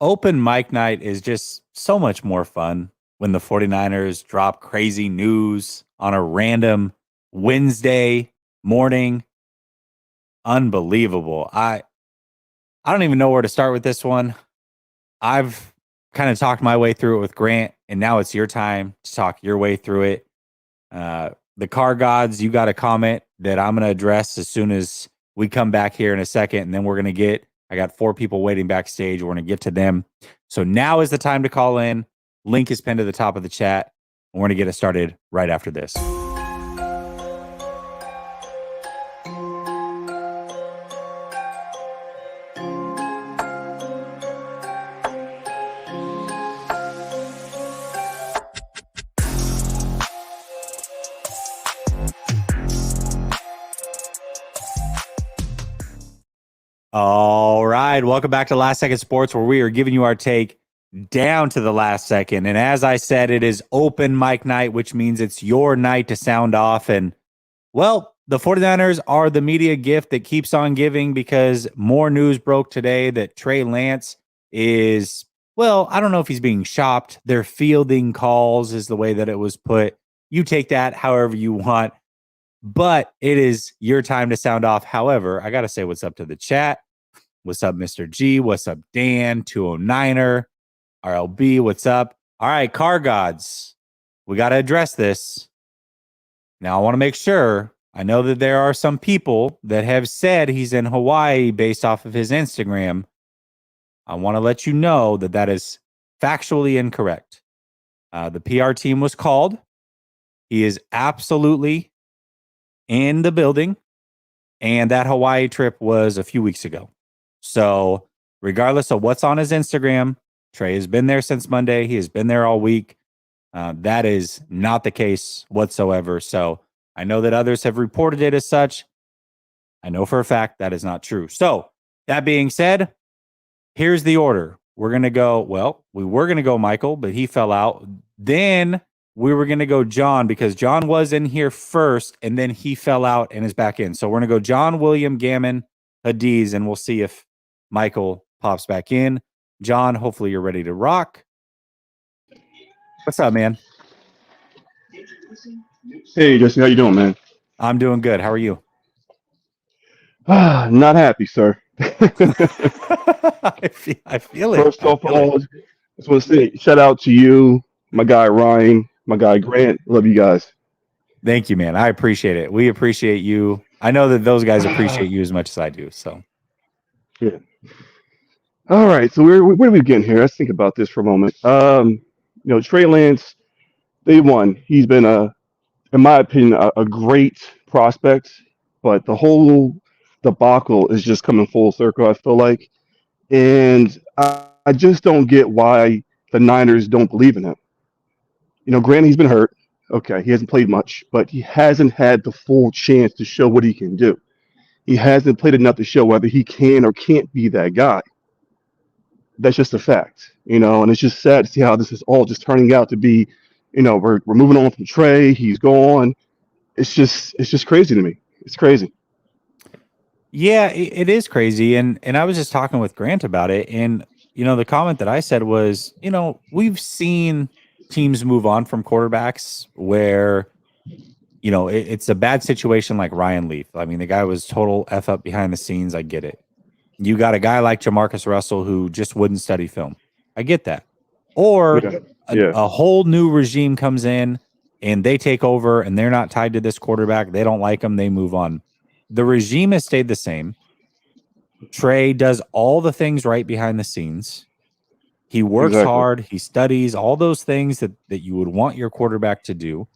Open mic night is just so much more fun when the 49ers drop crazy news on a random Wednesday morning. Unbelievable. I don't even know where to start with this one. I've kind of talked my way through it with Grant, and now it's your time to talk your way through it. The car gods, you got a comment that I'm going to address as soon as we come back here in a second, and then I got 4 people waiting backstage. We're going to get to them. So now is the time to call in. Link is pinned to the top of the chat. And we're going to get it started right after this. All right. Welcome back to Last Second Sports, where we are giving you our take down to the last second. And as I said, it is open mic night, which means it's your night to sound off. And, well, the 49ers are the media gift that keeps on giving, because more news broke today that Trey Lance is, well, I don't know if he's being shopped. They're fielding calls is the way that it was put. You take that however you want. But it is your time to sound off. However, I got to say what's up to the chat. What's up, Mr. G? What's up, Dan? 209er. RLB, what's up? All right, car gods. We got to address this. Now, I want to make sure. I know that there are some people that have said he's in Hawaii based off of his Instagram. I want to let you know that that is factually incorrect. The PR team was called. He is absolutely in the building, and that Hawaii trip was a few weeks ago. So regardless of what's on his Instagram, Trey has been there since Monday. He has been there all week. That is not the case whatsoever. So I know that others have reported it as such. I know for a fact that is not true. So that being said, here's the order. We're going to go, well, we were going to go Michael, but he fell out. Then we were going to go John, because John was in here first, and then he fell out and is back in. So we're going to go John, William, Gammon, Hadiz, and we'll see if Michael pops back in. John, hopefully you're ready to rock. What's up, man? Hey, Jesse, how you doing, man? I'm doing good. How are you? Not happy, sir. I feel it. First off, all, I just want to say shout out to you, my guy Ryan, my guy Grant. Love you guys. Thank you, man. I appreciate it. We appreciate you. I know that those guys appreciate you as much as I do. So, Yeah. All right. So where do we begin here? Let's think about this for a moment. Trey Lance, day one, he's been in my opinion, a great prospect, but the whole debacle is just coming full circle, I feel like. And I just don't get why the Niners don't believe in him. Granted, he's been hurt. Okay, he hasn't played much, but he hasn't had the full chance to show what he can do. He hasn't played enough to show whether he can or can't be that guy. That's just a fact, and it's just sad to see how this is all just turning out to be. We're moving on from Trey. He's gone. It's just crazy to me. It's crazy. yeah, it is crazy. And I was just talking with Grant about it. And, the comment that I said was, we've seen teams move on from quarterbacks where, it's a bad situation like Ryan Leaf. I mean, the guy was total F up behind the scenes. I get it. You got a guy like Jamarcus Russell who just wouldn't study film. I get that. Or Yeah. Yeah. a whole new regime comes in and they take over and they're not tied to this quarterback. They don't like him. They move on. The regime has stayed the same. Trey does all the things right behind the scenes. He works Exactly. hard. He studies all those things that you would want your quarterback to do.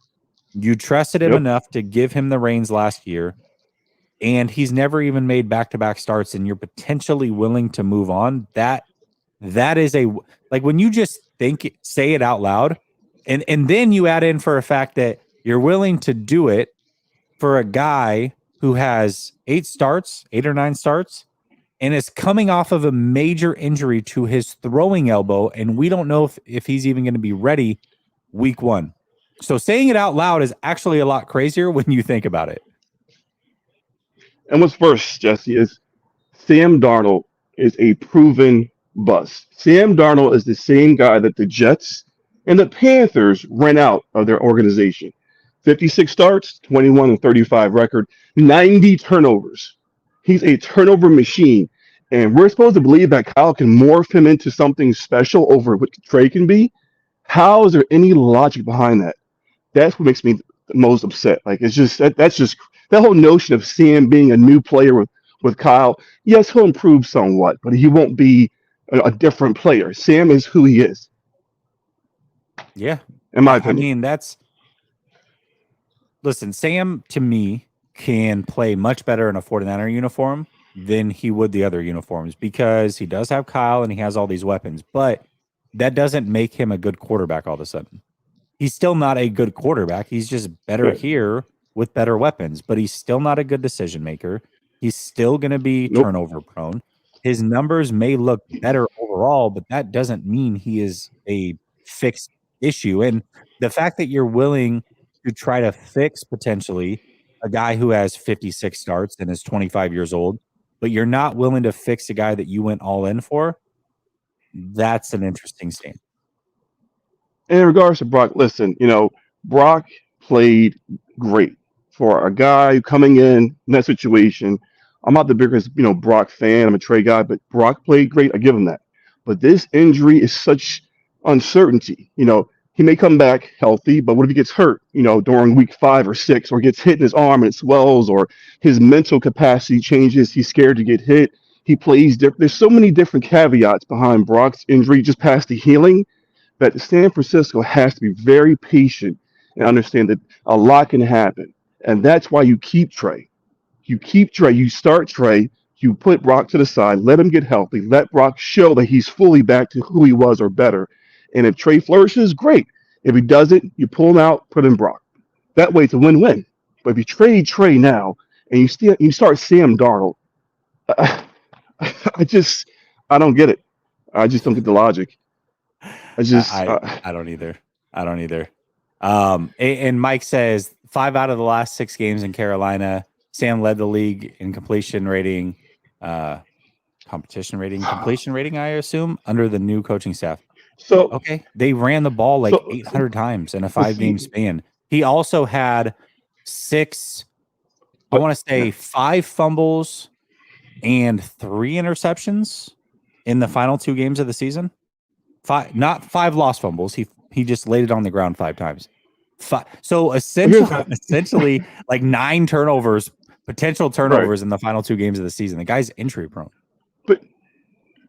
You trusted him Yep. enough to give him the reins last year, and he's never even made back-to-back starts, and you're potentially willing to move on. That is like when you just say it out loud, and then you add in for a fact that you're willing to do it for a guy who has 8 or 9 starts, and is coming off of a major injury to his throwing elbow, and we don't know if he's even going to be ready week 1. So saying it out loud is actually a lot crazier when you think about it. And what's first, Jesse, is Sam Darnold is a proven bust. Sam Darnold is the same guy that the Jets and the Panthers ran out of their organization. 56 starts, 21 and 35 record, 90 turnovers. He's a turnover machine. And we're supposed to believe that Kyle can morph him into something special over what Trey can be. How is there any logic behind that? That's what makes me the most upset. Like it's just that's just that whole notion of Sam being a new player with Kyle. Yes, he'll improve somewhat, but he won't be a different player. Sam is who he is, Yeah. in my I opinion. mean, listen, Sam to me can play much better in a 49er uniform than he would the other uniforms because he does have Kyle and he has all these weapons, but that doesn't make him a good quarterback all of a sudden. He's still not a good quarterback. He's just better Right. here with better weapons, but he's still not a good decision maker. He's still going to be Nope. turnover prone. His numbers may look better overall, but that doesn't mean he is a fixed issue. And the fact that you're willing to try to fix potentially a guy who has 56 starts and is 25 years old, but you're not willing to fix a guy that you went all in for, that's an interesting stance. And in regards to Brock, listen, Brock played great for a guy coming in that situation. I'm not the biggest, Brock fan. I'm a Trey guy, but Brock played great. I give him that. But this injury is such uncertainty. He may come back healthy, but what if he gets hurt, during week 5 or 6, or gets hit in his arm and it swells, or his mental capacity changes? He's scared to get hit. He plays different. There's so many different caveats behind Brock's injury just past the healing that San Francisco has to be very patient and understand that a lot can happen. And that's why you keep Trey. You keep Trey. You start Trey. You put Brock to the side. Let him get healthy. Let Brock show that he's fully back to who he was or better. And if Trey flourishes, great. If he doesn't, you pull him out, put in Brock. That way it's a win-win. But if you trade Trey now and you start Sam Darnold, I, I don't get it. I just don't get the logic. I just I don't either. I don't either. And Mike says 5 out of the last 6 games in Carolina, Sam led the league in completion rating, competition rating, completion rating, I assume, under the new coaching staff. so Okay. They ran the ball like so 800 times in a but 5-game see, span. He also had 6, I but want to say 5 fumbles and 3 interceptions in the final 2 games of the season. 5, not 5 lost fumbles. He just laid it on the ground 5 times. So here's essentially like 9 turnovers, potential right. turnovers in the final 2 games of the season. The guy's injury prone. But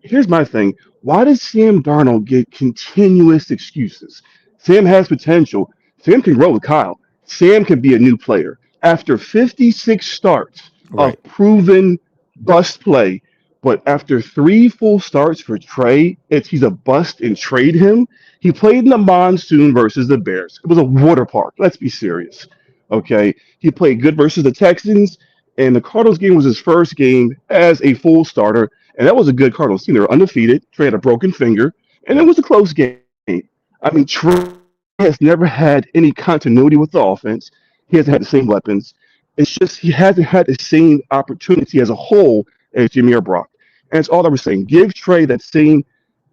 here's my thing. Why does Sam Darnold get continuous excuses? Sam has potential. Sam can grow with Kyle. Sam can be a new player. After 56 starts Right. of proven bust play, but after 3 full starts for Trey, he's a bust and trade him. He played in the monsoon versus the Bears. It was a water park. Let's be serious. Okay. He played good versus the Texans, and the Cardinals game was his first game as a full starter. And that was a good Cardinals team. They were undefeated. Trey had a broken finger, and it Yep. was a close game. I mean, Trey has never had any continuity with the offense. He hasn't had the same weapons. It's just he hasn't had the same opportunity as a whole as Jimmy or Brock. And it's all I was saying. Give Trey that same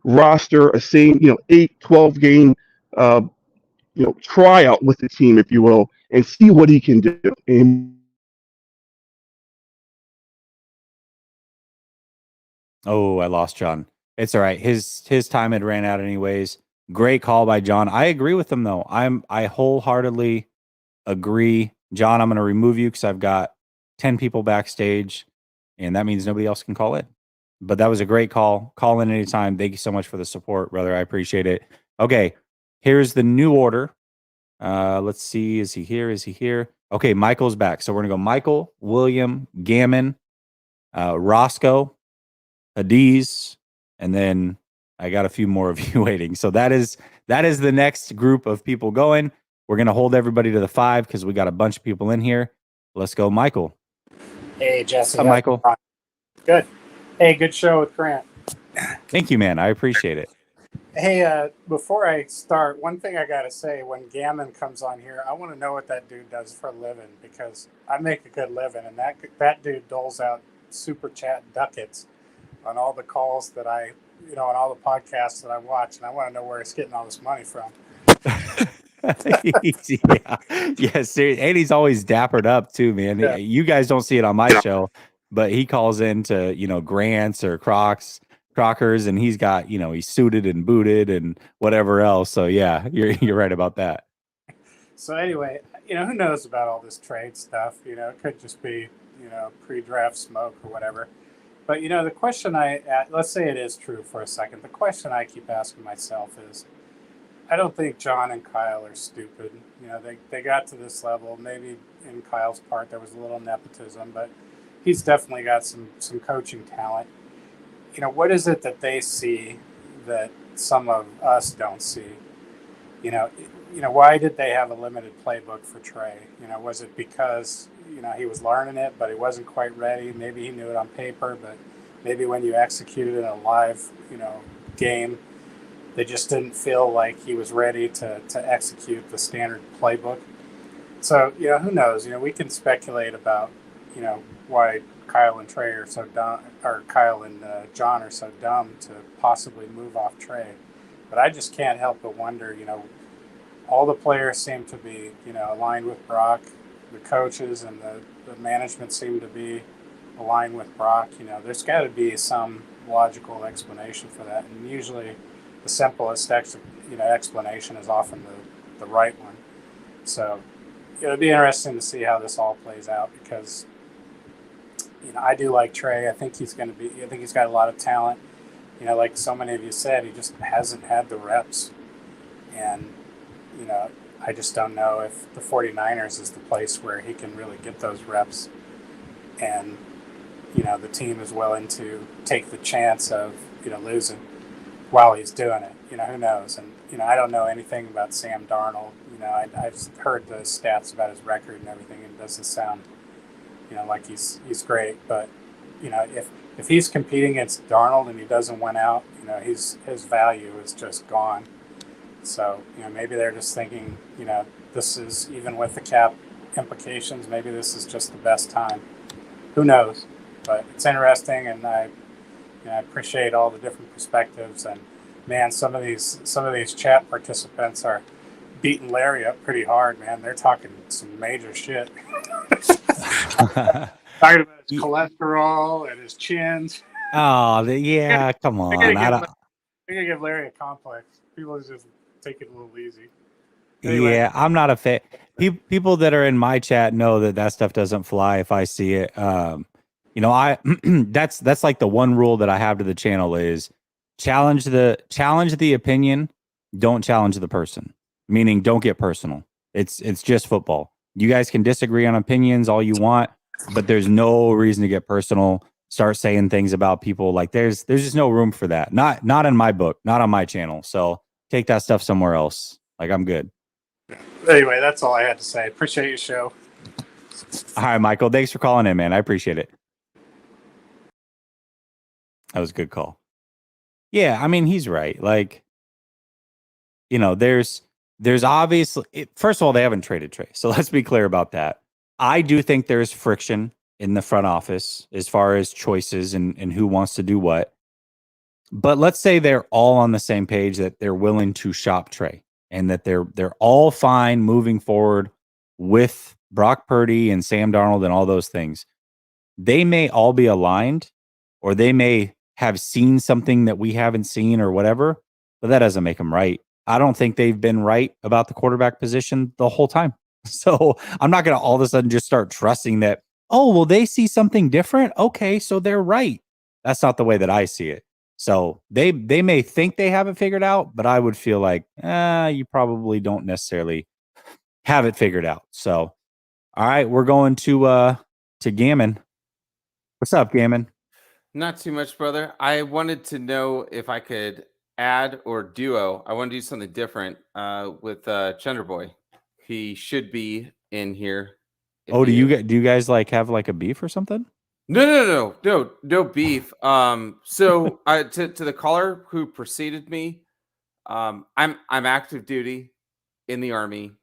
roster, a same, 8, 12 game, uh, tryout with the team, if you will, and see what he can do. And Oh, I lost John. It's all right. His time had ran out anyways. Great call by John. I agree with him though. I wholeheartedly agree. John, I'm going to remove you because I've got 10 people backstage, and that means nobody else can call in. But that was a great call. Call in anytime. Thank you so much for the support, brother. I appreciate it. Okay, here's the new order. Let's see. Is he here? Is he here? Okay, Michael's back. So we're going to go Michael, William, Gammon, Roscoe, Hadiz, and then I got a few more of you waiting. So that is the next group of people going. We're gonna hold everybody to the 5 because we got a bunch of people in here. Let's go, Michael. Hey, Jesse. What's up, Michael? Good. Hey, good show with Grant. Thank you, man. I appreciate it. Hey, before I start, one thing I got to say, when Gammon comes on here, I want to know what that dude does for a living, because I make a good living, and that dude doles out super chat ducats. on all the calls that on all the podcasts that I watch, and I want to know where he's getting all this money from. Yeah, seriously. And he's always dappered up too, man. Yeah. You guys don't see it on my show, but he calls into, Grants or Crockers, and he's got, he's suited and booted and whatever else. So yeah, you're right about that. So anyway, who knows about all this trade stuff? It could just be, pre-draft smoke or whatever. But the question let's say it is true for a second. The question I keep asking myself is, I don't think John and Kyle are stupid. They got to this level. Maybe in Kyle's part there was a little nepotism, but he's definitely got some coaching talent. What is it that they see that some of us don't see? Why did they have a limited playbook for Trey? Was it because he was learning it, but he wasn't quite ready? Maybe he knew it on paper, but maybe when you executed in a live, game, they just didn't feel like he was ready to execute the standard playbook. So who knows? We can speculate about why Kyle and Trey are so dumb, or Kyle and John are so dumb to possibly move off Trey. But I just can't help but wonder, all the players seem to be, aligned with Brock. The coaches and the management seem to be aligned with Brock. There's got to be some logical explanation for that. And usually the simplest, explanation is often the right one. So it'll be interesting to see how this all plays out because, I do like Trey. I think he's got a lot of talent. Like so many of you said, he just hasn't had the reps. And, I just don't know if the 49ers is the place where he can really get those reps. And, the team is willing to take the chance of, losing while he's doing it. Who knows? And, I don't know anything about Sam Darnold. I've heard the stats about his record and everything, and it doesn't sound, like he's great. But, if he's competing against Darnold and he doesn't win out, his value is just gone. So, maybe they're just thinking, this is, even with the cap implications, maybe this is just the best time. Who knows? But it's interesting, and I appreciate all the different perspectives. And man, some of these chat participants are beating Larry up pretty hard, man. They're talking some major shit. Talking about his cholesterol and his chins. Oh, yeah, come on. They're gonna give Larry a complex. People just take it a little easy. Anyway. Yeah, I'm not a fan. People that are in my chat know that stuff doesn't fly if I see it. I that's like the one rule that I have to the channel is challenge the opinion, don't challenge the person. Meaning don't get personal. It's just football. You guys can disagree on opinions all you want, but there's no reason to get personal. Start saying things about people like there's just no room for that. Not in my book, not on my channel. So take that stuff somewhere else. Like I'm good. Anyway, that's all I had to say. Appreciate your show. All right, Michael. Thanks for calling in, man. I appreciate it. That was a good call. Yeah, I mean, he's right. Like, there's obviously, first of all, they haven't traded Trey. So let's be clear about that. I do think there's friction in the front office as far as choices and who wants to do what. But let's say they're all on the same page that they're willing to shop Trey and that they're all fine moving forward with Brock Purdy and Sam Darnold and all those things. They may all be aligned or they may have seen something that we haven't seen or whatever, but that doesn't make them right. I don't think they've been right about the quarterback position the whole time. So I'm not going to all of a sudden just start trusting that, oh, well, they see something different. Okay, so they're right. That's not the way that I see it. So they may think they have it figured out, but I would feel like, you probably don't necessarily have it figured out. So, all right, we're going to Gammon. What's up, Gammon? Not too much, brother. I wanted to know if I could add or duo. I want to do something different with Boy. He should be in here. Oh, do you guys like have like a beef or something? No beef. So to the caller who preceded me, I'm active duty in the Army.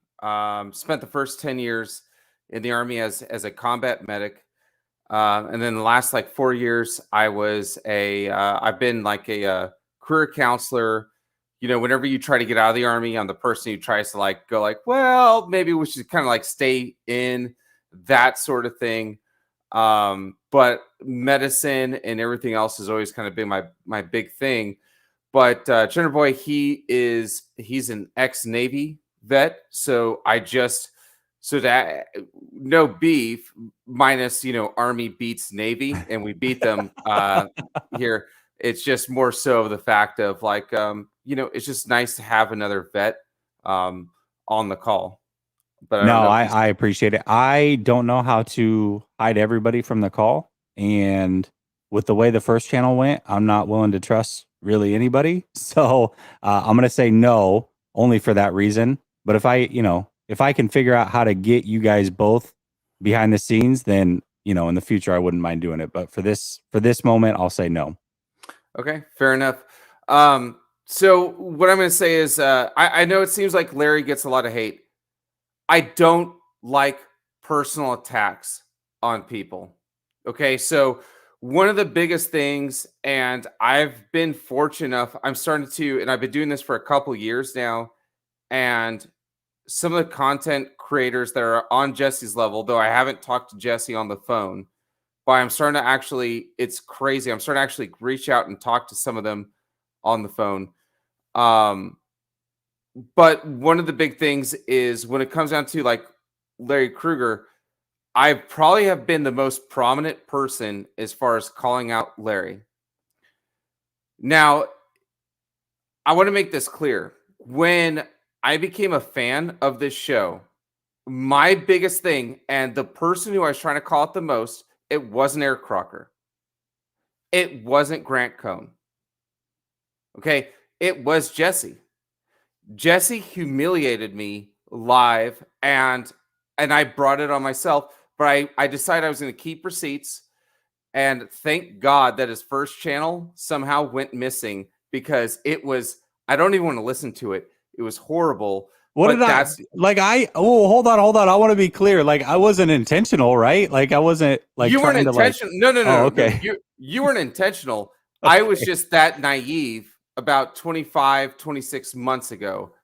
Spent the first 10 years in the Army as a combat medic. And then the last like 4 years, I've been like a career counselor. You know, whenever you try to get out of the Army, I'm the person who tries to like go like, well, maybe we should kind of like stay in, that sort of thing. But medicine and everything else has always kind of been my big thing. But Chandler Boy, he's an ex-Navy vet, so that no beef minus, you know, Army beats Navy and we beat them here. It's just more so of the fact of like, you know, it's just nice to have another vet on the call. But I don't No, know. I appreciate it. I don't know how to hide everybody from the call. And with the way the first channel went, I'm not willing to trust really anybody. So I'm going to say no, only for that reason. But if I can figure out how to get you guys both behind the scenes, then, you know, in the future, I wouldn't mind doing it. But for this moment, I'll say no. Okay, fair enough. So what I'm going to say is, I know it seems like Larry gets a lot of hate. I don't like personal attacks on people. Okay, so one of the biggest things, and I've been fortunate enough, I'm starting to, and I've been doing this for a couple years now, and some of the content creators that are on Jesse's level, though I haven't talked to Jesse on the phone, but I'm starting to actually, it's crazy. I'm starting to actually reach out and talk to some of them on the phone. But one of the big things is when it comes down to like Larry Krueger, I probably have been the most prominent person as far as calling out Larry. Now, I want to make this clear. When I became a fan of this show, my biggest thing, and the person who I was trying to call out the most, it wasn't Eric Crocker. It wasn't Grant Cohn. Okay, it was Jesse. Jesse humiliated me live, and I brought it on myself. But I decided I was going to keep receipts, and thank God that his first channel somehow went missing, because it was, I don't even want to listen to it. It was horrible. What but did that's, hold on. I want to be clear. Like, I wasn't intentional, right? Like, I wasn't like you weren't trying to like, intentional. No. okay. You weren't intentional. Okay. I was just that naive about 25, 26 months ago.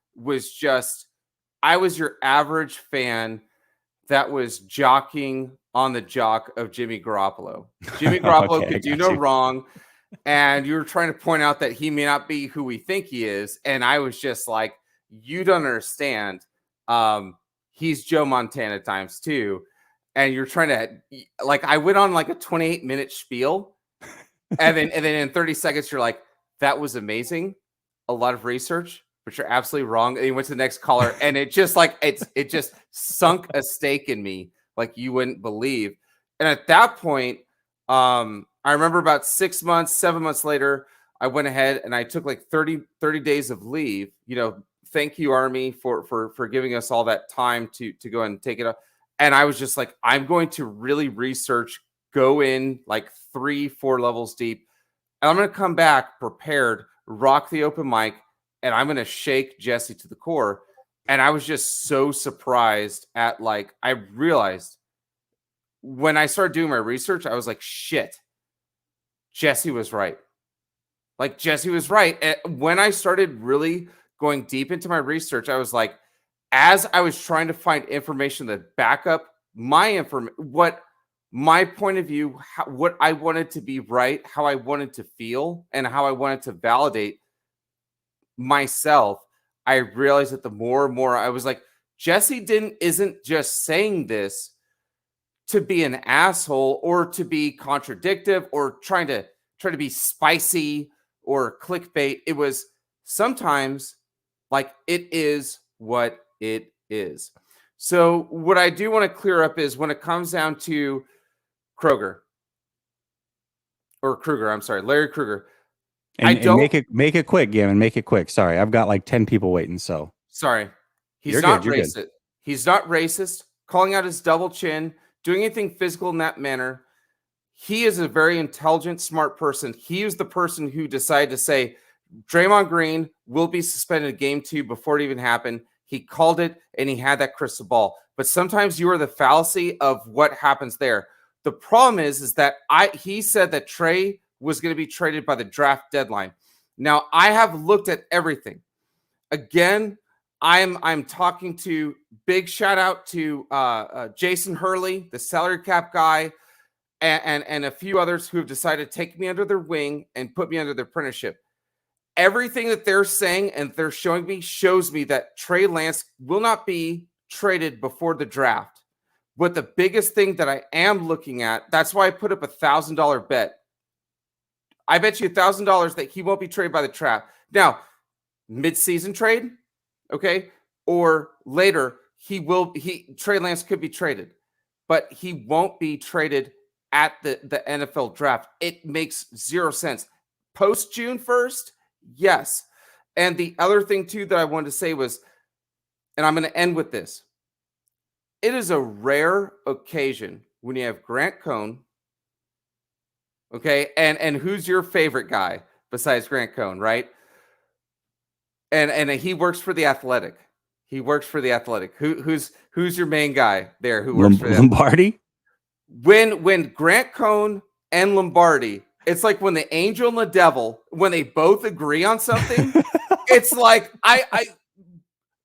I was your average fan that was jockeying on the jock of Jimmy Garoppolo. Jimmy Garoppolo Okay, I could do got no you. wrong. And you were trying to point out that he may not be who we think he is. And I was just like, you don't understand. He's Joe Montana times two. And you're trying to, like, I went on like a 28-minute spiel. And then in 30 seconds, you're like, that was amazing. A lot of research, but you're absolutely wrong. And you went to the next caller, and it just like, it just sunk a stake in me like you wouldn't believe. And at that point, I remember about 6 months, 7 months later, I went ahead and I took like 30 days of leave. You know, thank you, Army, for giving us all that time to go and take it up. And I was just like, I'm going to really research, go in like 3-4 levels deep. And I'm going to come back prepared, rock the open mic, and I'm going to shake Jesse to the core. And I was just so surprised at, like, I realized when I started doing my research, I was like, shit, Jesse was right. Like, Jesse was right. And when I started really going deep into my research, I was like, as I was trying to find information that back up my what my point of view, what I wanted to be right, how I wanted to feel, and how I wanted to validate myself, I realized that the more and more I was like, Jesse isn't just saying this to be an asshole or to be contradictive or trying to be spicy or clickbait. It was sometimes like, it is what it is. So what I do want to clear up is when it comes down to Krueger, I'm sorry, Larry Krueger. And make it quick, Gavin. Make it quick. Sorry, I've got like 10 people waiting. So sorry, he's you're not good. You're racist. good. He's not racist. Calling out his double chin, doing anything physical in that manner. He is a very intelligent, smart person. He was the person who decided to say Draymond Green will be suspended game 2 before it even happened. He called it, and he had that crystal ball. But sometimes you are the fallacy of what happens there. The problem is that he said that Trey was going to be traded by the draft deadline. Now, I have looked at everything. Again, I'm talking to, big shout out to Jason Hurley, the salary cap guy, and a few others who have decided to take me under their wing and put me under their apprenticeship. Everything that they're saying and they're showing me shows me that Trey Lance will not be traded before the draft. But the biggest thing that I am looking at, that's why I put up $1,000 bet. I bet you $1,000 that he won't be traded by the draft. Now, mid-season trade, okay, or later, Trey Lance could be traded, but he won't be traded at the NFL draft. It makes zero sense. Post June 1st, yes. And the other thing, too, that I wanted to say was, and I'm going to end with this. It is a rare occasion when you have Grant Cohn, okay, and who's your favorite guy besides Grant Cohn, right? And he works for the Athletic. He works for the Athletic. Who's your main guy there? Who works for Lombardi? When Grant Cohn and Lombardi, it's like when the angel and the devil, when they both agree on something, it's like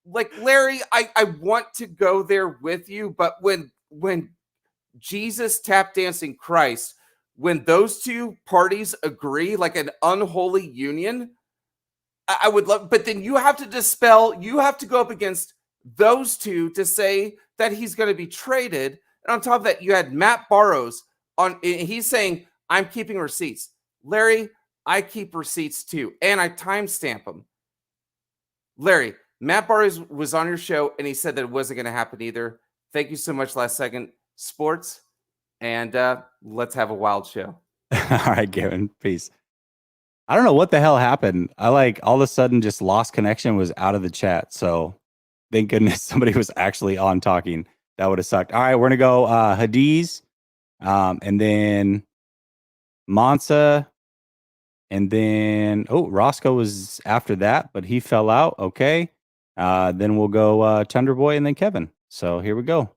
like Larry, I want to go there with you, but when Jesus tap dancing Christ, when those two parties agree, like an unholy union, I would love, but then you have to go up against those two to say that he's going to be traded. And on top of that, you had Matt Barrows he's saying, I'm keeping receipts. Larry, I keep receipts too, and I timestamp them. Larry, Matt Barrows was on your show, and he said that it wasn't going to happen either. Thank you so much, Last Second Sports, and let's have a wild show. All right, Gavin, peace. I don't know what the hell happened. I all of a sudden just lost connection, was out of the chat. So thank goodness somebody was actually on talking. That would have sucked. All right, we're going to go Hadiz, and then Mansa, and then, Roscoe was after that, but he fell out. Okay. Then we'll go Thunder Boy and then Kevin. So here we go.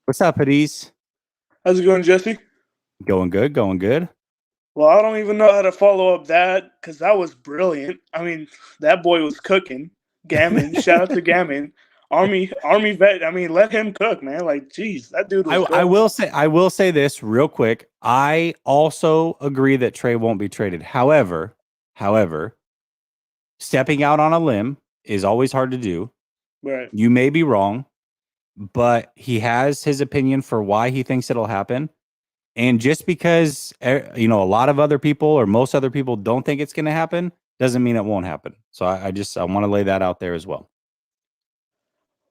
What's up, Hadiz? How's it going, Jesse? Going good, going good. Well, I don't even know how to follow up that because that was brilliant. I mean, that boy was cooking. Gammon, shout out to Gammon. Army vet. I mean, let him cook, man. Like, geez, that dude was I will say this real quick. I also agree that Trey won't be traded. However, stepping out on a limb is always hard to do. Right. You may be wrong, but he has his opinion for why he thinks it'll happen. And just because, a lot of other people or most other people don't think it's going to happen doesn't mean it won't happen. So I want to lay that out there as well.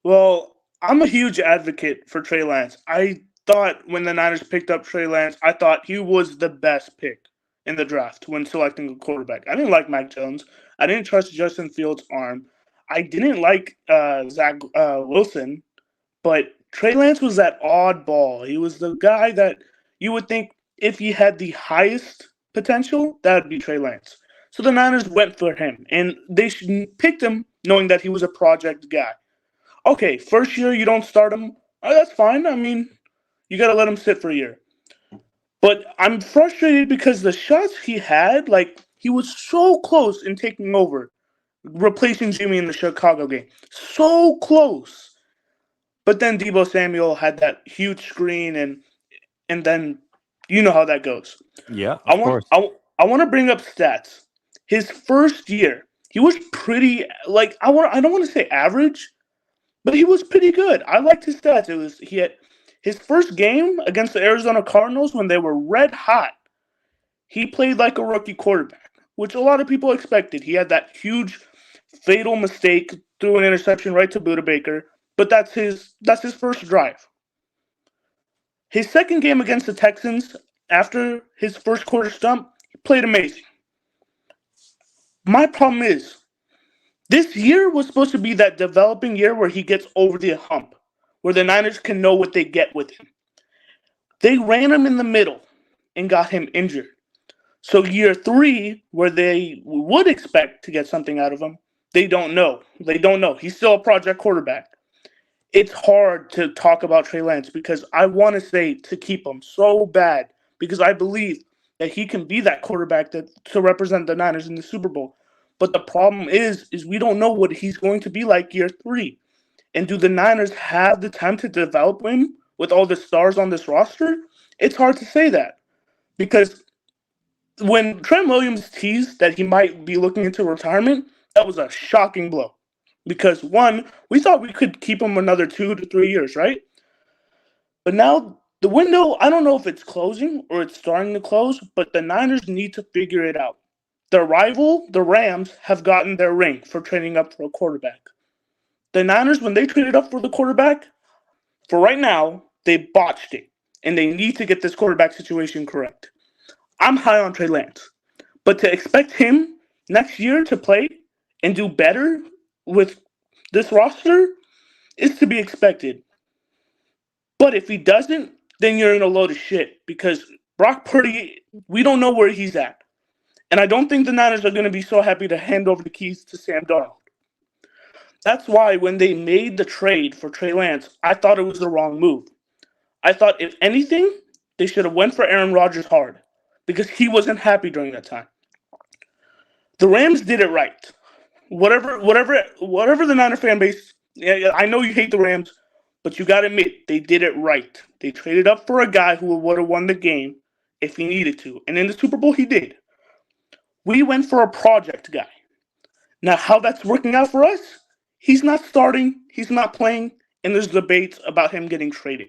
Well, I'm a huge advocate for Trey Lance. I thought when the Niners picked up Trey Lance, I thought he was the best pick in the draft when selecting a quarterback. I didn't like Mac Jones. I didn't trust Justin Fields' arm. I didn't like Zach Wilson, but Trey Lance was that oddball. He was the guy that you would think if he had the highest potential, that would be Trey Lance. So the Niners went for him, and they picked him knowing that he was a project guy. Okay, first year you don't start him. That's fine. I mean, you got to let him sit for a year. But I'm frustrated because the shots he had, he was so close in taking over, replacing Jimmy in the Chicago game. So close. But then Deebo Samuel had that huge screen, and then you know how that goes. Yeah, of course. I want to bring up stats. His first year, he was pretty, I don't want to say average, but he was pretty good. I liked his stats. He had his first game against the Arizona Cardinals when they were red hot. He played like a rookie quarterback, which a lot of people expected. He had that huge fatal mistake, threw an interception right to Buda Baker, but that's his first drive. His second game against the Texans, after his first quarter stump, he played amazing. My problem is, this year was supposed to be that developing year where he gets over the hump, where the Niners can know what they get with him. They ran him in the middle and got him injured. So year 3, where they would expect to get something out of him, they don't know. He's still a project quarterback. it's hard to talk about Trey Lance because I want to say to keep him so bad because I believe that he can be that quarterback that to represent the Niners in the Super Bowl. But the problem is we don't know what he's going to be like year 3. And do the Niners have the time to develop him with all the stars on this roster? It's hard to say that because when Trent Williams teased that he might be looking into retirement, that was a shocking blow. Because one, we thought we could keep him another 2 to 3 years, right? But now the window, I don't know if it's closing or it's starting to close, but the Niners need to figure it out. Their rival, the Rams, have gotten their ring for trading up for a quarterback. The Niners, when they traded up for the quarterback, for right now, they botched it. And they need to get this quarterback situation correct. I'm high on Trey Lance. But to expect him next year to play and do better with this roster is to be expected. But if he doesn't, then you're in a load of shit because Brock Purdy, we don't know where he's at. And I don't think the Niners are going to be so happy to hand over the keys to Sam Darnold. That's why when they made the trade for Trey Lance, I thought it was the wrong move. I thought, if anything, they should have went for Aaron Rodgers hard because he wasn't happy during that time. The Rams did it right. Whatever the Niner fan base, I know you hate the Rams, but you got to admit, they did it right. They traded up for a guy who would have won the game if he needed to. And in the Super Bowl, he did. We went for a project guy. Now, how that's working out for us, he's not starting, he's not playing, and there's debates about him getting traded.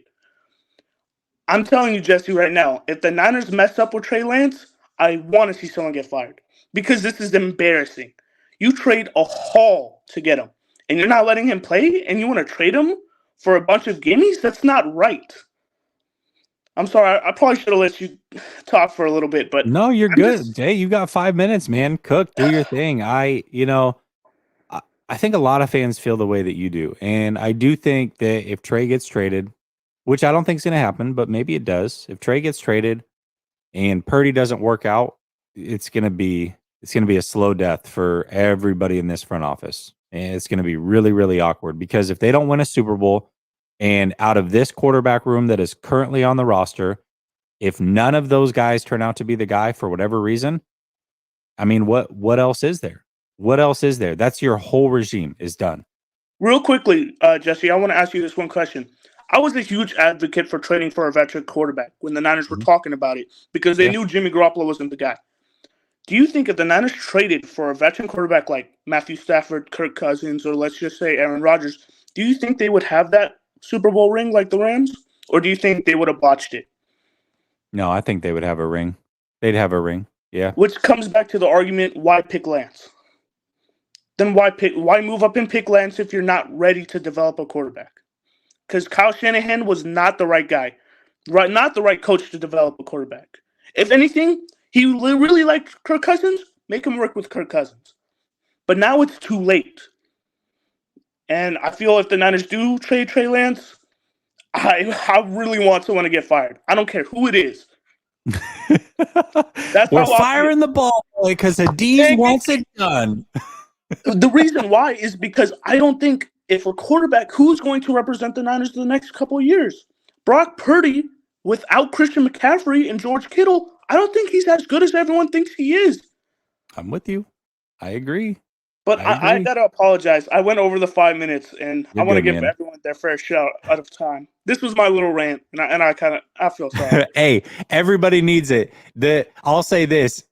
I'm telling you, Jesse, right now, if the Niners mess up with Trey Lance, I want to see someone get fired because this is embarrassing. You trade a haul to get him, and you're not letting him play, and you want to trade him for a bunch of gimmies? That's not right. I'm sorry. I probably should have let you talk for a little bit, but no, you're good. Hey, you got 5 minutes, man. Cook, do your thing. I think a lot of fans feel the way that you do, and I do think that if Trey gets traded, which I don't think is going to happen, but maybe it does. If Trey gets traded and Purdy doesn't work out, it's going to be a slow death for everybody in this front office. And it's going to be really, really awkward because if they don't win a Super Bowl and out of this quarterback room that is currently on the roster, if none of those guys turn out to be the guy for whatever reason, I mean, what else is there? What else is there? That's your whole regime is done. Real quickly, Jesse, I want to ask you this one question. I was a huge advocate for trading for a veteran quarterback when the Niners were talking about it because they knew Jimmy Garoppolo wasn't the guy. Do you think if the Niners traded for a veteran quarterback like Matthew Stafford, Kirk Cousins, or let's just say Aaron Rodgers, do you think they would have that Super Bowl ring like the Rams? Or do you think they would have botched it? No, I think they would have a ring. They'd have a ring, yeah. Which comes back to the argument, why pick Lance? Then why move up and pick Lance if you're not ready to develop a quarterback? Because Kyle Shanahan was not the right guy, not the right coach to develop a quarterback. If anything, he really liked Kirk Cousins, make him work with Kirk Cousins. But now it's too late. And I feel if the Niners do trade Trey Lance, I really want someone to get fired. I don't care who it is. We're firing the ball because Hadiz wants it done. The reason why is because I don't think if a quarterback who's going to represent the Niners for the next couple of years, Brock Purdy without Christian McCaffrey and George Kittle, I don't think he's as good as everyone thinks he is. I'm with you. I agree. But I got to apologize. I went over the 5 minutes, and I want to give everyone their fair share out of time. This was my little rant, and I feel sorry. Hey, everybody needs it. I'll say this.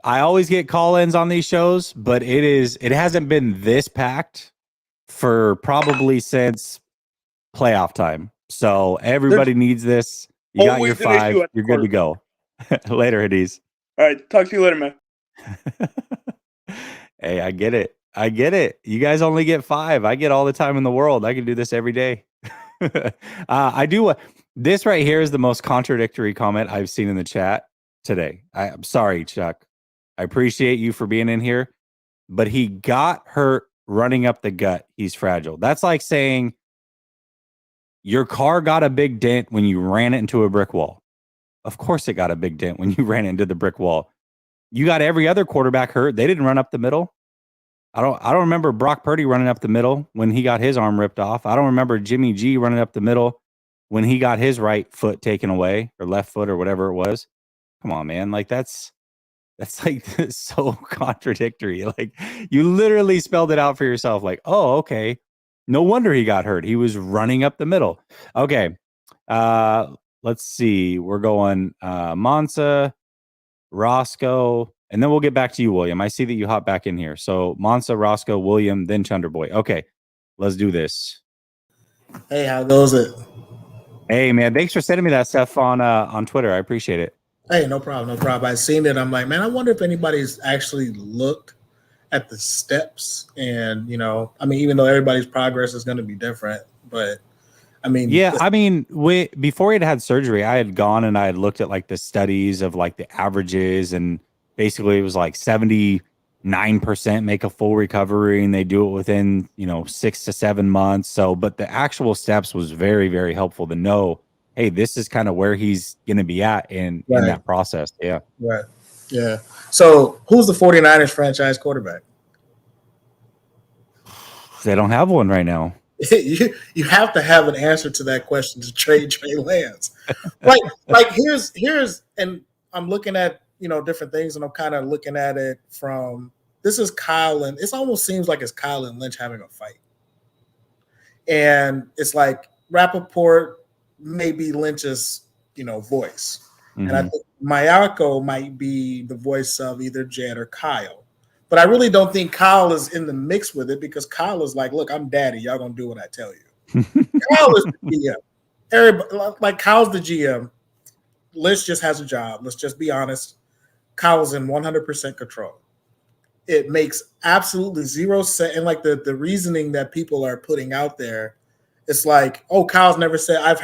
I always get call-ins on these shows, but it hasn't been this packed for probably since playoff time. So everybody needs this. You got your 5. You're good to go. Later, Hadiz. All right. Talk to you later, man. Hey, I get it. You guys only get 5. I get all the time in the world. I can do this every day. I do. This right here is the most contradictory comment I've seen in the chat today. I'm sorry, Chuck. I appreciate you for being in here, but he got hurt running up the gut. He's fragile. That's like saying your car got a big dent when you ran it into a brick wall. Of course it got a big dent when you ran into the brick wall. You got every other quarterback hurt. They didn't run up the middle. I don't remember Brock Purdy running up the middle when he got his arm ripped off. I don't remember Jimmy G running up the middle when he got his right foot taken away, or left foot, or whatever it was. Come on, man. Like that's like so contradictory. Like you literally spelled it out for yourself. Like, oh, okay. No wonder he got hurt. He was running up the middle. Okay. Let's see. We're going Monza, Roscoe, and then we'll get back to you, William. I see that you hop back in here. So Monza, Roscoe, William, then Chunderboy. Okay, let's do this. Hey, how goes it? Hey, man, thanks for sending me that stuff on Twitter. I appreciate it. Hey, no problem, no problem. I seen it. I'm like, man, I wonder if anybody's actually looked at the steps. And, you know, I mean, even though everybody's progress is going to be different, but I mean, yeah, I mean, before he had surgery, I had gone and I had looked at like the studies of like the averages, and basically it was like 79% make a full recovery, and they do it within 6 to 7 months. So, but the actual steps was very, very helpful to know. Hey, this is kind of where he's going to be at in that process. Yeah. Right. Yeah. So who's the 49ers franchise quarterback? They don't have one right now. You have to have an answer to that question to trade Trey Lance. like here's and I'm looking at different things, and I'm kind of looking at it from, this is Kyle, and it almost seems like it's Kyle and Lynch having a fight, and it's like Rappaport may be Lynch's voice, and I think Mayako might be the voice of either Jed or Kyle. But I really don't think Kyle is in the mix with it, because Kyle is like, look, I'm daddy. Y'all going to do what I tell you. Kyle is the GM. Everybody, like, Kyle's the GM. Lynch just has a job. Let's just be honest. Kyle's in 100% control. It makes absolutely zero sense. And like the reasoning that people are putting out there, it's like, oh, Kyle's never said, I've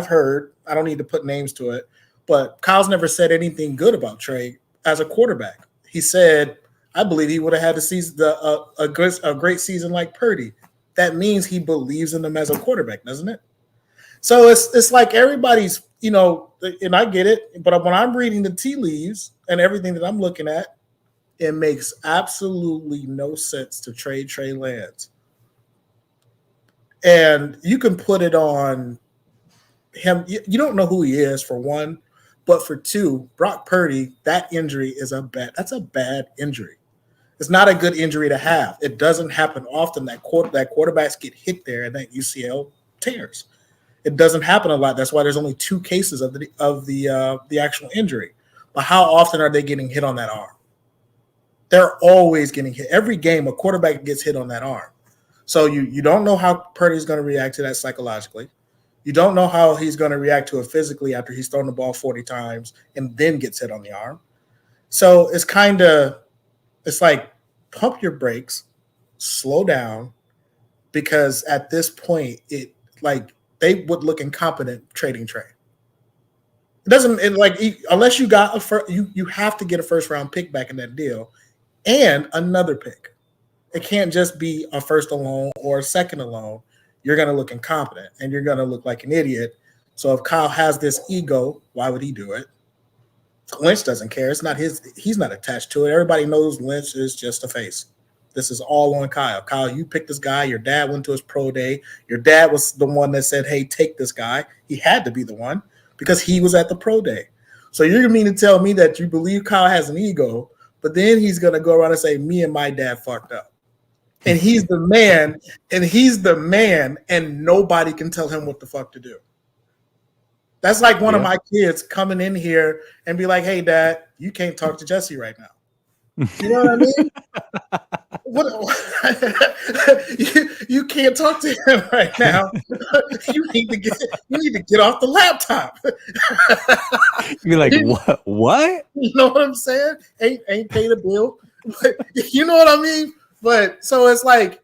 heard, I don't need to put names to it, but Kyle's never said anything good about Trey as a quarterback. He said, I believe he would have had a season, a great season like Purdy. That means he believes in him as a quarterback, doesn't it? So it's like everybody's, and I get it, but when I'm reading the tea leaves and everything that I'm looking at, it makes absolutely no sense to trade Trey Lance. And you can put it on him. You don't know who he is, for one, but for two, Brock Purdy, that injury is that's a bad injury. It's not a good injury to have. It doesn't happen often that quarterbacks get hit there and that UCL tears. It doesn't happen a lot. That's why there's only 2 cases of the actual injury. But how often are they getting hit on that arm? They're always getting hit. Every game, a quarterback gets hit on that arm. So you don't know how Purdy's going to react to that psychologically. You don't know how he's going to react to it physically after he's thrown the ball 40 times and then gets hit on the arm. So it's like, pump your brakes, slow down, because at this point, they would look incompetent trading Trey. It doesn't, unless you got you have to get a first round pick back in that deal and another pick. It can't just be a first alone or a second alone. You're going to look incompetent and you're going to look like an idiot. So if Kyle has this ego, why would he do it? Lynch doesn't care. It's not he's not attached to it. Everybody knows Lynch is just a face. This is all on Kyle. Kyle, you picked this guy. Your dad went to his pro day. Your dad was the one that said, hey, take this guy. He had to be the one because he was at the pro day. So you're going to mean to tell me that you believe Kyle has an ego, but then he's going to go around and say, me and my dad fucked up. And he's the man, and nobody can tell him what the fuck to do. That's like one of my kids coming in here and be like, hey, Dad, you can't talk to Jesse right now. You know what I mean? You can't talk to him right now. You need to get off the laptop. You'd be like, what? You know what I'm saying? Ain't paid a bill. But you know what I mean? But so it's like,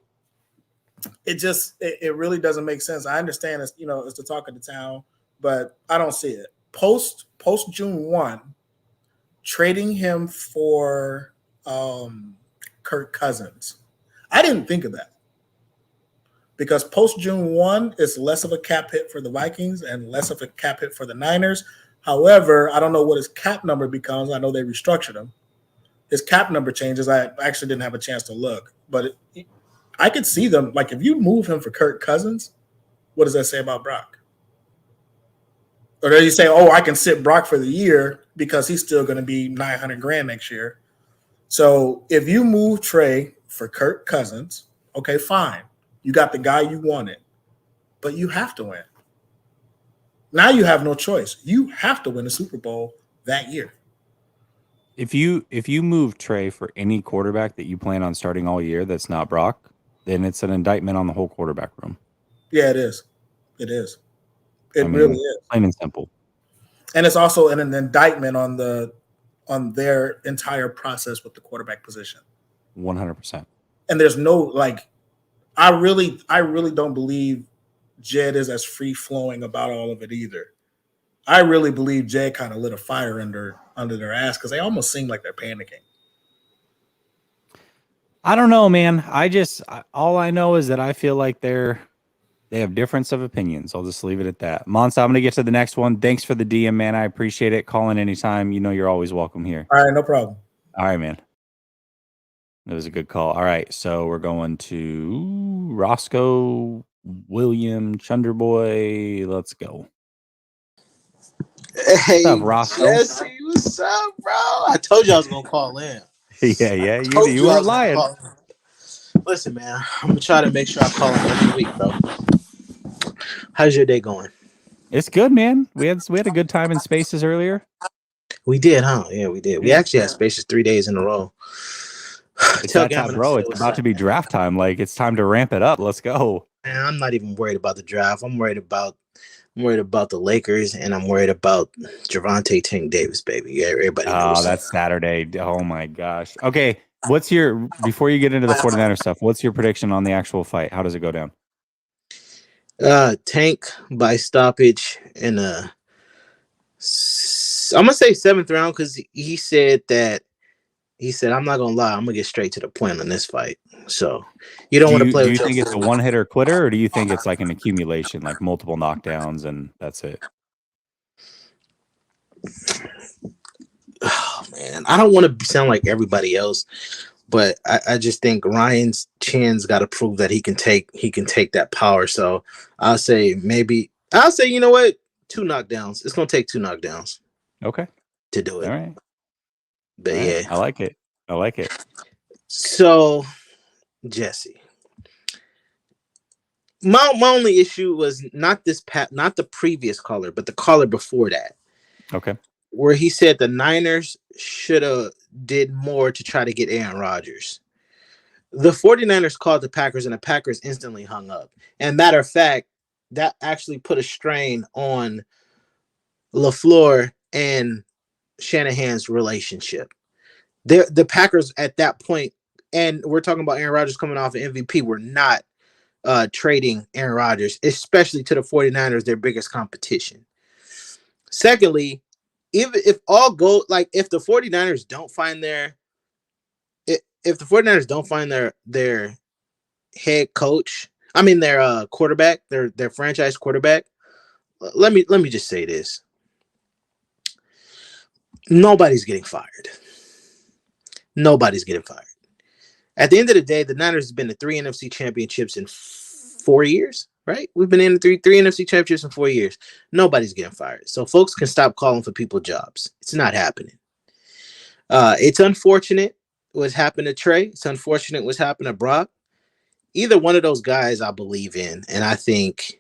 it really doesn't make sense. I understand it's the talk of the town, but I don't see it. Post June 1, trading him for Kirk Cousins. I didn't think of that, because post June 1 is less of a cap hit for the Vikings and less of a cap hit for the Niners. However, I don't know what his cap number becomes. I know they restructured him. his cap number changes. I actually didn't have a chance to look, but I could see them. Like, if you move him for Kirk Cousins, what does that say about Brock? Or do you say, oh, I can sit Brock for the year because he's still going to be $900,000 next year? So if you move Trey for Kirk Cousins, okay, fine. You got the guy you wanted, but you have to win. Now you have no choice. You have to win the Super Bowl that year. If you move Trey for any quarterback that you plan on starting all year that's not Brock, then it's an indictment on the whole quarterback room. Yeah, it is. It is. It really is. Plain and simple. And it's also an indictment on their entire process with the quarterback position. 100%. And there's no, like, I really don't believe Jed is as free flowing about all of it either. I really believe Jed kind of lit a fire under their ass because they almost seem like they're panicking. I don't know, man. All I know is that I feel like they have difference of opinions. I'll just leave it at that. Monsa, I'm going to get to the next one. Thanks for the DM, man. I appreciate it. Call in anytime. You know you're always welcome here. All right, no problem. All right, man. That was a good call. All right, so we're going to Roscoe, William, Chunderboy. Let's go. Hey, what's up, Roscoe? Jesse, what's up, bro? I told you I was going to call in. Yeah. You weren't lying. Listen, man, I'm going to try to make sure I call in every week, bro. How's your day going? It's good, man. We had a good time in Spaces earlier. We did, huh? Yeah, we did. We actually had Spaces 3 days in a row. It's that time, bro. It's about to be draft time. Like, it's time to ramp it up. Let's go. Man, I'm not even worried about the draft. I'm worried about the Lakers, and I'm worried about Javonte Tank Davis, baby. Yeah, everybody knows. Oh, that's Saturday. Oh my gosh. Okay. Before you get into the 49ers stuff, what's your prediction on the actual fight? How does it go down? Tank by stoppage in I'm gonna say 7th round because he said, I'm not gonna lie, I'm gonna get straight to the point on this fight. So you don't want to play. Do you think it's a one-hitter quitter, or do you think it's like an accumulation, like multiple knockdowns and that's it? Oh man, I don't want to sound like everybody else, but I just think Ryan's chin's got to prove that he can take that power. So I'll say, you know what, 2 knockdowns. It's gonna take 2 knockdowns. Okay. To do it. All right. But yeah, I like it. So, Jesse, my only issue was not the previous caller, but the caller before that. Okay. Where he said the Niners should have did more to try to get Aaron Rodgers. The 49ers called the Packers, and the Packers instantly hung up. And matter of fact, that actually put a strain on LaFleur and Shanahan's relationship. The Packers at that point, and we're talking about Aaron Rodgers coming off an MVP, were not trading Aaron Rodgers, especially to the 49ers, their biggest competition. Secondly, if the 49ers don't find their head coach, their quarterback, their franchise quarterback, let me just say this. Nobody's getting fired. At the end of the day, the Niners have been to 3 NFC championships in 4 years, right? We've been in 3 NFC championships in 4 years. Nobody's getting fired. So folks can stop calling for people jobs. It's not happening. It's unfortunate what's happened to Trey. It's unfortunate what's happened to Brock. Either one of those guys I believe in, and I think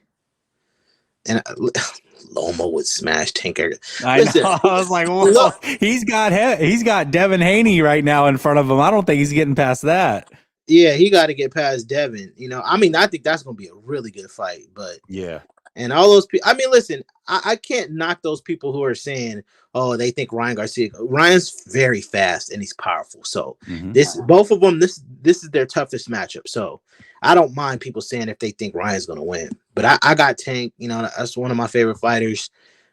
Loma would smash Tinker. I know. I was like, well, look, he's got Devin Haney right now in front of him. I don't think he's getting past that. Yeah, he got to get past Devin. I think that's going to be a really good fight. But yeah, and all those people. Listen, I can't knock those people who are saying, oh, they think Ryan's very fast and he's powerful. So both of them, this is their toughest matchup. So I don't mind people saying if they think Ryan's going to win. But I got Tank. That's one of my favorite fighters.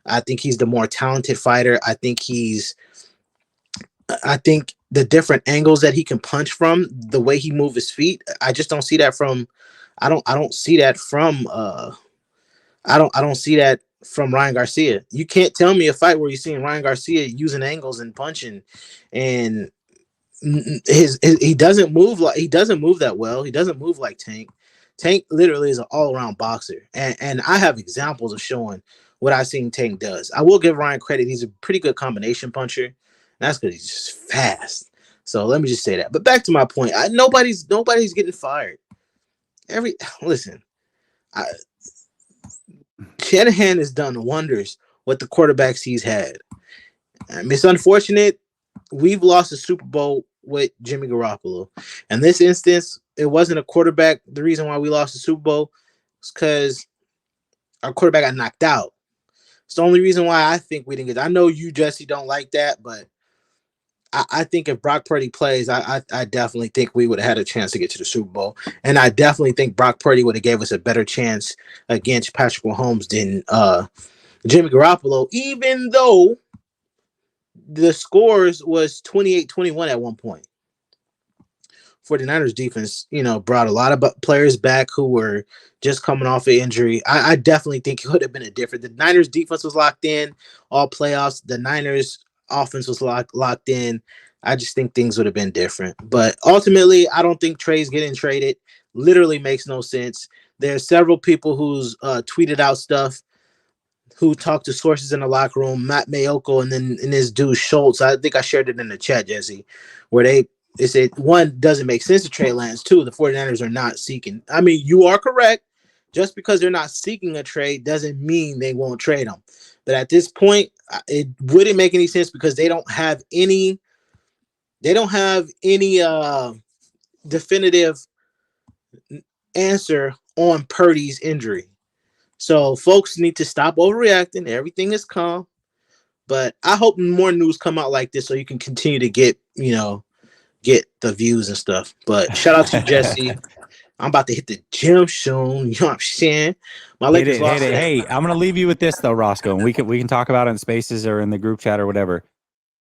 I think he's the more talented fighter. I think the different angles that he can punch from, the way he moves his feet, I just don't see that from. I don't see that from. I don't see that from Ryan Garcia. You can't tell me a fight where you're seeing Ryan Garcia using angles and punching, and he doesn't move that well. He doesn't move like Tank. Tank literally is an all-around boxer, and I have examples of showing what I've seen Tank does. I will give Ryan credit; he's a pretty good combination puncher. That's because he's just fast. So let me just say that. But back to my point, nobody's getting fired. Listen, Shanahan has done wonders with the quarterbacks he's had. It's unfortunate we've lost the Super Bowl with Jimmy Garoppolo. In this instance, it wasn't a quarterback. The reason why we lost the Super Bowl is because our quarterback got knocked out. It's the only reason why I think we didn't get. I know you, Jesse, don't like that, but I think if Brock Purdy plays, I definitely think we would have had a chance to get to the Super Bowl. And I definitely think Brock Purdy would have gave us a better chance against Patrick Mahomes than Jimmy Garoppolo, even though the scores was 28-21 at one point. 49ers defense, brought a lot of players back who were just coming off an injury. I definitely think it would have been a different. The Niners defense was locked in all playoffs. The Niners offense was locked in. I just think things would have been different. But ultimately, I don't think Trey's getting traded. Literally makes no sense. There's several people who's tweeted out stuff who talked to sources in the locker room, Matt Mayoko, and then this dude Schultz. I think I shared it in the chat, Jesse, where they said, one, doesn't make sense to Trey Lance. Two, the 49ers are not seeking. I mean, you are correct. Just because they're not seeking a trade doesn't mean they won't trade them. But at this point, it wouldn't make any sense because they don't have any definitive answer on Purdy's injury. So folks need to stop overreacting. Everything is calm. But I hope more news come out like this so you can continue to get the views and stuff. But shout out to Jesse. I'm about to hit the gym soon. You know what I'm saying? My Lakers lost. Hey, I'm gonna leave you with this though, Roscoe, and we can talk about it in spaces or in the group chat or whatever.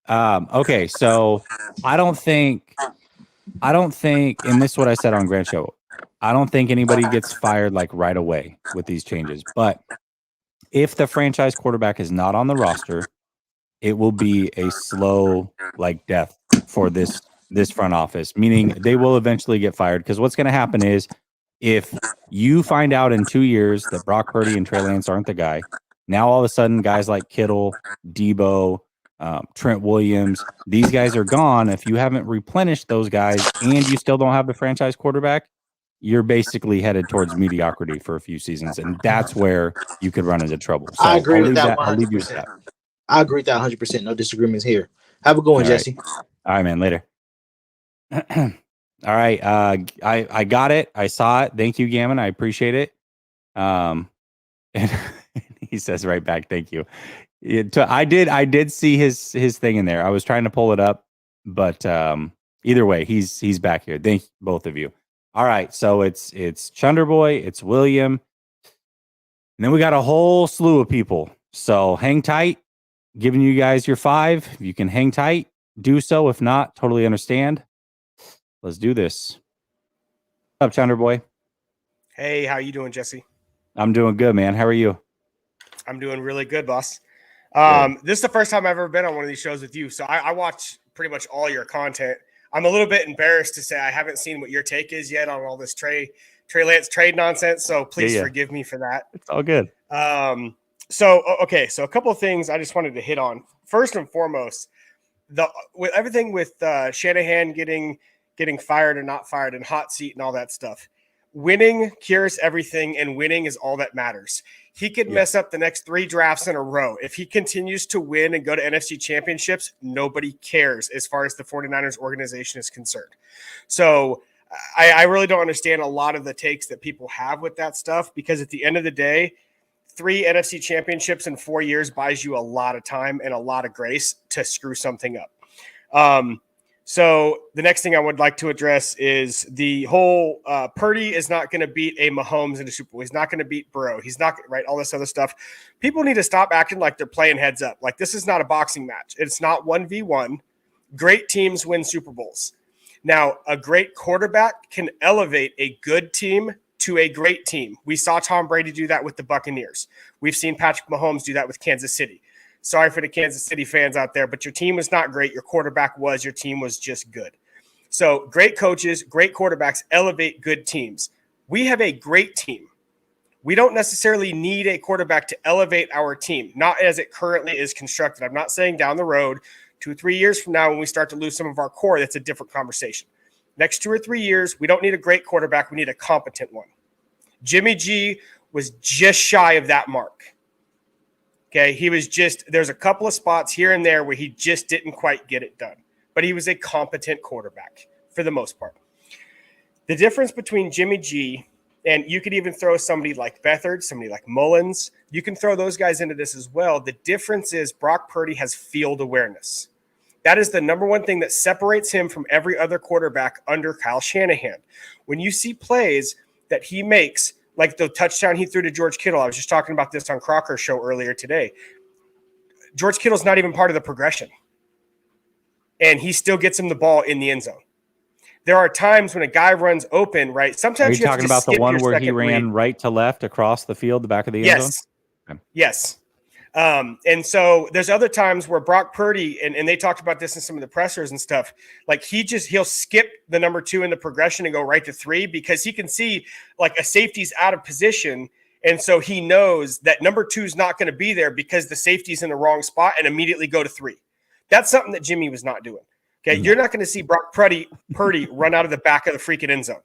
Okay, so I don't think, and this is what I said on Grant Show. I don't think anybody gets fired like right away with these changes. But if the franchise quarterback is not on the roster, it will be a slow death for this front office, meaning they will eventually get fired. Because what's going to happen is if you find out in 2 years that Brock Purdy and Trey Lance aren't the guy, now all of a sudden guys like Kittle, Debo, Trent Williams, these guys are gone. If you haven't replenished those guys and you still don't have the franchise quarterback, you're basically headed towards mediocrity for a few seasons. And that's where you could run into trouble. So I agree with that 100%. I'll leave you with that. I agree with that 100%. No disagreements here. Have a good one, Jesse. All right, man. Later. All right. I got it. I saw it. Thank you, Gammon. I appreciate it. And he says right back, thank you. I did see his thing in there. I was trying to pull it up, but either way, he's back here. Thank both of you. All right. So it's Chunderboy, it's William, and then we got a whole slew of people. So hang tight. Giving you guys your 5. If you can hang tight, do so. If not, totally understand. Let's do this. What's up, Chunderboy? Hey, how you doing, Jesse? I'm doing good, man. How are you? I'm doing really good, boss. This is the first time I've ever been on one of these shows with you, so I watch pretty much all your content. I'm a little bit embarrassed to say I haven't seen what your take is yet on all this Trey Lance trade nonsense, so please forgive me for that. It's all good. So a couple of things I just wanted to hit on. First and foremost, with everything with Shanahan getting fired or not fired and hot seat and all that stuff, winning cures everything, and winning is all that matters. He could mess up the next 3 drafts in a row. If he continues to win and go to NFC championships, nobody cares as far as the 49ers organization is concerned. So I really don't understand a lot of the takes that people have with that stuff, because at the end of the day, 3 NFC championships in 4 years buys you a lot of time and a lot of grace to screw something up. So the next thing I would like to address is the whole Purdy is not going to beat a Mahomes in the Super Bowl. He's not going to beat Burrow. He's not right. All this other stuff. People need to stop acting like they're playing heads up. Like, this is not a boxing match. It's not 1v1. Great teams win Super Bowls. Now, a great quarterback can elevate a good team to a great team. We saw Tom Brady do that with the Buccaneers. We've seen Patrick Mahomes do that with Kansas City. Sorry for the Kansas City fans out there, but your team was not great. Your quarterback was. Your team was just good. So great coaches, great quarterbacks elevate good teams. We have a great team. We don't necessarily need a quarterback to elevate our team, not as it currently is constructed. I'm not saying down the road, 2 or 3 years from now, when we start to lose some of our core, that's a different conversation. Next 2 or 3 years, we don't need a great quarterback. We need a competent one. Jimmy G was just shy of that mark. Okay, there's a couple of spots here and there where he just didn't quite get it done. But he was a competent quarterback for the most part. The difference between Jimmy G and you could even throw somebody like Beathard, somebody like Mullins, you can throw those guys into this as well. The difference is Brock Purdy has field awareness. That is the number one thing that separates him from every other quarterback under Kyle Shanahan. When you see plays that he makes, like the touchdown he threw to George Kittle, I was just talking about this on Crocker's show earlier today. George Kittle's not even part of the progression. And he still gets him the ball in the end zone. There are times when a guy runs open, right? Sometimes Are you talking about the one where he ran read. right to left across the field, the back of the end zone? Okay. Yes. And so there's other times where Brock Purdy, and they talked about this in some of the pressers and stuff, like he'll skip the number 2 in the progression and go right to 3 because he can see like a safety's out of position. And so he knows that number 2 is not going to be there because the safety's in the wrong spot and immediately go to 3. That's something that Jimmy was not doing. Okay. You're not going to see Brock Purdy run out of the back of the freaking end zone.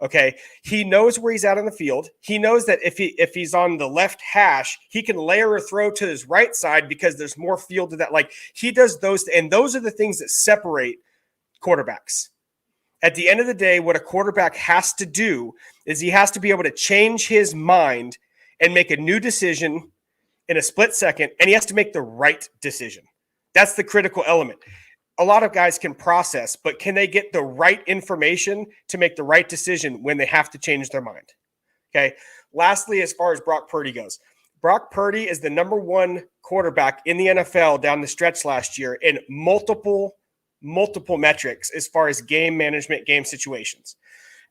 Okay. He knows where he's at on the field. He knows that if he's on the left hash, he can layer a throw to his right side because there's more field to that. Like he does those. And those are the things that separate quarterbacks. At the end of the day, what a quarterback has to do is he has to be able to change his mind and make a new decision in a split second. And he has to make the right decision. That's the critical element. A lot of guys can process, but can they get the right information to make the right decision when they have to change their mind? Okay. Lastly, as far as Brock Purdy goes, Brock Purdy is the number 1 quarterback in the NFL down the stretch last year in multiple metrics as far as game management, game situations.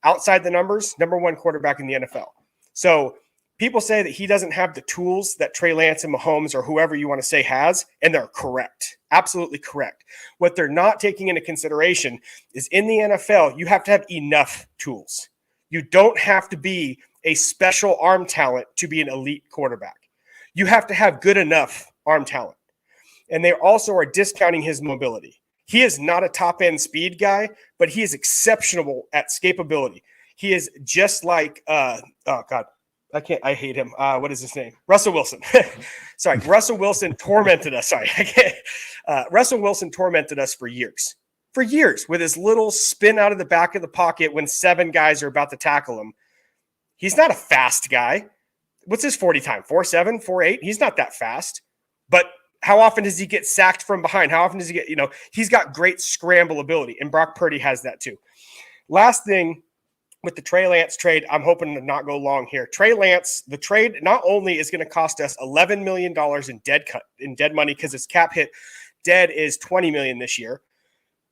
Outside the numbers, number 1 quarterback in the NFL. So people say that he doesn't have the tools that Trey Lance and Mahomes or whoever you want to say has, and they're correct. Absolutely correct. What they're not taking into consideration is in the NFL, you have to have enough tools. You don't have to be a special arm talent to be an elite quarterback. You have to have good enough arm talent. And they also are discounting his mobility. He is not a top-end speed guy, but he is exceptional at escapability. He is just like, I hate him. What is his name? Russell Wilson. Sorry. Russell Wilson tormented us. Sorry. Russell Wilson tormented us for years with his little spin out of the back of the pocket when 7 guys are about to tackle him. He's not a fast guy. What's his 40 time? 4.7, 4.8? He's not that fast. But how often does he get sacked from behind? How often does he get, he's got great scramble ability, and Brock Purdy has that too. Last thing, with the Trey Lance trade, I'm hoping to not go long here. Trey Lance, the trade not only is going to cost us $11 million in dead money because his cap hit dead is $20 million this year.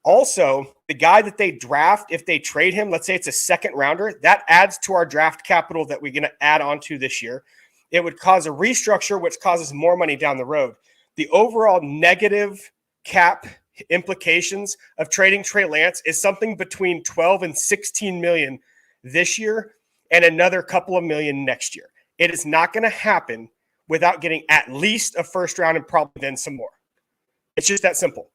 Also, the guy that they draft, if they trade him, let's say it's a second rounder, that adds to our draft capital that we're going to add on to this year. It would cause a restructure, which causes more money down the road. The overall negative cap implications of trading Trey Lance is something between 12 and 16 million this year and another couple of million next year. It is not going to happen without getting at least a first round and probably then some more. It's just that simple.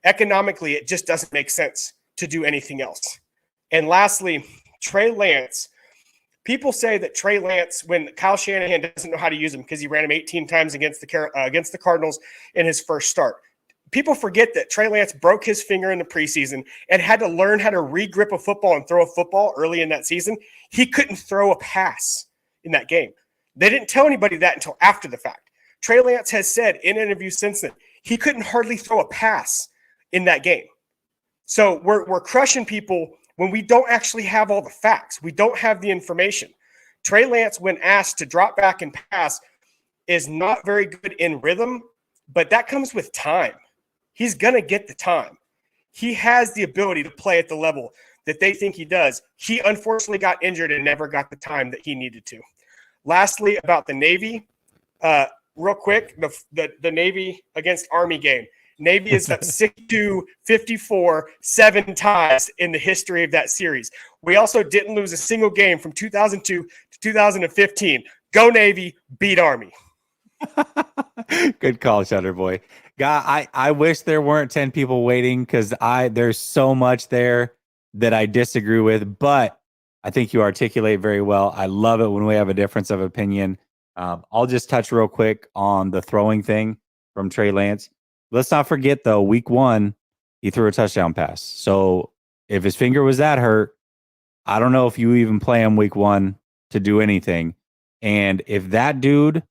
Economically, it just doesn't make sense to do anything else. And lastly, Trey Lance. People say that Trey Lance, when Kyle Shanahan doesn't know how to use him because he ran him 18 times against the Cardinals in his first start. People forget that Trey Lance broke his finger in the preseason and had to learn how to re-grip a football and throw a football early in that season. He couldn't throw a pass in that game. They didn't tell anybody that until after the fact. Trey Lance has said in interviews since then, he couldn't hardly throw a pass in that game. So we're crushing people when we don't actually have all the facts. We don't have the information. Trey Lance, when asked to drop back and pass, is not very good in rhythm, but that comes with time. He's going to get the time. He has the ability to play at the level that they think he does. He unfortunately got injured and never got the time that he needed to. Lastly, about the Navy, real quick, the Navy against Army game. Navy is up 62-54 7 times in the history of that series. We also didn't lose a single game from 2002 to 2015. Go Navy, beat Army. Good call, Shutter Boy. God, I wish there weren't 10 people waiting because there's so much there that I disagree with, but I think you articulate very well. I love it when we have a difference of opinion. I'll just touch real quick on the throwing thing from Trey Lance. Let's not forget, though, week 1, he threw a touchdown pass. So if his finger was that hurt, I don't know if you even play him week 1 to do anything. And if that dude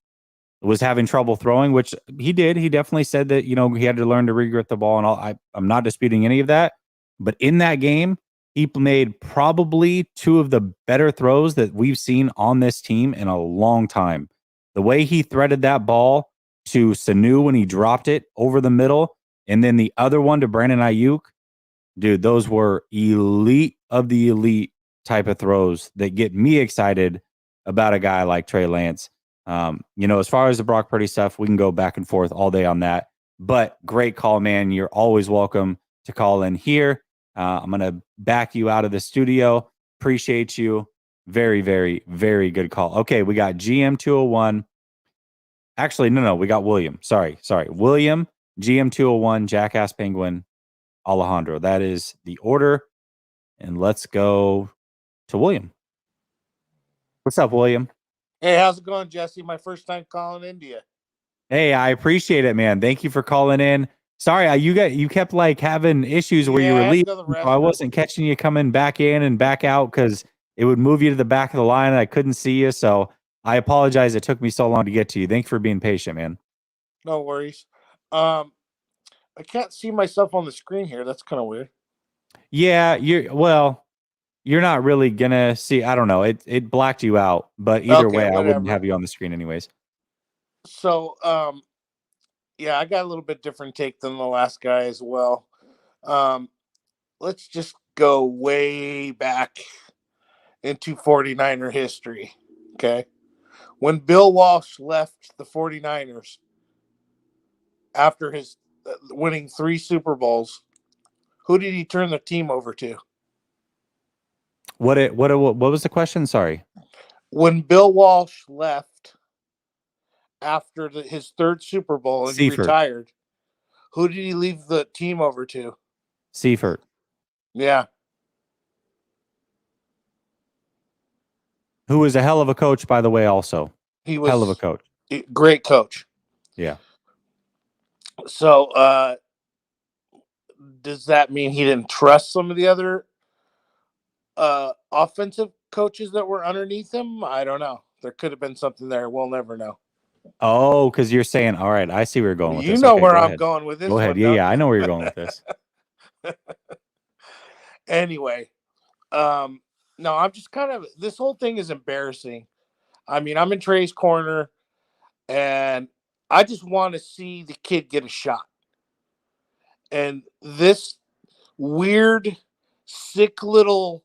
was having trouble throwing, which he did, he definitely said that, he had to learn to re-grip the ball and all. I'm not disputing any of that. But in that game, he made probably 2 of the better throws that we've seen on this team in a long time. The way he threaded that ball to Sanu when he dropped it over the middle, and then the other one to Brandon Ayuk, dude, those were elite of the elite type of throws that get me excited about a guy like Trey Lance. As far as the Brock Purdy stuff, we can go back and forth all day on that. But great call, man. You're always welcome to call in here. I'm going to back you out of the studio. Appreciate you. Very, very, very good call. Okay, we got GM201. Actually, no, we got William. Sorry. William, GM201, Jackass Penguin, Alejandro. That is the order. And let's go to William. What's up, William? Hey, how's it going, Jesse? My first time calling India. Hey, I appreciate it, man. Thank you for calling in. Sorry, you kept like having issues where you were leaving. So I wasn't catching you coming back in and back out because it would move you to the back of the line and I couldn't see you. So I apologize. It took me so long to get to you. Thank you for being patient, man. No worries. I can't see myself on the screen here. That's kind of weird. Yeah, you're not really gonna see. I don't know. It blacked you out, but either way, I wouldn't have you on the screen anyways. So, yeah, I got a little bit different take than the last guy as well. Let's just go way back into 49er history. Okay. When Bill Walsh left the 49ers after his winning 3 Super Bowls, who did he turn the team over to? What was the question? Sorry. When Bill Walsh left after his 3rd Super Bowl and he retired, who did he leave the team over to? Seifert. Yeah. Who was a hell of a coach, by the way, also. He was hell of a coach. Great coach. Yeah. So, does that mean he didn't trust some of the other offensive coaches that were underneath him? I don't know. There could have been something there. We'll never know. Oh, because you're saying, all right, I see where you're going with this. You know where I'm going with this. Go ahead. Yeah, I know where you're going with this. Anyway, no, I'm just this whole thing is embarrassing. I mean, I'm in Trey's corner, and I just want to see the kid get a shot. And this weird, sick little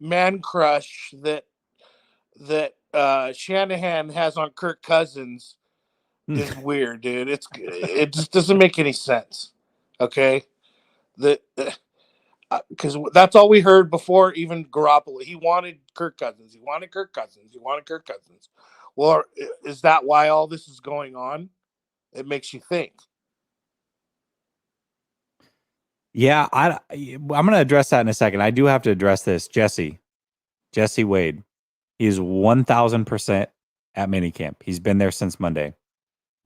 man crush that Shanahan has on Kirk Cousins is weird, dude. It just doesn't make any sense. Okay, because that's all we heard before even Garoppolo. He wanted Kirk Cousins. Well, is that why all this is going on? It makes you think. Yeah, I'm going to address that in a second. I do have to address this. Jesse Wade. He is 1,000% at minicamp. He's been there since Monday.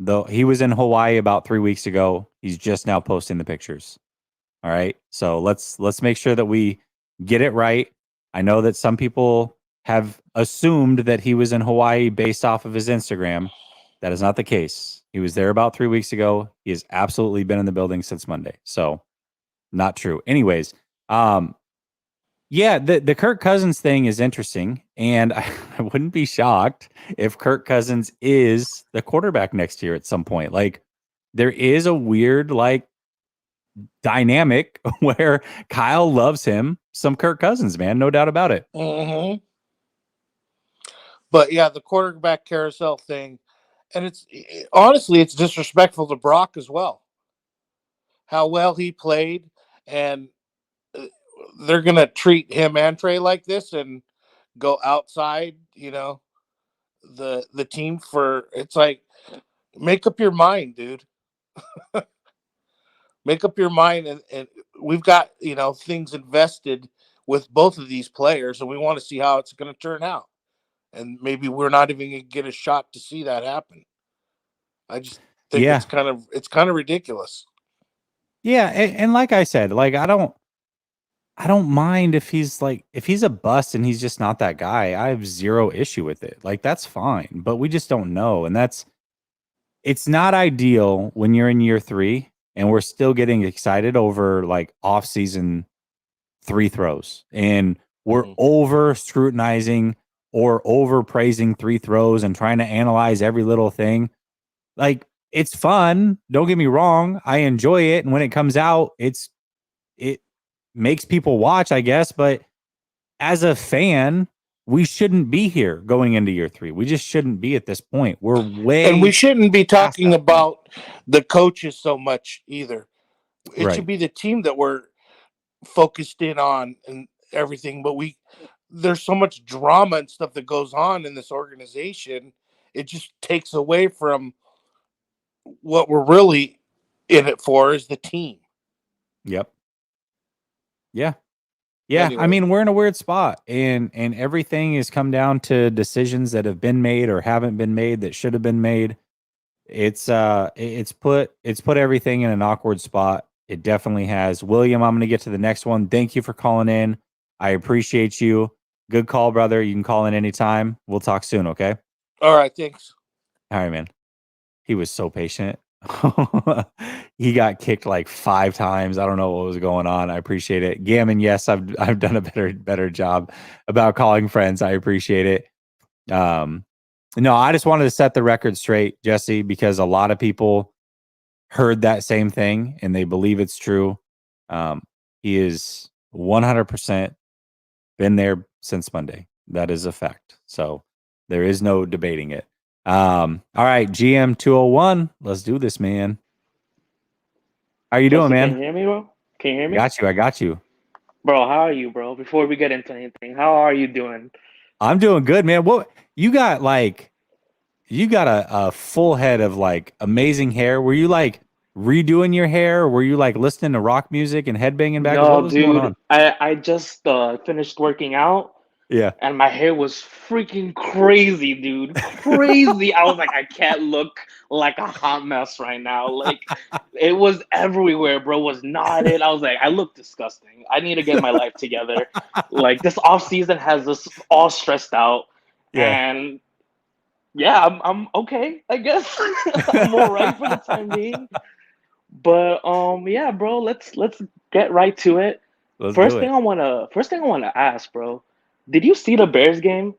Though he was in Hawaii about 3 weeks ago. He's just now posting the pictures. All right. So let's make sure that we get it right. I know that some people have assumed that he was in Hawaii based off of his Instagram. That is not the case. He was there about 3 weeks ago. He has absolutely been in the building since Monday. So not true. Anyways, yeah, the Kirk Cousins thing is interesting, and I wouldn't be shocked if Kirk Cousins is the quarterback next year at some point. Like, there is a weird, dynamic where Kyle loves him some Kirk Cousins, man. No doubt about it. Mm-hmm. But, yeah, the quarterback carousel thing, and honestly, it's disrespectful to Brock as well. how well he played, and they're gonna treat him and Trey like this and go outside, the team for it's like make up your mind, dude. Make up your mind, and we've got things invested with both of these players, and we want to see how it's going to turn out. And maybe we're not even going to get a shot to see that happen. I just think Yeah. it's kind of ridiculous. Yeah, and like I said, like I don't mind if he's a bust and he's just not that guy. I have zero issue with it. Like that's fine, but we just don't know, and it's not ideal when you're in year 3 and we're still getting excited over like off-season 3 throws, and we're over scrutinizing or over praising 3 throws and trying to analyze every little thing. Like it's fun. Don't get me wrong. I enjoy it. And when it comes out, it makes people watch, I guess. But as a fan, we shouldn't be here going into year 3. We just shouldn't be at this point. We're way, and we shouldn't be talking that about the coaches so much either. It Right. should be the team that we're focused in on and everything. But there's so much drama and stuff that goes on in this organization. It just takes away from what we're really in it for, is the team. Yep. Yeah. Yeah. Anyway. I mean, we're in a weird spot, and everything has come down to decisions that have been made or haven't been made that should have been made. It's put everything in an awkward spot. It definitely has. William, I'm going to get to the next one. Thank you for calling in. I appreciate you. Good call, brother. You can call in anytime. We'll talk soon, okay? All right, thanks. All right, man. He was so patient. He got kicked like 5 times. I don't know what was going on. I appreciate it. Gammon, yes, I've done a better job about calling friends. I appreciate it. No, I just wanted to set the record straight, Jesse, because a lot of people heard that same thing and they believe it's true. He is 100% been there since Monday. That is a fact. So there is no debating it. All right, GM 201. Let's do this, man. How you doing, man? Can you hear me, bro? Can you hear me? I got you. Bro, how are you, bro? Before we get into anything, how are you doing? I'm doing good, man. What you got? Like, you got a full head of like amazing hair. Were you like redoing your hair? Or were you like listening to rock music and headbanging back? What No, was going on? dude, I just finished working out. Yeah. And my hair was freaking crazy, dude. Crazy. I was like, I can't look like a hot mess right now. Like, it was everywhere, bro. It was knotted. I was like, I look disgusting. I need to get my life together. Like, this off season has us all stressed out. Yeah. And yeah, I'm okay, I guess. I'm all right for the time being. But yeah, bro, let's get right to it. First thing I wanna ask, bro. Did you see the Bears game?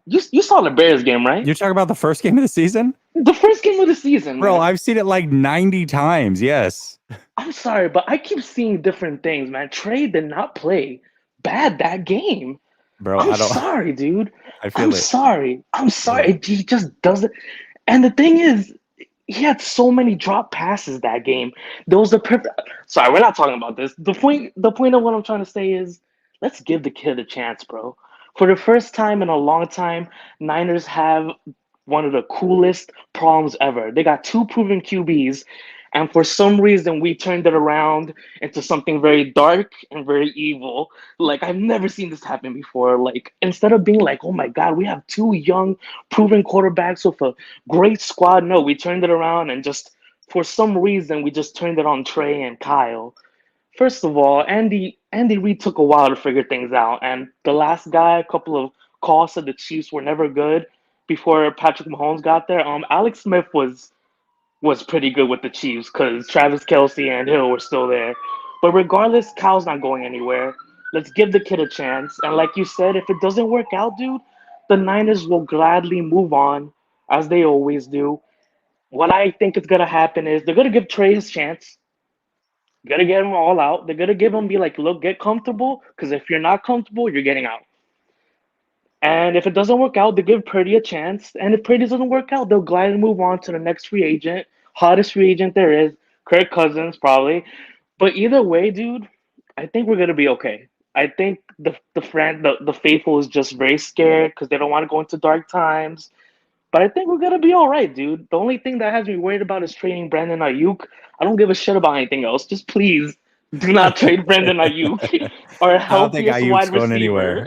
You saw the Bears game, right? You're talking about the first game of the season? The first game of the season, Bro, man. I've seen it like 90 times. Yes. I'm sorry, but I keep seeing different things, man. Trey did not play bad that game. Bro, I'm sorry, dude. I'm sorry. Yeah. He just doesn't. And the thing is, he had so many drop passes that game. There was the perfect. Sorry, we're not talking about this. The point of what I'm trying to say is, let's give the kid a chance, bro. For the first time in a long time, Niners have one of the coolest problems ever. They got 2 proven QBs, and for some reason, we turned it around into something very dark and very evil. Like, I've never seen this happen before. Like, instead of being like, oh my God, we have 2 young, proven quarterbacks with a great squad, no, we turned it around and just, for some reason, we just turned it on Trey and Kyle. First of all, Andy Reid took a while to figure things out, and the last guy, a couple of calls said the Chiefs were never good before Patrick Mahomes got there. Alex Smith was pretty good with the Chiefs because Travis Kelce and Hill were still there. But regardless, Kyle's not going anywhere. Let's give the kid a chance. And like you said, if it doesn't work out, dude, the Niners will gladly move on, as they always do. What I think is going to happen is they're going to give Trey his chance. Gotta get him all out. They're gonna give him, be like, look, get comfortable, because if you're not comfortable, you're getting out. And if it doesn't work out, they give Purdy a chance. And if Purdy doesn't work out, they'll gladly move on to the next free agent, hottest free agent there is, Kirk Cousins probably. But either way, dude, I think we're gonna be okay. I think the faithful is just very scared because they don't want to go into dark times. But I think we're gonna be all right, dude. The only thing that has me worried about is trading Brandon Ayuk. I don't give a shit about anything else. Just please do not trade Brandon Ayuk, our I don't think healthiest Ayuk's wide going receiver, anywhere.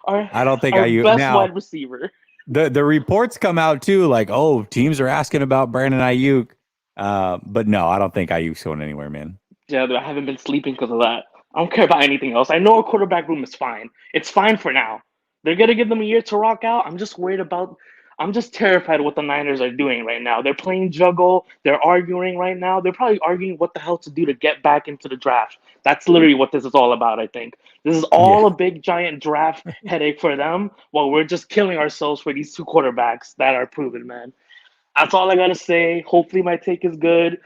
our I don't think our Ayuk best now. wide receiver. The reports come out too, like, oh, teams are asking about Brandon Ayuk. But no, I don't think Ayuk's going anywhere, man. Yeah, dude, I haven't been sleeping because of that. I don't care about anything else. I know our quarterback room is fine. It's fine for now. They're gonna give them a year to rock out. I'm just worried about. I'm just terrified what the Niners are doing right now. They're playing juggle. They're arguing right now. They're probably arguing what the hell to do to get back into the draft. That's literally what this is all about. I think this is all Yeah. a big giant draft headache for them, while we're just killing ourselves for these two quarterbacks that are proven, man. That's all I gotta say. Hopefully, my take is good.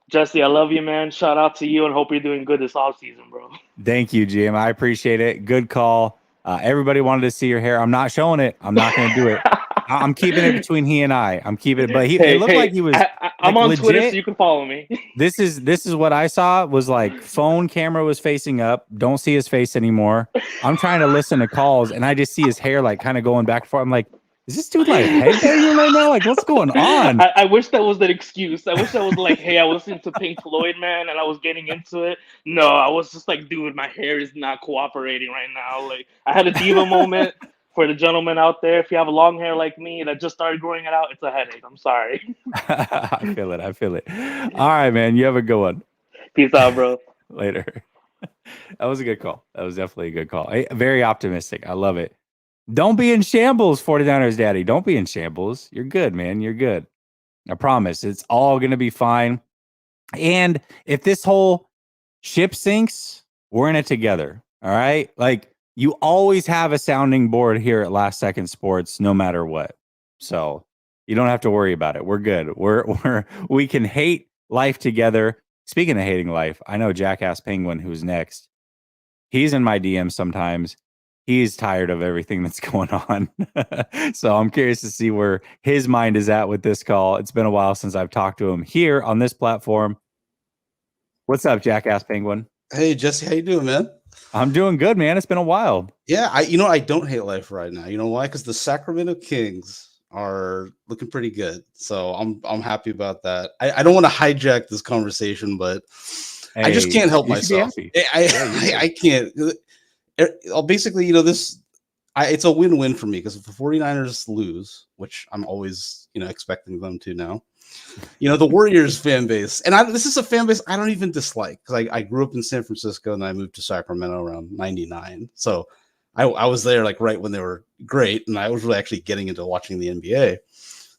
Jesse, I love you, man. Shout out to you and hope you're doing good this offseason, bro. Thank you, Jim. I appreciate it. Good call. Everybody wanted to see your hair. I'm not showing it. I'm not going to do it. I'm keeping it between he and I. I'm keeping it, but it looked like he was I'm like on legit. Twitter, so you can follow me. This is what I saw was like phone camera was facing up. Don't see his face anymore. I'm trying to listen to calls and I just see his hair like kind of going back and forth. I'm like, is this dude like headbanging right now? Like, what's going on? I wish that was an excuse. I wish I was like, hey, I was listening to Pink Floyd, man, and I was getting into it. No, I was just like, dude, my hair is not cooperating right now. Like, I had a diva moment. For the gentleman out there, if you have a long hair like me that just started growing it out, it's a headache. I'm sorry. I feel it. I feel it. All right, man. You have a good one. Peace out, bro. Later. That was a good call. That was definitely a good call. Very optimistic. I love it. Don't be in shambles, 49ers daddy. Don't be in shambles. You're good, man. You're good. I promise. It's all going to be fine. And if this whole ship sinks, we're in it together. All right? Like, you always have a sounding board here at Last Second Sports, no matter what. So you don't have to worry about it. We're good. We can hate life together. Speaking of hating life, I know Jackass Penguin, who's next. He's in my DM sometimes. He's tired of everything that's going on. So I'm curious to see where his mind is at with this call. It's been a while since I've talked to him here on this platform. What's up, Jackass Penguin? Hey, Jesse, how you doing, man? I'm doing good, man. It's been a while. Yeah, I don't hate life right now. You know why? Because the Sacramento Kings are looking pretty good. So I'm happy about that. I don't want to hijack this conversation, but Hey, I just can't help you should be myself. happy. I can't. I'll basically, it's a win-win for me because if the 49ers lose, which I'm always, expecting them to now, the Warriors fan base, and this is a fan base I don't even dislike because I grew up in San Francisco and I moved to Sacramento around 99. So I was there like right when they were great, and I was really actually getting into watching the NBA.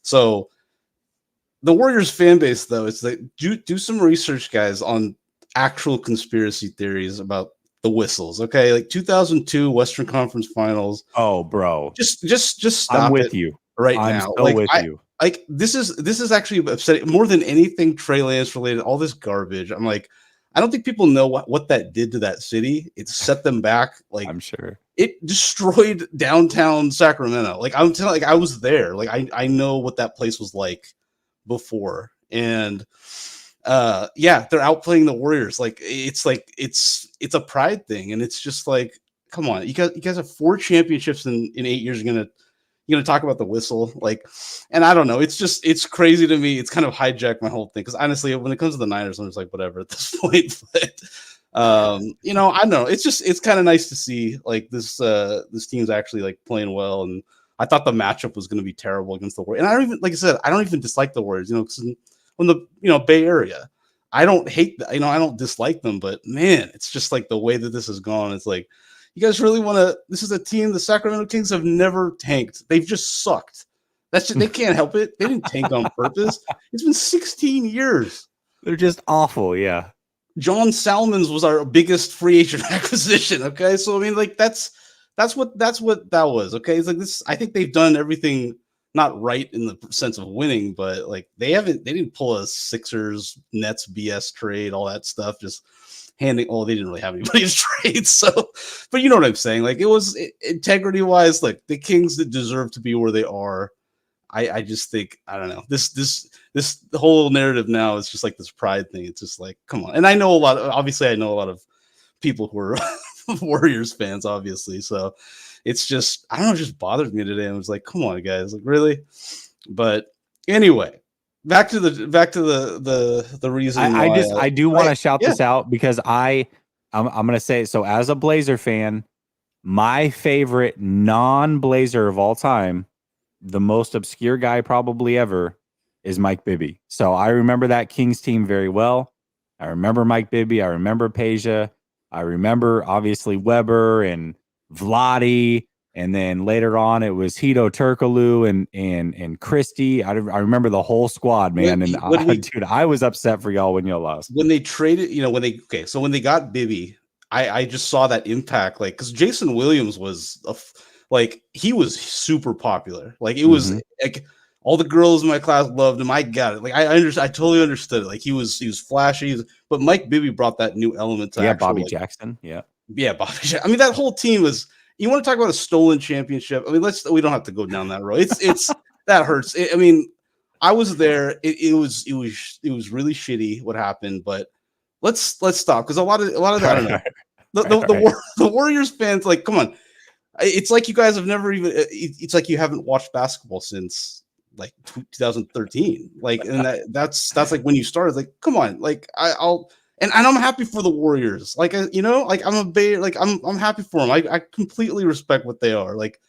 So the Warriors fan base, though, it's like do some research, guys, on actual conspiracy theories about the whistles. Okay, like 2002 Western Conference Finals. Oh, bro, just stop. I'm with it you right I'm now. So with you. Like this is actually upsetting more than anything Trey Lance related. All this garbage. I'm like, I don't think people know what that did to that city. It set them back. Like, I'm sure it destroyed downtown Sacramento. Like I'm telling, I was there. Like I know what that place was like before. And yeah, they're outplaying the Warriors. Like it's a pride thing, and it's just like, come on, you guys have 4 championships in 8 years. You're gonna talk about the whistle, like, and I don't know. It's crazy to me. It's kind of hijacked my whole thing because honestly, when it comes to the Niners, I'm just like whatever at this point. But I don't know. It's kind of nice to see like this team's actually like playing well, and I thought the matchup was going to be terrible against the Warriors. And I don't even, like I said, I don't even dislike the Warriors. Because from the Bay Area, I don't hate I don't dislike them, but man, it's just like the way that this has gone. It's like, you guys really want to? This is a team the Sacramento Kings have never tanked. They've just sucked. That's just, they can't help it. They didn't tank on purpose. It's been 16 years. they're just awful. Yeah. John Salmons was our biggest free agent acquisition. Okay, so I mean, like that's what that was. Okay, it's like this. I think they've done everything not right in the sense of winning, but like they didn't pull a Sixers Nets BS trade, all that stuff. Just handing. Oh, they didn't really have anybody to trade. So, but you know what I'm saying? Like it was integrity wise, like the Kings that deserve to be where they are. I just think I don't know this whole narrative now is just like this pride thing. It's just like come on, and I know obviously I know a lot of people who are Warriors fans, obviously. So it's just I don't know, it just bothered me today. I was like, come on, guys, like really. But anyway, back to the reason. I do want to shout this out because I'm gonna say so as a Blazer fan, my favorite non-Blazer of all time, the most obscure guy probably ever, is Mike Bibby. So I remember that Kings team very well. I remember Mike Bibby. I remember Peja. I remember obviously Weber and Vladi. And then later on, it was Hito Turkoglu and Christie. I remember the whole squad, man. Dude, I was upset for y'all when y'all lost. When they traded, so when they got Bibby, I just saw that impact, like because Jason Williams was like he was super popular. Like it was like all the girls in my class loved him. I got it. Like I totally understood it. Like he was flashy, but Mike Bibby brought that new element to Bobby Jackson. Yeah, Bobby Jackson. I mean, that whole team was. You want to talk about a stolen championship? I mean, we don't have to go down that road. It's that hurts. I mean, I was there. It was really shitty what happened, but let's stop because a lot of that, I don't know. The Warriors fans, like, come on. It's like you guys have never even. It's like you haven't watched basketball since like 2013. Like, and that's like when you started. Like, come on. Like, I'll. And I'm happy for the Warriors. Like, like I'm a Bay. Like I'm happy for them. I completely respect what they are. Like,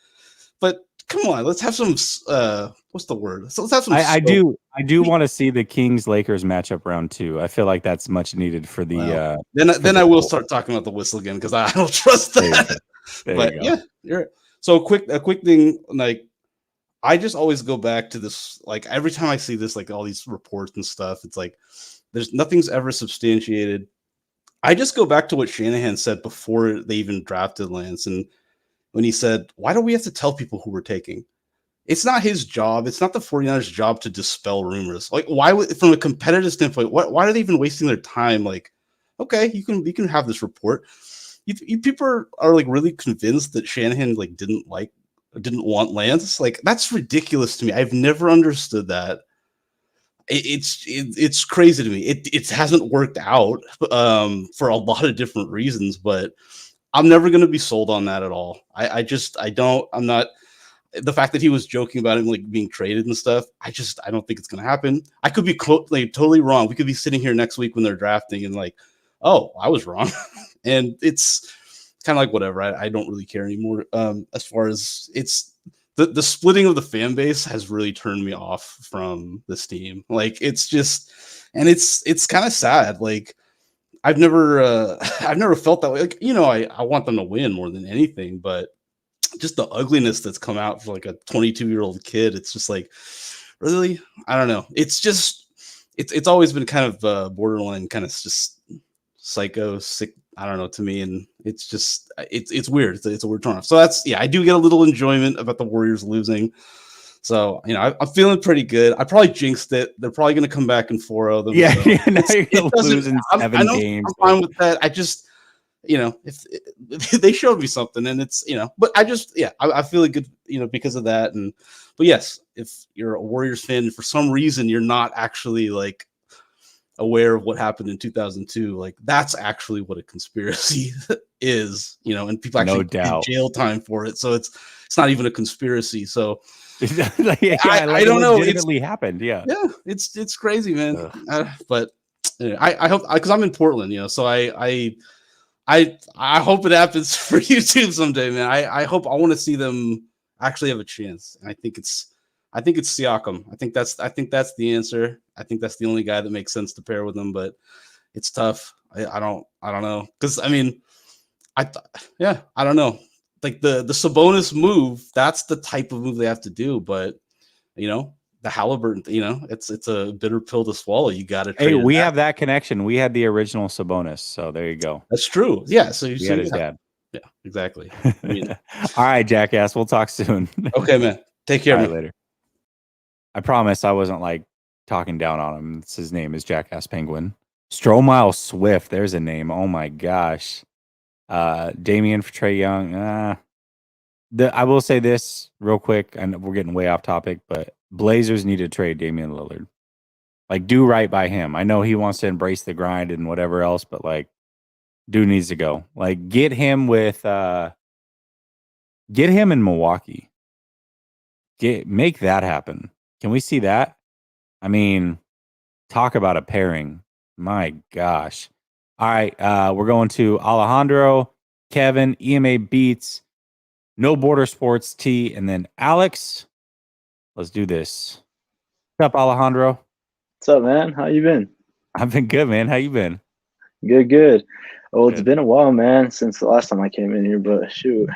but come on, let's have some. What's the word? So let's have some. I do want to see the Kings Lakers matchup round 2. I feel like that's much needed for the. Then I will start talking about the whistle again because I don't trust that. But yeah, you're so a quick thing. Like, I just always go back to this. Like every time I see this, like all these reports and stuff, it's like. Nothing's ever substantiated. I just go back to what Shanahan said before they even drafted Lance. And when he said, why do we have to tell people who we're taking? It's not his job. It's not the 49ers' job to dispel rumors. Like, why would, from a competitive standpoint, why are they even wasting their time? Like, okay, you can have this report. You people are like really convinced that Shanahan like didn't want Lance. Like, that's ridiculous to me. I've never understood that. It's crazy to me. It hasn't worked out for a lot of different reasons, but I'm never going to be sold on that at all. I'm not. The fact that he was joking about him like being traded and stuff, I don't think it's going to happen. I could be totally wrong. We could be sitting here next week when they're drafting and like, oh, I was wrong, and it's kind of like whatever. I don't really care anymore. As far as it's. The splitting of the fan base has really turned me off from this team. Like it's just, and it's kind of sad. Like I've never felt that way. Like, I want them to win more than anything, but just the ugliness that's come out for like a 22-year-old kid. It's just like, really, I don't know. It's just, it's always been kind of borderline, kind of just psycho, sick. I don't know, to me, and it's just it's weird. It's a weird turn off. So I do get a little enjoyment about the Warriors losing. So I'm feeling pretty good. I probably jinxed it. They're probably going to come back in 4-0. Now you're going to lose in 7 games. I'm fine with that. I just if they showed me something, and it's but I feel good because of that. But yes, if you're a Warriors fan and for some reason you're not actually like aware of what happened in 2002, like that's actually what a conspiracy is, and people actually get jail time for it. So it's not even a conspiracy. So I don't know. It legitimately happened. Yeah, it's crazy, man. But I hope, because I'm in Portland, so I hope it happens for you too someday, man. I want to see them actually have a chance, and I think it's Siakam. I think that's the answer. I think that's the only guy that makes sense to pair with him, but it's tough. I don't know. Because I mean, I don't know. Like the Sabonis move, that's the type of move they have to do. But the Halliburton, it's a bitter pill to swallow. You got to. Hey, we have that connection. We had the original Sabonis, so there you go. That's true. Yeah. So you had his dad. Yeah, exactly. All right, jackass. We'll talk soon. Okay, man. Take care. All right, later. I promise I wasn't like talking down on him. His name is Jackass Penguin. Stromile Swift. There's a name. Oh my gosh. Damian for Trae Young. I will say this real quick, and we're getting way off topic, but Blazers need to trade Damian Lillard. Like, do right by him. I know he wants to embrace the grind and whatever else, but like, dude needs to go. Like, get him in Milwaukee. Make that happen. Can we see that? I mean, talk about a pairing. My gosh. All right, we're going to Alejandro, Kevin, EMA Beats, No Border Sports T, and then Alex. Let's do this. What's up, Alejandro? What's up, man? How you been? I've been good, man. How you been? Good. Oh, it's Good. been a while, man, since the last time I came in here, but shoot.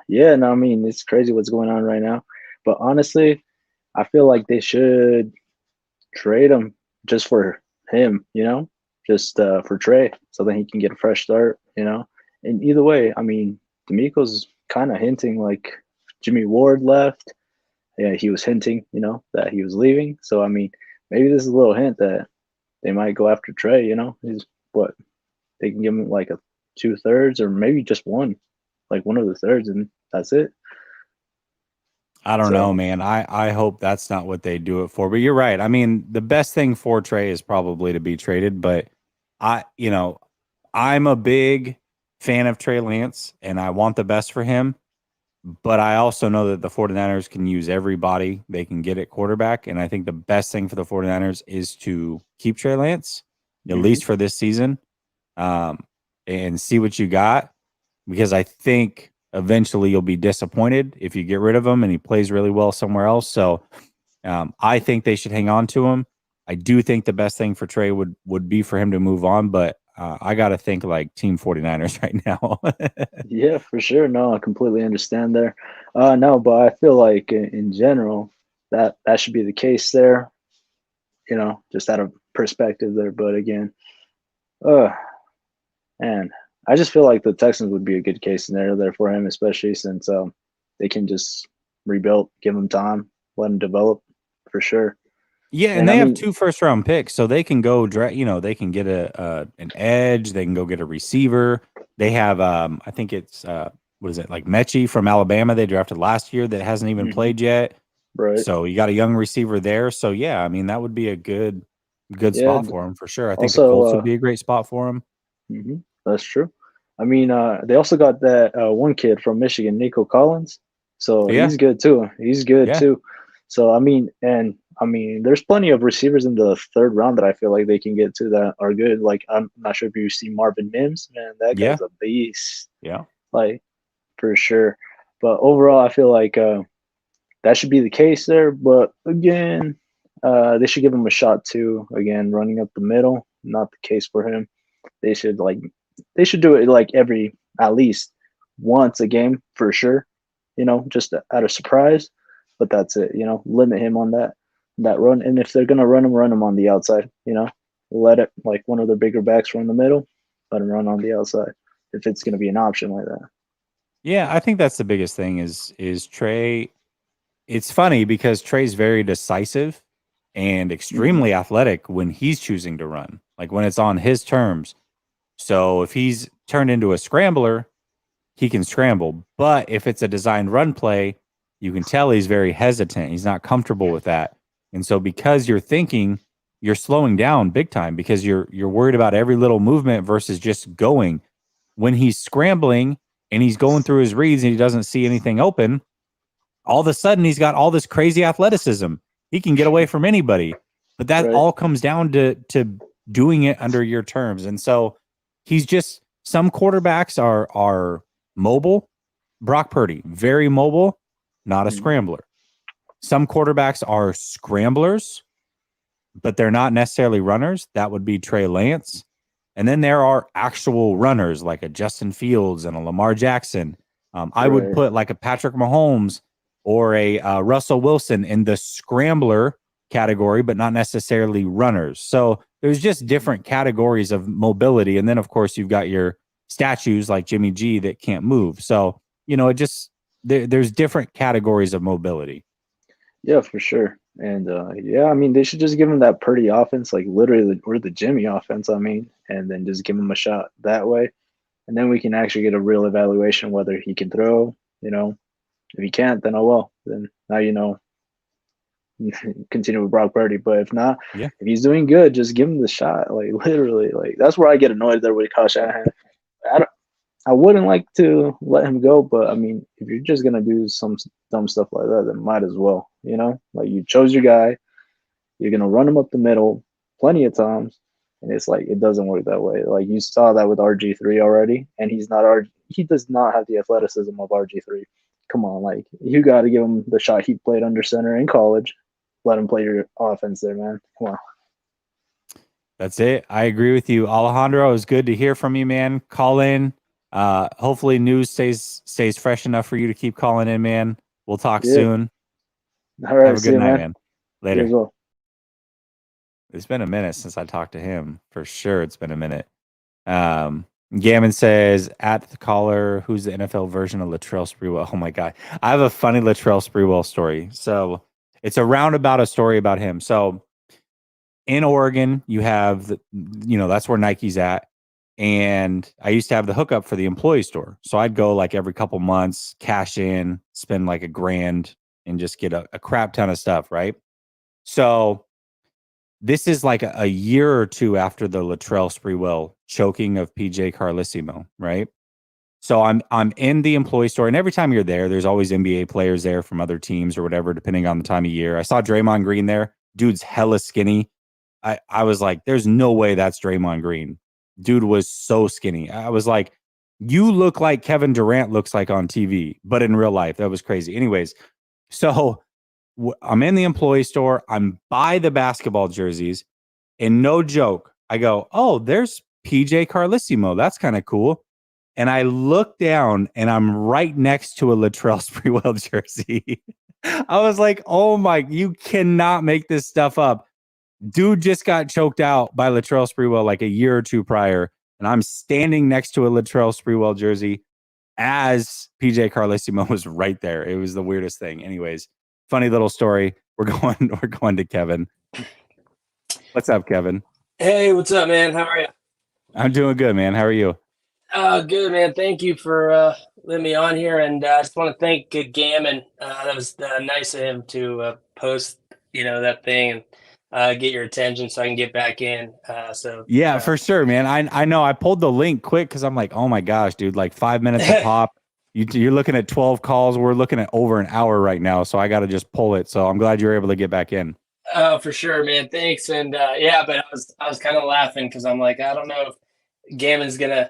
Yeah, no, I mean, it's crazy what's going on right now. But honestly, I feel like they should trade him just for him, just for Trey, so that he can get a fresh start, And either way, I mean, D'Amico's kind of hinting like Jimmy Ward left. Yeah, he was hinting, that he was leaving. So, I mean, maybe this is a little hint that they might go after Trey, He's what? They can give him like a 2/3 or maybe just one, like one of the thirds, and that's it. I don't know, man. I hope that's not what they do it for. But you're right. I mean, the best thing for Trey is probably to be traded. But I'm a big fan of Trey Lance, and I want the best for him. But I also know that the 49ers can use everybody they can get at quarterback. And I think the best thing for the 49ers is to keep Trey Lance, at least for this season, and see what you got. Because I think eventually you'll be disappointed if you get rid of him and he plays really well somewhere else. So I think they should hang on to him. I do think the best thing for Trey would be for him to move on. But I got to think like Team 49ers right now. Yeah, for sure. No, I completely understand there. No, but I feel like in general that should be the case there. Just out of perspective there. But again, man, I just feel like the Texans would be a good case scenario there for him, especially since they can just rebuild, give him time, let him develop for sure. Yeah, and they have 2 first-round picks, so they can go draft. They can get an edge. They can go get a receiver. They have, I think it's what is it, like Mechie from Alabama? They drafted last year that hasn't even played yet. Right. So you got a young receiver there. So yeah, I mean that would be a good spot for him for sure. I think also, the Colts would be a great spot for him. That's true. I mean, they also got that one kid from Michigan, Nico Collins. So he's good too. He's good too. So I mean, there's plenty of receivers in the 3rd round that I feel like they can get to that are good. Like I'm not sure if you see Marvin Mims, man, that guy's a beast. Yeah, like for sure. But overall, I feel like that should be the case there. But again, they should give him a shot too. Again, running up the middle, not the case for him. They should do it like at least once a game for sure, just out of surprise. But that's it, limit him on that run. And if they're gonna run him on the outside, let it like one of the bigger backs run the middle, let him run on the outside if it's gonna be an option like that. Yeah, I think that's the biggest thing is Trey. It's funny because Trey's very decisive and extremely athletic when he's choosing to run, like when it's on his terms. So if he's turned into a scrambler, he can scramble. But if it's a designed run play, you can tell he's very hesitant. He's not comfortable with that. And so because you're thinking, you're slowing down big time because you're worried about every little movement versus just going. When he's scrambling and he's going through his reads and he doesn't see anything open, all of a sudden he's got all this crazy athleticism. He can get away from anybody. But that all comes down to doing it under your terms. And so he's just, some quarterbacks are mobile. Brock Purdy, very mobile, not a scrambler. Some quarterbacks are scramblers, but they're not necessarily runners. That would be Trey Lance. And then there are actual runners like a Justin Fields and a Lamar Jackson. I would put like a Patrick Mahomes or a Russell Wilson in the scrambler category, but not necessarily runners. So there's just different categories of mobility. And then, of course, you've got your statues like Jimmy G that can't move. So, it just, there's different categories of mobility. Yeah, for sure. And I mean, they should just give him that Purdy offense, like literally, or the Jimmy offense, and then just give him a shot that way. And then we can actually get a real evaluation whether he can throw, If he can't, then oh well. Then now continue with Brock Purdy. But if not, Yeah. if he's doing good, just give him the shot. Like literally, like that's where I get annoyed there with Kyle Shanahan. I wouldn't like to let him go, but I mean, if you're just gonna do some dumb stuff like that, then might as well. Like you chose your guy, you're gonna run him up the middle plenty of times, and it's like it doesn't work that way. Like you saw that with RG3 already, and he does not have the athleticism of RG3. Come on, like you got to give him the shot he played under center in college. Let him play your offense there, man. Come on. That's it. I agree with you, Alejandro. It was good to hear from you, man. Call in. Hopefully, news stays fresh enough for you to keep calling in, man. We'll talk soon. All right, Have a see good you, night, man. man. Later. You as well. It's been a minute since I talked to him. For sure, it's been a minute. Gammon says, at the caller, who's the NFL version of Latrell Sprewell? Oh my God. I have a funny Latrell Sprewell story. So it's a roundabout a story about him. So in Oregon, you have, that's where Nike's at. And I used to have the hookup for the employee store. So I'd go like every couple months, cash in, spend like $1,000 and just get a crap ton of stuff. Right. So this is like a year or two after the Latrell Sprewell choking of PJ Carlesimo, right? So I'm in the employee store, and every time you're there, there's always NBA players there from other teams or whatever, depending on the time of year. I saw Draymond Green there. Dude's hella skinny. I was like, there's no way that's Draymond Green. Dude was so skinny. I was like, you look like Kevin Durant looks like on TV, but in real life, that was crazy. Anyways, so I'm in the employee store. I'm by the basketball jerseys, and no joke, I go, oh, there's PJ Carlesimo. That's kind of cool. And I look down, and I'm right next to a Latrell Sprewell jersey. I was like, oh my, you cannot make this stuff up. Dude just got choked out by Latrell Sprewell like a year or two prior, and I'm standing next to a Latrell Sprewell jersey as PJ Carlesimo was right there. It was the weirdest thing. Anyways, funny little story. We're going to Kevin. What's up, Kevin? Hey, what's up, man? How are you? I'm doing good, man. How are you? Good, man. Thank you for letting me on here, and I just want to thank Gammon. That was nice of him to post, that thing and get your attention so I can get back in. Yeah, for sure, man. I know. I pulled the link quick because I'm like, oh my gosh, dude, like 5 minutes a pop. You're looking at 12 calls. We're looking at over an hour right now, so I got to just pull it. So I'm glad you were able to get back in. Oh, for sure, man. Thanks. And yeah, but I was kind of laughing because I'm like, I don't know if Gammon's gonna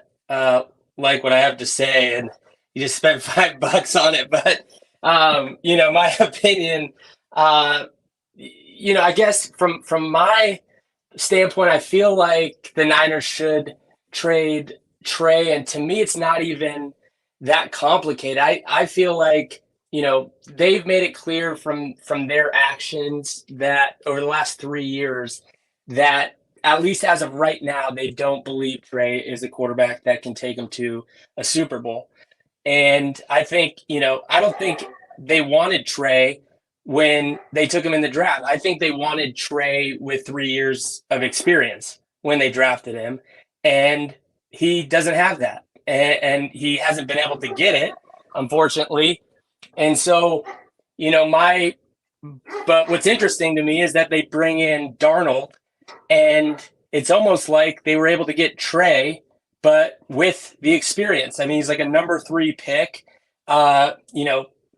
like what I have to say, and you just spent $5 on it. But my opinion, I guess from my standpoint, I feel like the Niners should trade Trey, and to me, it's not even that complicated. I feel like they've made it clear from their actions that over the last 3 years that at least as of right now they don't believe Trey is a quarterback that can take them to a Super Bowl. And I think I don't think they wanted Trey when they took him in the draft. I think they wanted Trey with 3 years of experience when they drafted him, and he doesn't have that, and he hasn't been able to get it, unfortunately. And so, but what's interesting to me is that they bring in Darnold, and it's almost like they were able to get Trey, but with the experience. I mean, he's like a number 3 pick.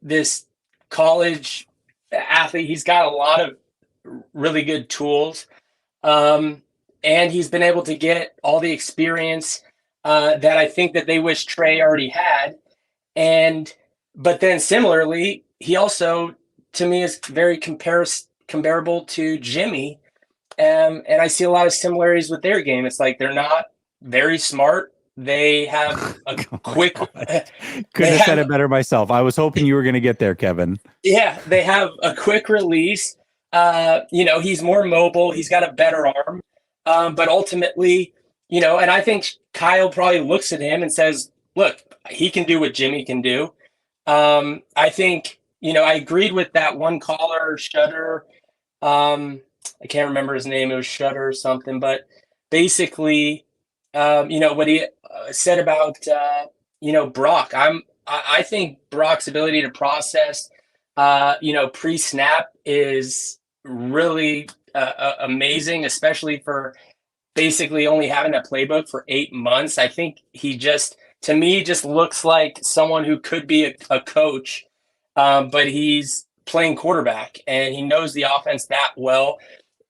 This college athlete, he's got a lot of really good tools. And he's been able to get all the experience that I think that they wish Trey already had. But then similarly, he also, to me, is very comparable to Jimmy. And I see a lot of similarities with their game. It's like they're not very smart. They have a quick. Couldn't have said it better myself. I was hoping you were going to get there, Kevin. Yeah, they have a quick release. He's more mobile. He's got a better arm. But ultimately, and I think Kyle probably looks at him and says, look, he can do what Jimmy can do. I think, I agreed with that one caller, Shutter. I can't remember his name. It was Shutter or something. But basically, what he said about, Brock. I think Brock's ability to process, pre-snap is really amazing, especially for basically only having a playbook for 8 months. I think he just, to me, just looks like someone who could be a coach, but he's playing quarterback and he knows the offense that well.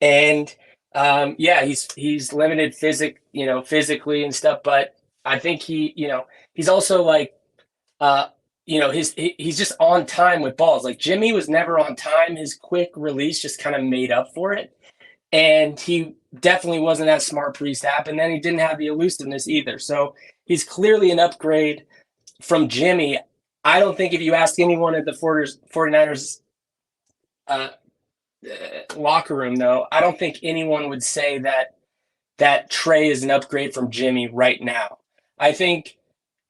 And yeah, he's limited physically and stuff, but I think he's also like, he's just on time with balls. Like Jimmy was never on time. His quick release just kind of made up for it. And he definitely wasn't as smart pre-snap, and then he didn't have the elusiveness either. So he's clearly an upgrade from Jimmy. I don't think if you ask anyone at the 49ers locker room, though, I don't think anyone would say that Trey is an upgrade from Jimmy right now. I think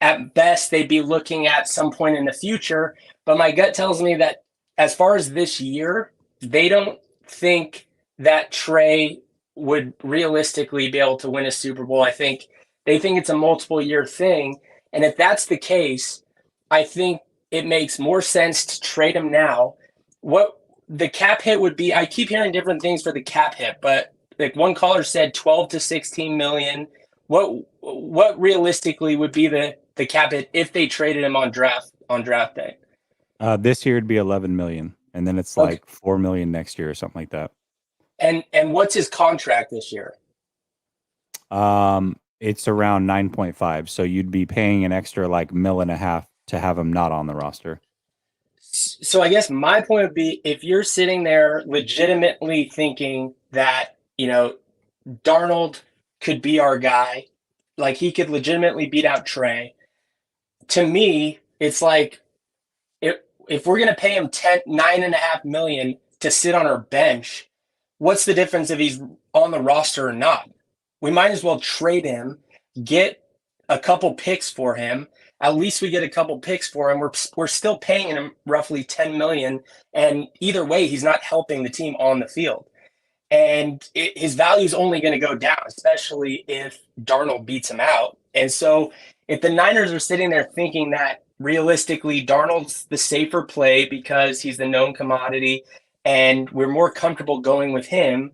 at best they'd be looking at some point in the future, but my gut tells me that as far as this year, they don't think that Trey would realistically be able to win a Super Bowl. I think they think it's a multiple year thing. And if that's the case, I think it makes more sense to trade him now. What the cap hit would be, I keep hearing different things for the cap hit, but like one caller said 12 to 16 million. What realistically would be the cap hit if they traded him on draft day? This year it'd be 11 million, and then it's like 4 million next year or something like that. And what's his contract this year? It's around 9.5. So you'd be paying an extra like $1.5 million to have him not on the roster. So I guess my point would be, if you're sitting there legitimately thinking that, Darnold could be our guy, like he could legitimately beat out Trey. To me, it's like if we're gonna pay him $9.5 million to sit on our bench, what's the difference if he's on the roster or not? We might as well trade him, get a couple picks for him. At least we get a couple picks for him. We're still paying him roughly $10 million, and either way, he's not helping the team on the field. And his value is only going to go down, especially if Darnold beats him out. And so if the Niners are sitting there thinking that realistically Darnold's the safer play because he's the known commodity and we're more comfortable going with him,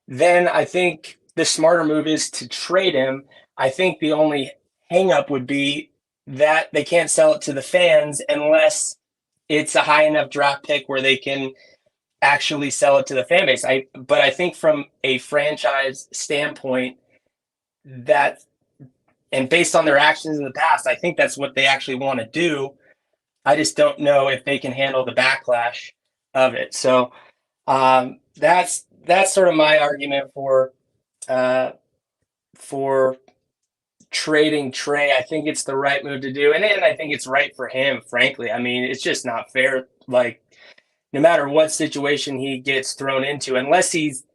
then I think the smarter move is to trade him. I think the only hang-up would be that they can't sell it to the fans unless it's a high enough draft pick where they can actually sell it to the fan base. But I think from a franchise standpoint, that, and based on their actions in the past, I think that's what they actually want to do. I just don't know if they can handle the backlash of it. So that's sort of my argument for trading Trey. I think it's the right move to do, and I think it's right for him, frankly. I mean, it's just not fair. Like, no matter what situation he gets thrown into, unless he's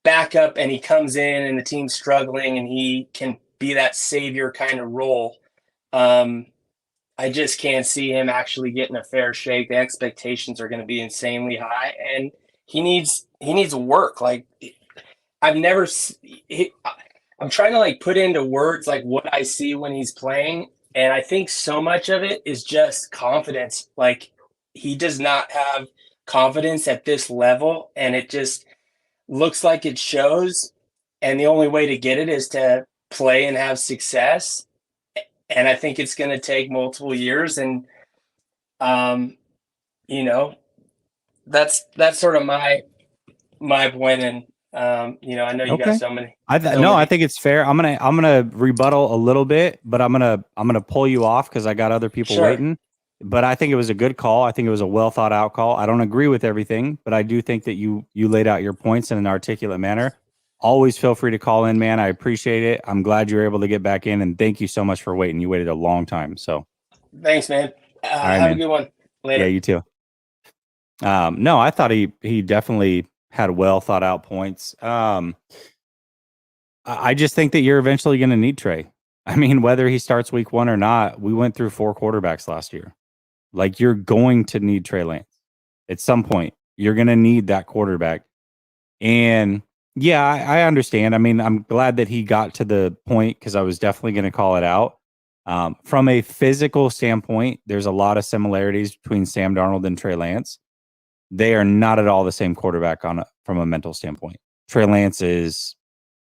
backup and he comes in and the team's struggling and he can be that savior kind of role, I just can't see him actually getting a fair shake. The expectations are going to be insanely high, and he needs work. Like, I'm trying to like put into words like what I see when he's playing, and I think so much of it is just confidence. Like, he does not have confidence at this level, and it just looks like it shows, and the only way to get it is to play and have success, and I think it's going to take multiple years. And that's sort of my point. And I know you got so many. I think it's fair. I'm gonna rebuttal a little bit, but I'm gonna pull you off because I got other people waiting. But I think it was a good call. I think it was a well thought out call. I don't agree with everything, but I do think that you laid out your points in an articulate manner. Always feel free to call in, man. I appreciate it. I'm glad you were able to get back in, and thank you so much for waiting. You waited a long time. So thanks, man. Have a good one. Later. Yeah, you too. No, I thought he definitely had well thought out points. I just think that you're eventually going to need Trey. I mean, whether he starts week 1 or not, we went through 4 quarterbacks last year. Like, you're going to need Trey Lance at some point. You're going to need that quarterback. And yeah, I understand. I mean, I'm glad that he got to the point because I was definitely going to call it out. From a physical standpoint, there's a lot of similarities between Sam Darnold and Trey Lance. they are not at all the same quarterback from a mental standpoint. Trey Lance is,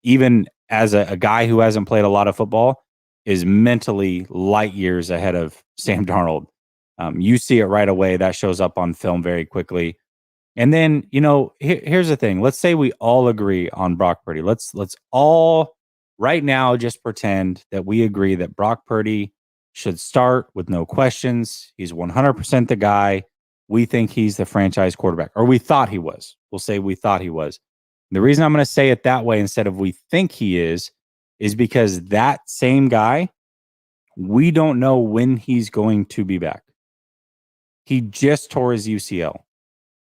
even as a guy who hasn't played a lot of football, is mentally light years ahead of Sam Darnold. You see it right away. That shows up on film very quickly. And then, here's the thing. Let's say we all agree on Brock Purdy. Let's all right now just pretend that we agree that Brock Purdy should start with no questions. He's 100% the guy. We think he's the franchise quarterback, or we thought he was. We'll say we thought he was. The reason I'm going to say it that way instead of we think he is because that same guy, we don't know when he's going to be back. He just tore his UCL.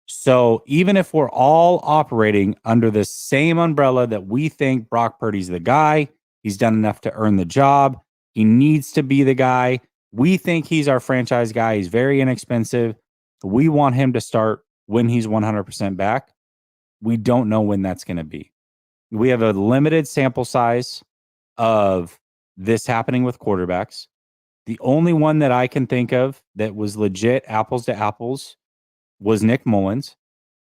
So even if we're all operating under the same umbrella that we think Brock Purdy's the guy, he's done enough to earn the job, he needs to be the guy, we think he's our franchise guy, he's very inexpensive, we want him to start when he's 100% back, we don't know when that's going to be. We have a limited sample size of this happening with quarterbacks. The only one that I can think of that was legit apples to apples was Nick Mullins.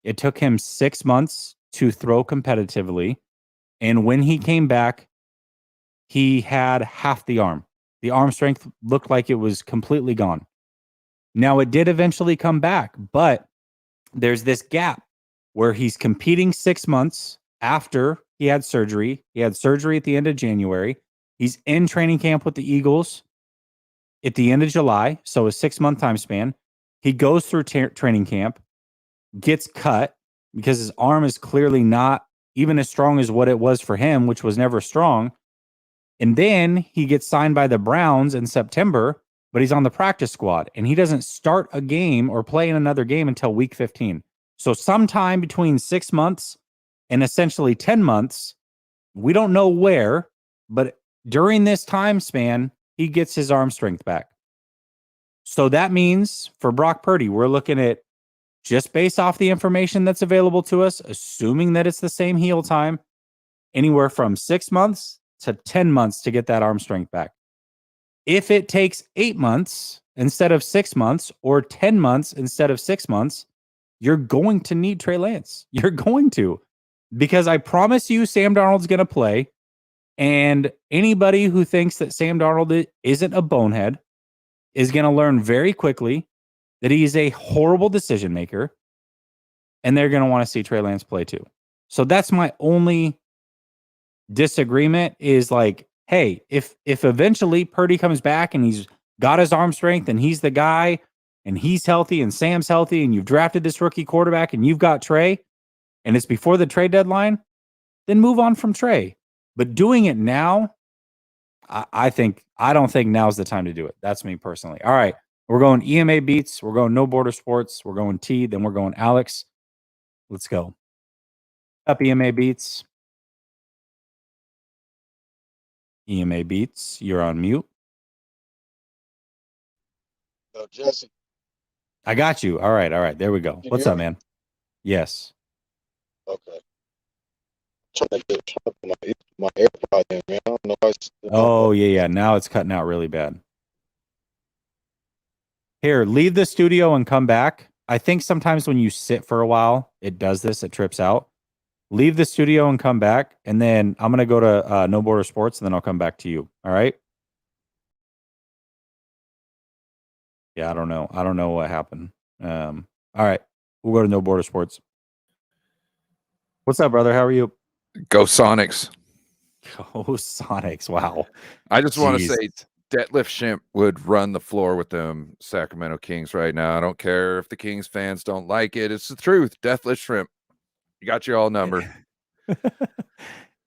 It took him 6 months to throw competitively. And when he came back, he had half the arm. The arm strength looked like it was completely gone. Now, it did eventually come back, but there's this gap where he's competing 6 months after he had surgery. He had surgery at the end of January. He's in training camp with the Eagles at the end of July, so a 6-month time span. He goes through training camp, gets cut because his arm is clearly not even as strong as what it was for him, which was never strong. And then he gets signed by the Browns in September, but he's on the practice squad, and he doesn't start a game or play in another game until week 15. So sometime between 6 months and essentially 10 months, we don't know where, but during this time span, he gets his arm strength back. So that means for Brock Purdy, we're looking at, just based off the information that's available to us, assuming that it's the same heal time, anywhere from 6 months to 10 months to get that arm strength back. If it takes 8 months instead of 6 months, or 10 months instead of 6 months, you're going to need Trey Lance. You're going to, because I promise you Sam Darnold's going to play. And anybody who thinks that Sam Darnold isn't a bonehead is going to learn very quickly that he is a horrible decision maker, and they're going to want to see Trey Lance play too. So that's my only disagreement is like, hey, if eventually Purdy comes back and he's got his arm strength and he's the guy and he's healthy and Sam's healthy and you've drafted this rookie quarterback and you've got Trey and it's before the trade deadline, then move on from Trey. But doing it now, I don't think now's the time to do it. That's me personally. All right. We're going EMA beats. We're going No Border Sports. We're going T. Then we're going Alex. Let's go. Up EMA beats. EMA beats. You're on mute. Jesse. I got you. All right. There we go. You What's hear up, me? man? Yes. Okay. Trying to get my AirPod in, man. I don't know why it's Oh, yeah. Now it's cutting out really bad. Here, leave the studio and come back. I think sometimes when you sit for a while, it does this. It trips out. Leave the studio and come back. And then I'm going to go to No Border Sports, and then I'll come back to you. All right? Yeah, I don't know. I don't know what happened. All right. We'll go to No Border Sports. What's up, brother? How are you? Go Sonics. Go Sonics. Wow. I just want to Jeez. say Detlef Shimp would run the floor with them Sacramento Kings right now. I don't care if the Kings fans don't like it. It's the truth. Detlef Shrimp. You got your all number.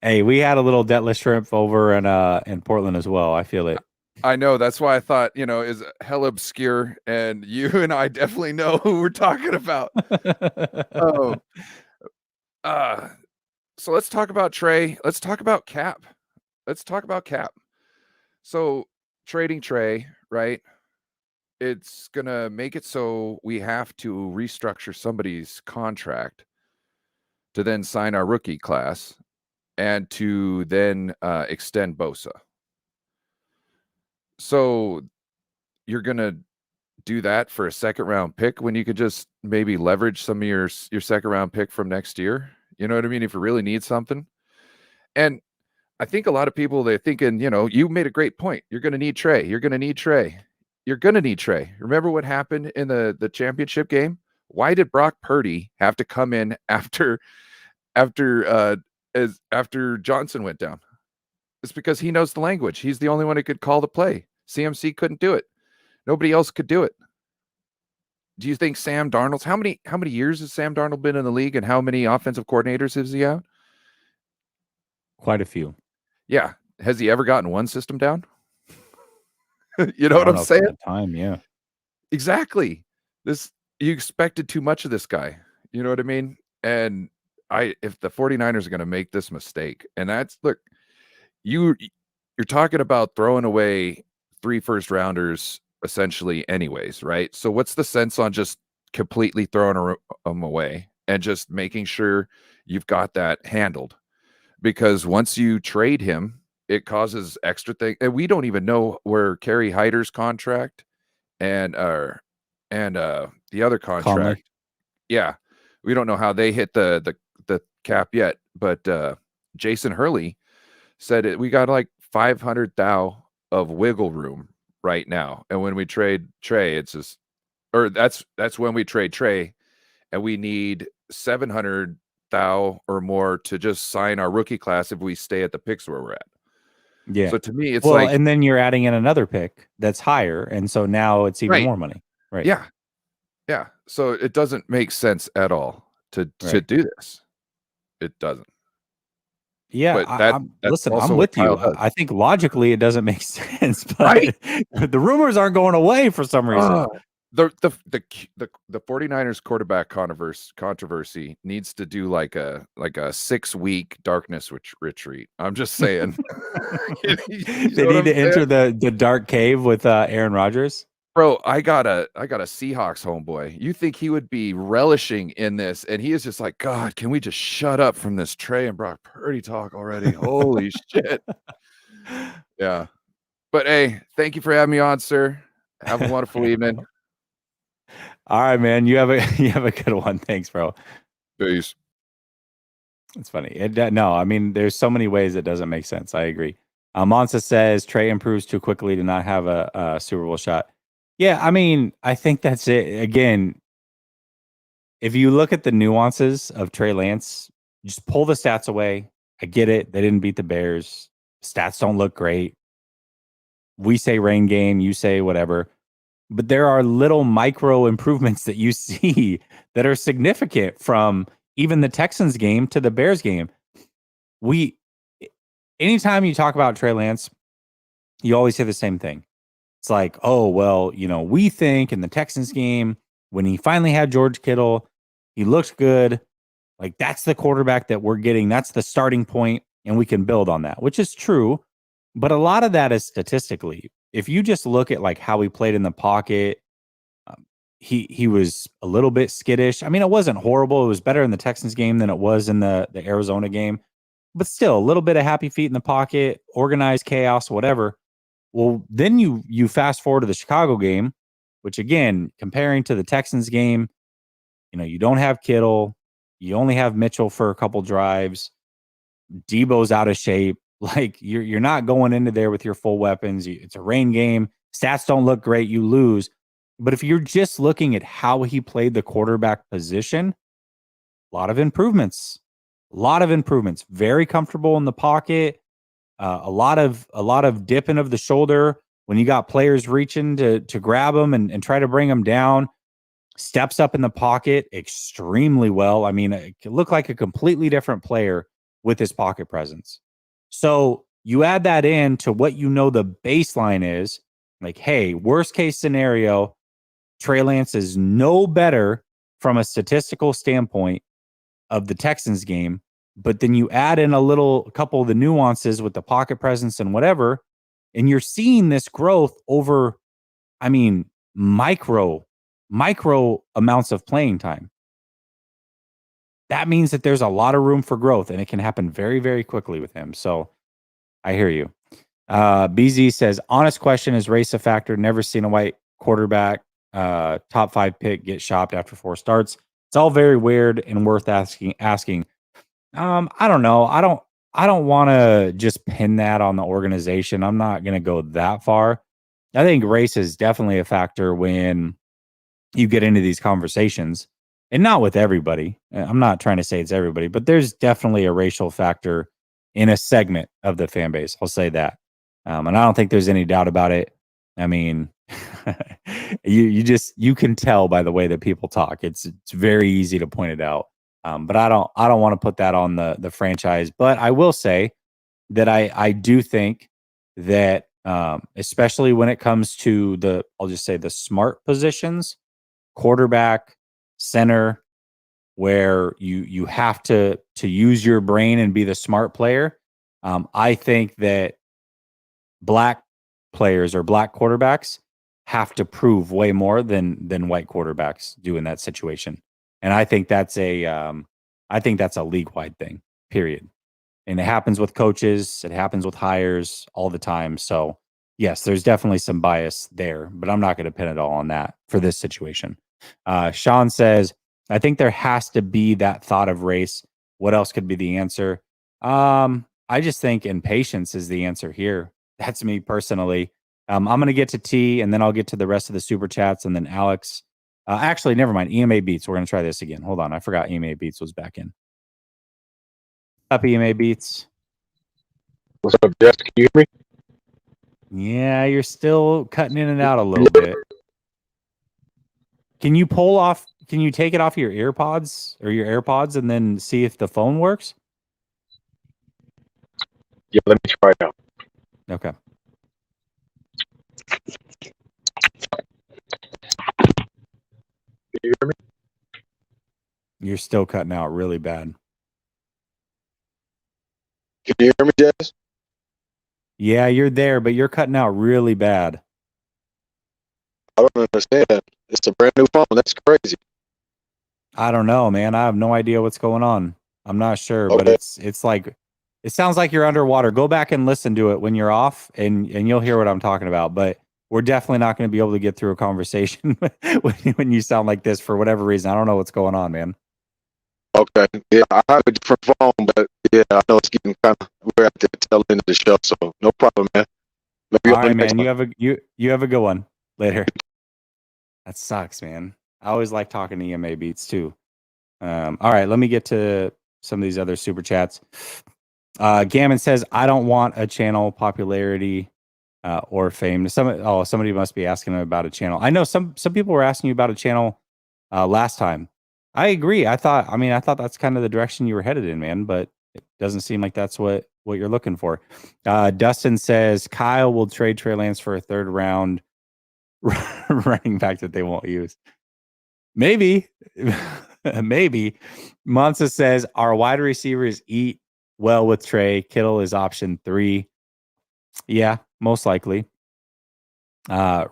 Hey, we had a little Detlef Shrimp over in Portland as well. I feel it. I know. That's why I thought, is hella obscure, and you and I definitely know who we're talking about. So let's talk about Trey. Let's talk about Cap. So trading Trey, right? It's going to make it so we have to restructure somebody's contract to then sign our rookie class and to then extend Bosa. So you're going to do that for a second round pick when you could just maybe leverage some of your second round pick from next year? You know what I mean? If you really need something. And I think a lot of people, they're thinking, you made a great point. You're going to need Trey. You're going to need Trey. You're going to need Trey. Remember what happened in the championship game? Why did Brock Purdy have to come in after Johnson went down? It's because he knows the language. He's the only one who could call the play. CMC couldn't do it. Nobody else could do it. Do you think Sam Darnold's how many years has Sam Darnold been in the league, and how many offensive coordinators has he had? Quite a few. Yeah. Has he ever gotten one system down? You know what I'm saying? Time, yeah. Exactly. You expected too much of this guy. You know what I mean? And if the 49ers are going to make this mistake, and look, you're talking about throwing away 3 first rounders essentially anyways, right? So what's the sense on just completely throwing them away and just making sure you've got that handled? Because once you trade him, it causes extra thing. And we don't even know where Kerry Hyder's contract and the other contract. Conley. Yeah. We don't know how they hit the cap yet, but Jason Hurley said we got like 500,000 of wiggle room right now. And when we trade Trey, it's just, or that's when we trade Trey, and we need 700,000 or more to just sign our rookie class if we stay at the picks where we're at. Yeah. So to me, it's well, like, and then you're adding in another pick that's higher, and so now it's even Right. more money. Right. yeah. Yeah. So it doesn't make sense at all to Right. do this. It doesn't. Yeah, But that's listen, also I'm what with you. Kyle does. I think logically it doesn't make sense, but Right. the rumors aren't going away for some reason. The 49ers quarterback controversy needs to do like a 6-week darkness retreat. I'm just saying. You They know what need I'm to enter saying? the dark cave with Aaron Rodgers. Bro, I got a Seahawks homeboy. You think he would be relishing in this, and he is just like, God, can we just shut up from this Trey and Brock Purdy talk already? Holy shit. Yeah. But hey, thank you for having me on, sir. Have a wonderful evening. All right, man. You have a good one. Thanks, bro. Peace. It's funny. No, I mean, there's so many ways it doesn't make sense. I agree. Monza says Trey improves too quickly to not have a Super Bowl shot. Yeah, I mean, I think that's it. Again, if you look at the nuances of Trey Lance, just pull the stats away. I get it. They didn't beat the Bears. Stats don't look great. We say rain game, you say whatever. But there are little micro improvements that you see that are significant from even the Texans game to the Bears game. Anytime you talk about Trey Lance, you always say the same thing. It's like, oh, well, we think in the Texans game, when he finally had George Kittle, he looked good. Like, that's the quarterback that we're getting. That's the starting point, and we can build on that, which is true. But a lot of that is statistically. If you just look at like how he played in the pocket, he was a little bit skittish. I mean, it wasn't horrible. It was better in the Texans game than it was in the Arizona game. But still, a little bit of happy feet in the pocket, organized chaos, whatever. Well, then you fast forward to the Chicago game, which again, comparing to the Texans game, you don't have Kittle. You only have Mitchell for a couple drives. Debo's out of shape. Like you're not going into there with your full weapons. It's a rain game. Stats don't look great. You lose. But if you're just looking at how he played the quarterback position, a lot of improvements. Very comfortable in the pocket. A lot of dipping of the shoulder when you got players reaching to grab him and try to bring him down. Steps up in the pocket extremely well. I mean, it looked like a completely different player with his pocket presence. So you add that in to what the baseline is. Like, hey, worst case scenario, Trey Lance is no better from a statistical standpoint of the Texans game. But then you add in a couple of the nuances with the pocket presence and whatever, and you're seeing this growth over, I mean, micro amounts of playing time. That means that there's a lot of room for growth, and it can happen very, very quickly with him. So I hear you. BZ says, honest question, is race a factor? Never seen a white quarterback top 5 pick get shopped after 4 starts. It's all very weird and worth asking. I don't know. I don't want to just pin that on the organization. I'm not going to go that far. I think race is definitely a factor when you get into these conversations, and not with everybody. I'm not trying to say it's everybody, but there's definitely a racial factor in a segment of the fan base. I'll say that. And I don't think there's any doubt about it. I mean, you can tell by the way that people talk. It's very easy to point it out. But I don't want to put that on the franchise. But I will say that I do think that especially when it comes to I'll just say the smart positions, quarterback, center, where you have to use your brain and be the smart player. I think that black players or black quarterbacks have to prove way more than white quarterbacks do in that situation. And I think that's a league-wide thing, period. And it happens with coaches, it happens with hires all the time. So yes, there's definitely some bias there, but I'm not going to pin it all on that for this situation. Sean says, I think there has to be that thought of race. What else could be the answer? I just think impatience is the answer here. That's me personally. I'm going to get to T, and then I'll get to the rest of the super chats, and then Alex. Actually, never mind. EMA Beats. We're going to try this again. Hold on. I forgot EMA Beats was back in. Up, EMA Beats. What's up, Jess? Can you hear me? Yeah, you're still cutting in and out a little bit. Can you take it off your AirPods or your AirPods and then see if the phone works? Yeah, let me try it out. Okay. Can you hear me? You're still cutting out really bad. Can you hear me, Jess? Yeah, you're there, but you're cutting out really bad. I don't understand. It's a brand new phone. That's crazy. I don't know, man. I have no idea what's going on. I'm not sure, but Okay. it's like it sounds like you're underwater. Go back and listen to it when you're off, and you'll hear what I'm talking about. But we're definitely not going to be able to get through a conversation when you sound like this for whatever reason. I don't know what's going on, man. Okay. Yeah, I have a different phone, but yeah, I know it's getting we're at the tail end of the show, so no problem, man. Maybe All on the right, next man. one. You have a good one. Later. That sucks, man. I always like talking to EMA Beats too. All right, let me get to some of these other super chats. Gammon says, I don't want a channel popularity or fame. Somebody must be asking him about a channel. I know some people were asking you about a channel last time. I agree. I thought that's kind of the direction you were headed in, man, but it doesn't seem like that's what you're looking for. Dustin says Kyle will trade Trey Lance for a 3rd round running back that they won't use. Maybe. Maybe. Monza says our wide receivers eat well with Trey. Kittle is option 3. Yeah, most likely.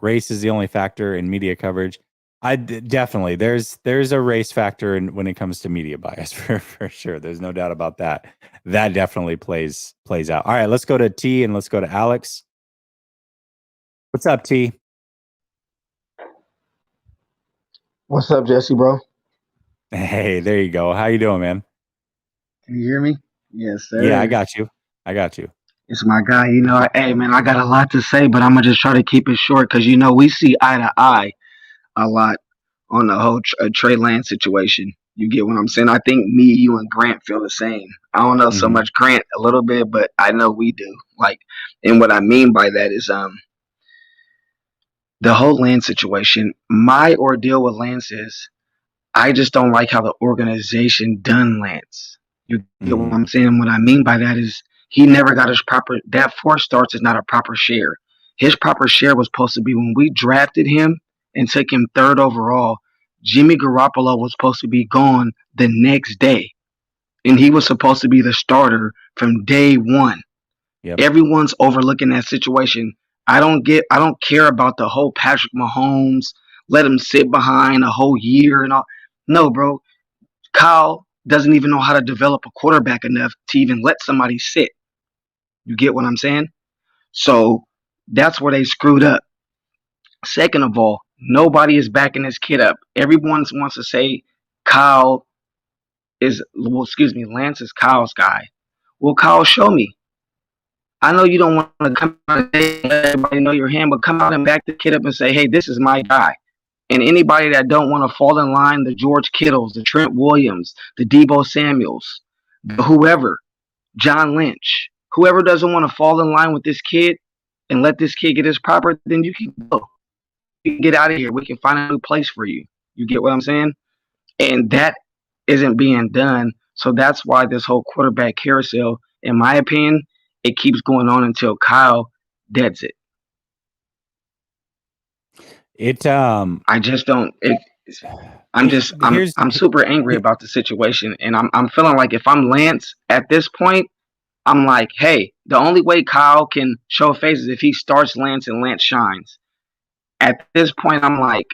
Race is the only factor in media coverage. Definitely there's a race factor when it comes to media bias for sure. There's no doubt about that. That definitely plays out. All right, let's go to T and let's go to Alex. What's up, T? What's up, Jesse, bro? Hey, there you go. How you doing, man? Can you hear me? Yes, sir. Yeah, I got you. It's my guy. Hey, man, I got a lot to say, but I'm going to just try to keep it short because, we see eye to eye a lot on the whole Trey Lance situation. You get what I'm saying? I think me, you, and Grant feel the same. I don't know so much Grant a little bit, but I know we do. And what I mean by that is the whole Lance situation. My ordeal with Lance is I just don't like how the organization done Lance. You get what I'm saying? What I mean by that is he never got his proper. That 4 starts is not a proper share. His proper share was supposed to be when we drafted him and took him 3rd overall. Jimmy Garoppolo was supposed to be gone the next day, and he was supposed to be the starter from day 1. Yep. Everyone's overlooking that situation. I don't care about the whole Patrick Mahomes. Let him sit behind a whole year and all. No, bro. Kyle doesn't even know how to develop a quarterback enough to even let somebody sit. You get what I'm saying? So that's where they screwed up. Second of all, Nobody is backing this kid up. Everyone wants to say Lance is Kyle's guy. Well, Kyle, show me. I know you don't want to come out and let everybody know your hand, but come out and back the kid up and say, hey, this is my guy. And anybody that don't want to fall in line, the George Kittles, the Trent Williams, the Deebo Samuels, whoever, John Lynch, whoever doesn't want to fall in line with this kid and let this kid get his proper, then you can go. You can get out of here. We can find a new place for you. You get what I'm saying? And that isn't being done. So that's why this whole quarterback carousel, in my opinion, it keeps going on until Kyle deads it. I just don't. I'm super angry about the situation, and I'm feeling like if I'm Lance at this point, I'm like, hey, the only way Kyle can show face is if he starts Lance and Lance shines. At this point, I'm like,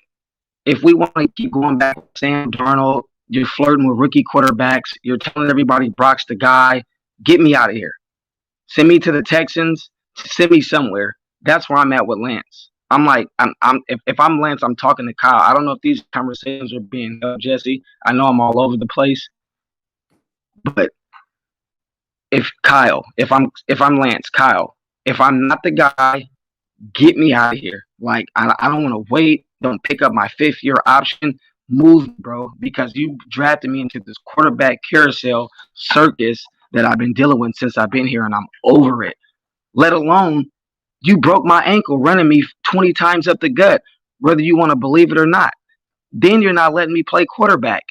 if we want to keep going back with Sam Darnold, you're flirting with rookie quarterbacks, you're telling everybody Brock's the guy, get me out of here. Send me to the Texans, send me somewhere. That's where I'm at with Lance. I'm like, if I'm Lance, I'm talking to Kyle. I don't know if these conversations are being held, Jesse. I know I'm all over the place. But if I'm Lance, Kyle, if I'm not the guy, get me out of here. Like, I don't want to wait. Don't pick up my 5th-year option. Move, bro, because you drafted me into this quarterback carousel circus that I've been dealing with since I've been here, and I'm over it. Let alone, you broke my ankle running me 20 times up the gut, whether you want to believe it or not. Then you're not letting me play quarterback.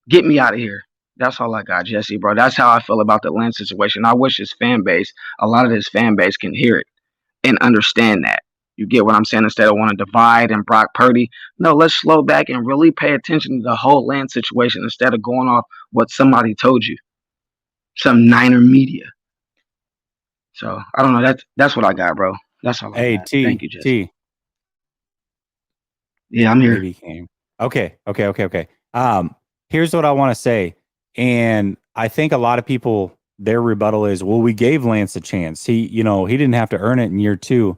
Get me out of here. That's all I got, Jesse, bro. That's how I feel about the Lance situation. I wish a lot of his fan base can hear it and understand that. You get what I'm saying? Instead of wanting to divide and Brock Purdy. No, let's slow back and really pay attention to the whole Lance situation instead of going off what somebody told you. Some Niner media. So I don't know. That's what I got, bro. That's all I got. Thank you, Jesse. Yeah, I'm here. Maybe came. Okay. Here's what I want to say. And I think a lot of people, their rebuttal is, well, we gave Lance a chance. He didn't have to earn it in year 2.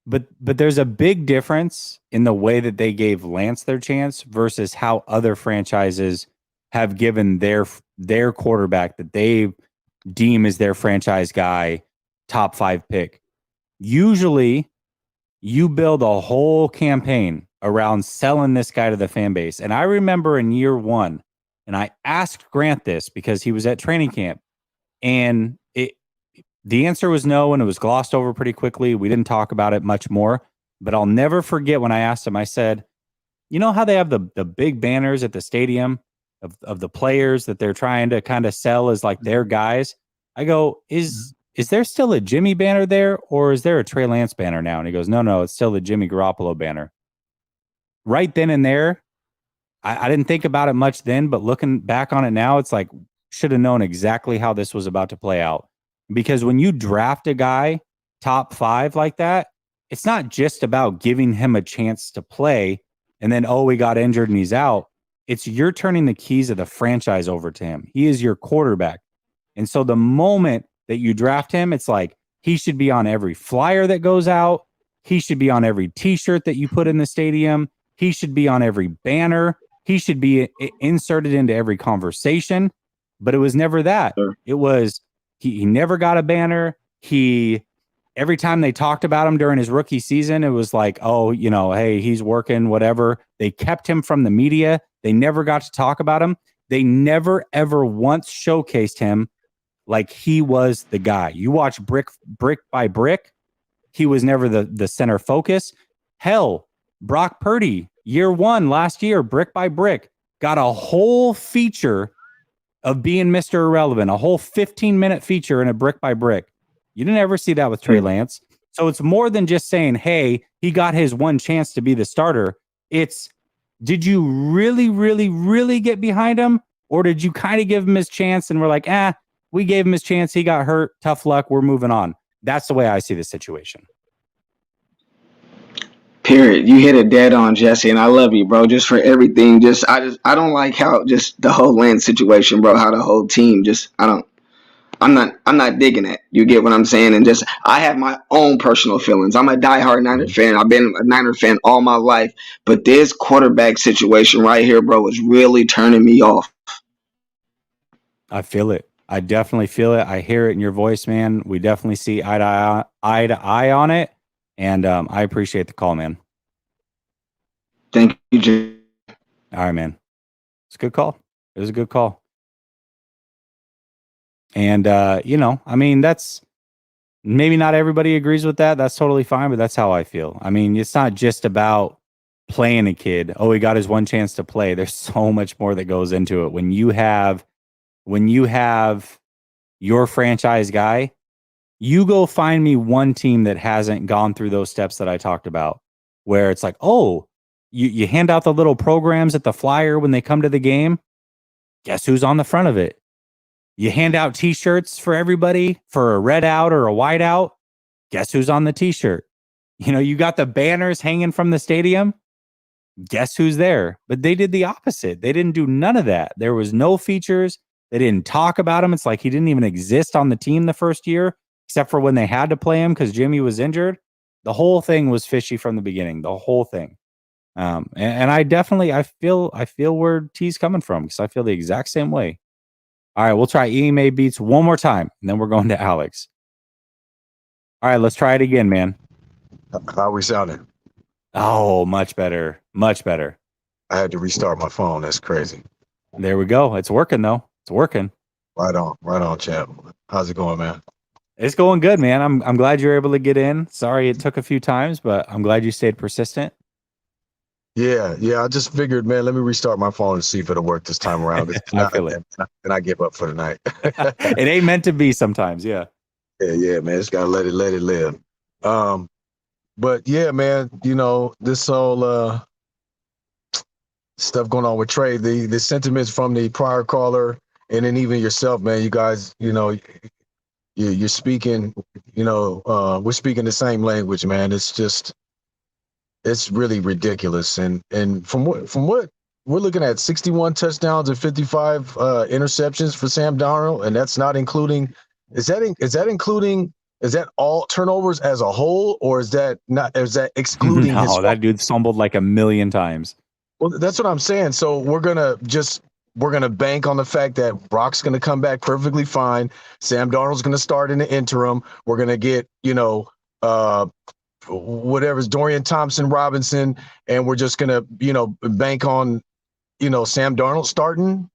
But there's a big difference in the way that they gave Lance their chance versus how other franchises have given their quarterback that they deem as their franchise guy top 5 pick. Usually you build a whole campaign around selling this guy to the fan base. And I remember in year 1, and I asked Grant this because he was at training camp, and the answer was no, and it was glossed over pretty quickly. We didn't talk about it much more, but I'll never forget when I asked him, I said, you know how they have the big banners at the stadium of the players that they're trying to kind of sell as like their guys? I go, is there still a Jimmy banner there, or is there a Trey Lance banner now? And he goes, no, it's still the Jimmy Garoppolo banner. Right then and there, I didn't think about it much then, but looking back on it now, it's like, should have known exactly how this was about to play out. Because when you draft a guy top 5 like that, it's not just about giving him a chance to play and then, he got injured and he's out. It's you're turning the keys of the franchise over to him. He is your quarterback. And so the moment that you draft him, it's like he should be on every flyer that goes out. He should be on every T-shirt that you put in the stadium. He should be on every banner. He should be inserted into every conversation. But it was never that. It was he never got a banner. Every time they talked about him during his rookie season, it was like, hey, he's working, whatever. They kept him from the media. They never got to talk about him. They never, ever once showcased him like he was the guy. You watch brick by brick, he was never the center focus. Hell, Brock Purdy, year 1 last year, brick by brick, got a whole feature of being Mr. Irrelevant, a whole 15-minute feature in a brick by brick. You didn't ever see that with Trey Lance. So it's more than just saying, hey, he got his one chance to be the starter. It's, did you really, really, really get behind him? Or did you kind of give him his chance and we're like, we gave him his chance. He got hurt. Tough luck. We're moving on. That's the way I see the situation. Period. You hit it dead on, Jesse, and I love you, bro. Just for everything. I don't like how just the whole Lance situation, bro. How the whole team I I'm not digging it. You get what I'm saying? And just I have my own personal feelings. I'm a diehard Niner fan. I've been a Niner fan all my life, but this quarterback situation right here, bro, is really turning me off. I feel it. I definitely feel it. I hear it in your voice, man. We definitely see eye to eye on it, and I appreciate the call, man. Thank you, Jay. All right, man. It's a good call. It was a good call. And I mean, that's maybe not everybody agrees with that. That's totally fine, but that's how I feel. I mean, it's not just about playing a kid. Oh, he got his one chance to play. There's so much more that goes into it. When you have your franchise guy, you go find me one team that hasn't gone through those steps that I talked about, where it's like, oh, you hand out the little programs at the flyer when they come to the game. Guess who's on the front of it? You hand out t-shirts for everybody for a red out or a white out. Guess who's on the t-shirt? You got the banners hanging from the stadium. Guess who's there? But they did the opposite. They didn't do none of that. There was no features. They didn't talk about him. It's like he didn't even exist on the team the first year, except for when they had to play him because Jimmy was injured. The whole thing was fishy from the beginning. The whole thing. And I definitely I feel where T's coming from, because I feel the exact same way. All right, we'll try EMA beats one more time, and then we're going to Alex. All right, let's try it again, man. How we sounding? Oh, much better. Much better. I had to restart my phone. That's crazy. There we go. It's working, though. It's working. Right on, champ. How's it going, man? It's going good, man. I'm glad you're able to get in. Sorry it took a few times, but I'm glad you stayed persistent. Yeah. I just figured, man, let me restart my phone and see if it'll work this time around. If not, then I give up for the night. It ain't meant to be sometimes, yeah. Yeah, man. Just gotta let it live. But yeah, man, this whole stuff going on with Trey, the sentiments from the prior caller, and then even yourself, man. You guys, you're speaking, we're speaking the same language, man. It's really ridiculous. And from what we're looking at, 61 touchdowns and 55 interceptions for Sam Darnold, and that's not including. Is that all turnovers as a whole, or is that excluding his? No, that dude stumbled like a million times. Well, that's what I'm saying. So we're gonna bank on the fact that Brock's gonna come back perfectly fine. Sam Darnold's gonna start in the interim. We're gonna get whatever's Dorian Thompson-Robinson, and we're just gonna bank on Sam Darnold starting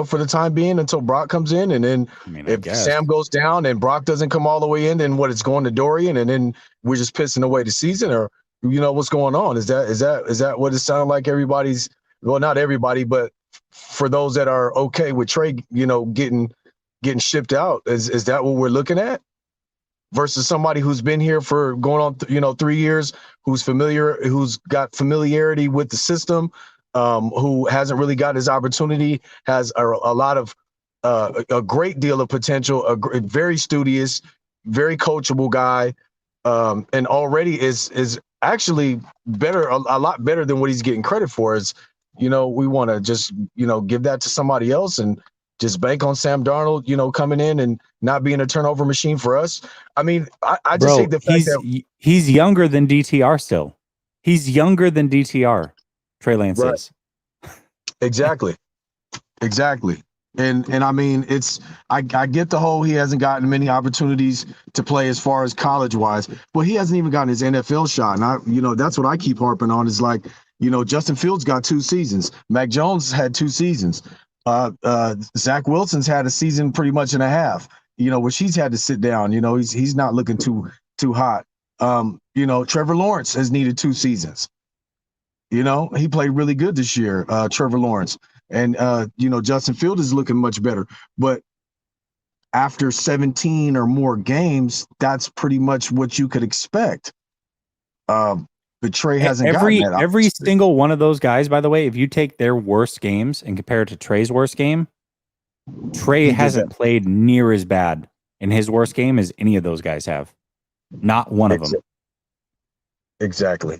for the time being until Brock comes in. And then if Sam goes down and Brock doesn't come all the way in, then it's going to Dorian, and then we're just pissing away the season? Or what's going on? Is that what it sounded like? Everybody's, well, not everybody, but for those that are okay with Trey getting shipped out, is that what we're looking at? Versus somebody who's been here for going on 3 years, who's got familiarity with the system, who hasn't really got his opportunity, has a lot of a great deal of potential, very studious, very coachable guy, and already is actually better, a lot better than what he's getting credit for. Is we want to just give that to somebody else and just bank on Sam Darnold, coming in and not being a turnover machine for us. I mean, I just hate the fact that he's younger than DTR still. He's younger than DTR. Trey Lance is. Exactly. And I mean, I get the whole he hasn't gotten many opportunities to play as far as college wise, but he hasn't even gotten his NFL shot. And that's what I keep harping on is like, Justin Fields got 2 seasons. Mac Jones had 2 seasons. Zach Wilson's had a season pretty much and a half, which he's had to sit down. He's not looking too hot. Trevor Lawrence has needed 2 seasons. He played really good this year, Trevor Lawrence. And, Justin Fields is looking much better. But after 17 or more games, that's pretty much what you could expect. But Trey hasn't gotten that. Every single one of those guys, by the way, if you take their worst games and compare it to Trey's worst game, Trey hasn't played near as bad in his worst game as any of those guys have. Not one of them. Exactly.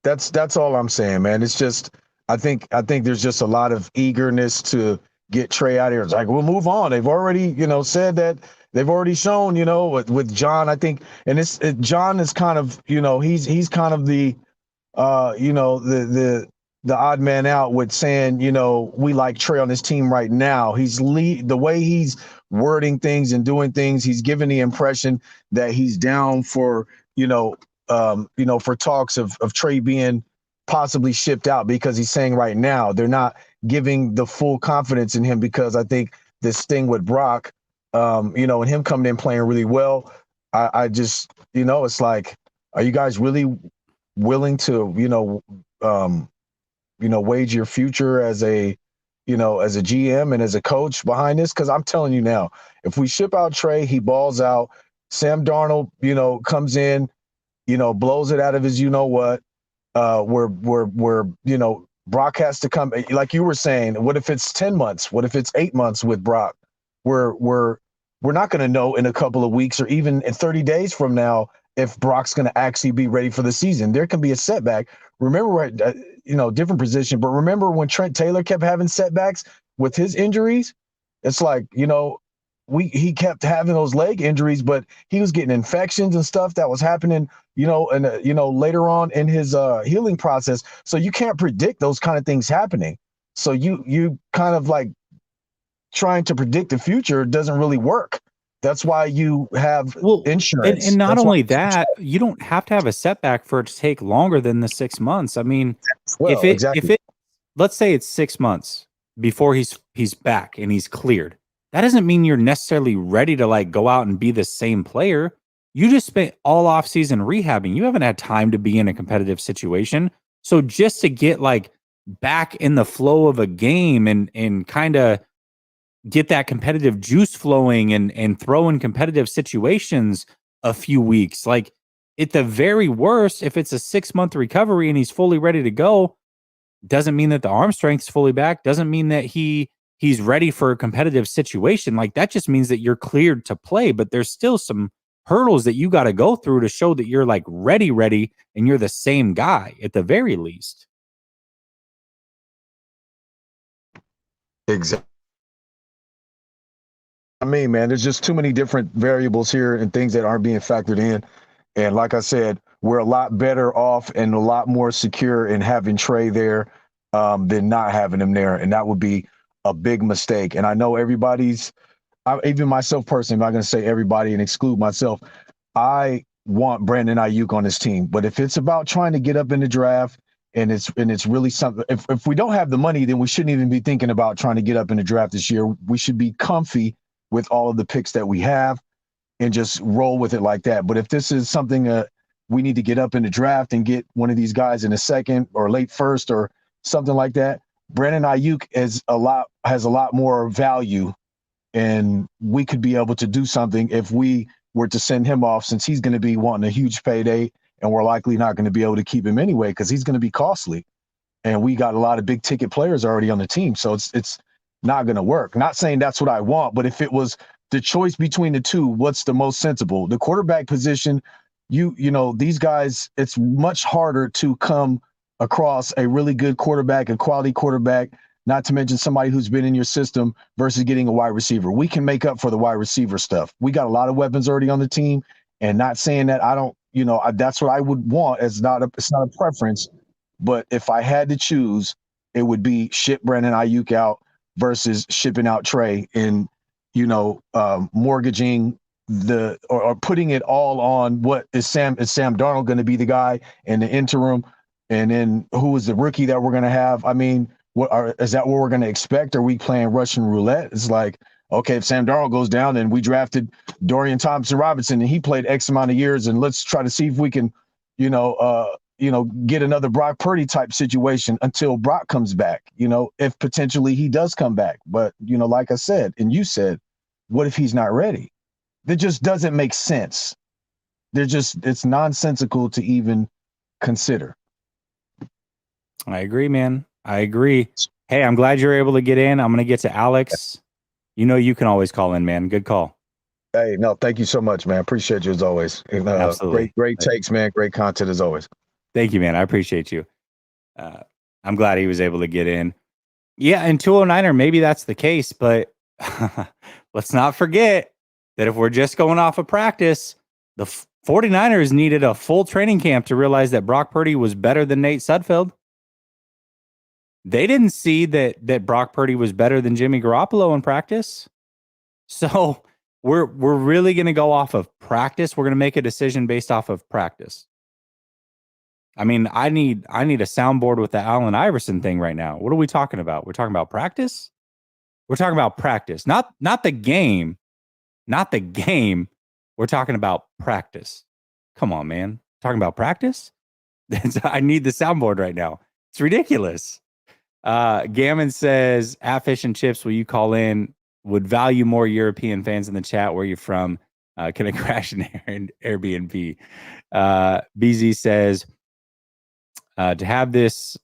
That's all I'm saying, man. It's just I think there's just a lot of eagerness to get Trey out of here. It's like, we'll move on. They've already, said that they've already shown, with John, I think, and John is kind of, he's kind of the, the odd man out with saying, we like Trey on this team right now. The way he's wording things and doing things, he's giving the impression that he's down for, for talks of Trey being possibly shipped out, because he's saying right now they're not giving the full confidence in him, because I think this thing with Brock, and him coming in playing really well, I just, it's like, are you guys really willing to, wage your future as a GM and as a coach behind this? Because I'm telling you now, if we ship out Trey, he balls out. Sam Darnold, comes in, blows it out of his, where Brock has to come, like you were saying. What if it's 10 months? What if it's 8 months with Brock? We're not going to know in a couple of weeks or even in 30 days from now if Brock's going to actually be ready for the season. There can be a setback. Remember, different position, but remember when Trent Taylor kept having setbacks with his injuries? It's like, he kept having those leg injuries, but he was getting infections and stuff that was happening, and later on in his healing process. So you can't predict those kind of things happening. So you kind of like trying to predict the future doesn't really work. That's why you have insurance. And not only that, you don't have to have a setback for it to take longer than the 6 months. I mean, let's say it's 6 months before he's back and he's cleared. That doesn't mean you're necessarily ready to like go out and be the same player. You just spent all off season rehabbing. You haven't had time to be in a competitive situation. So just to get like back in the flow of a game and kind of get that competitive juice flowing and throw in competitive situations a few weeks. Like at the very worst, if it's a 6 month recovery and he's fully ready to go, doesn't mean that the arm strength's fully back. Doesn't mean that he's ready for a competitive situation. Like that just means that you're cleared to play, but there's still some hurdles that you got to go through to show that you're like ready, and you're the same guy at the very least. Exactly. I mean, man, there's just too many different variables here and things that aren't being factored in. And like I said, we're a lot better off and a lot more secure in having Trey there than not having him there. And that would be a big mistake. And I know even myself personally, I'm not going to say everybody and exclude myself. I want Brandon Ayuk on this team. But if it's about trying to get up in the draft and it's really something, if we don't have the money, then we shouldn't even be thinking about trying to get up in the draft this year. We should be comfy with all of the picks that we have and just roll with it like that. But if this is something we need to get up in the draft and get one of these guys in a second or late first or something like that, Brandon Ayuk has a lot more value, and we could be able to do something if we were to send him off, since he's going to be wanting a huge payday, and we're likely not going to be able to keep him anyway because he's going to be costly. And we got a lot of big ticket players already on the team, so it's not going to work. Not saying that's what I want, but if it was the choice between the two, what's the most sensible? The quarterback position, these guys, it's much harder to come across a really good quarterback, a quality quarterback, not to mention somebody who's been in your system versus getting a wide receiver. We can make up for the wide receiver stuff. We got a lot of weapons already on the team, and not saying that I don't, that's what I would want. It's not a preference, but if I had to choose, it would be ship Brandon Ayuk out versus shipping out Trey and, mortgaging or putting it all on what is Sam Darnold going to be the guy in the interim? And then who is the rookie that we're going to have? I mean, is that what we're going to expect? Are we playing Russian roulette? It's like, okay, if Sam Darnold goes down and we drafted Dorian Thompson-Robinson and he played X amount of years, and let's try to see if we can, get another Brock Purdy type situation until Brock comes back, if potentially he does come back. But, like I said, and you said, what if he's not ready? That just doesn't make sense. It's nonsensical to even consider. I agree, man. I agree. Hey, I'm glad you're able to get in. I'm going to get to Alex. You can always call in, man. Good call. Hey, no, thank you so much, man. Appreciate you as always. Absolutely. Great takes, man. Great content as always. Thank you, man. I appreciate you. I'm glad he was able to get in. Yeah, and 209er, maybe that's the case, but let's not forget that if we're just going off of practice, the 49ers needed a full training camp to realize that Brock Purdy was better than Nate Sudfeld. They didn't see that Brock Purdy was better than Jimmy Garoppolo in practice. So we're really going to go off of practice. We're going to make a decision based off of practice. I mean, I need a soundboard with the Allen Iverson thing right now. What are we talking about? We're talking about practice? We're talking about practice, not the game. Not the game. We're talking about practice. Come on, man. Talking about practice? I need the soundboard right now. It's ridiculous. Gammon says, at Fish and Chips, will you call in? Would value more European fans in the chat. Where you from? Can I crash an Airbnb? BZ says, to have this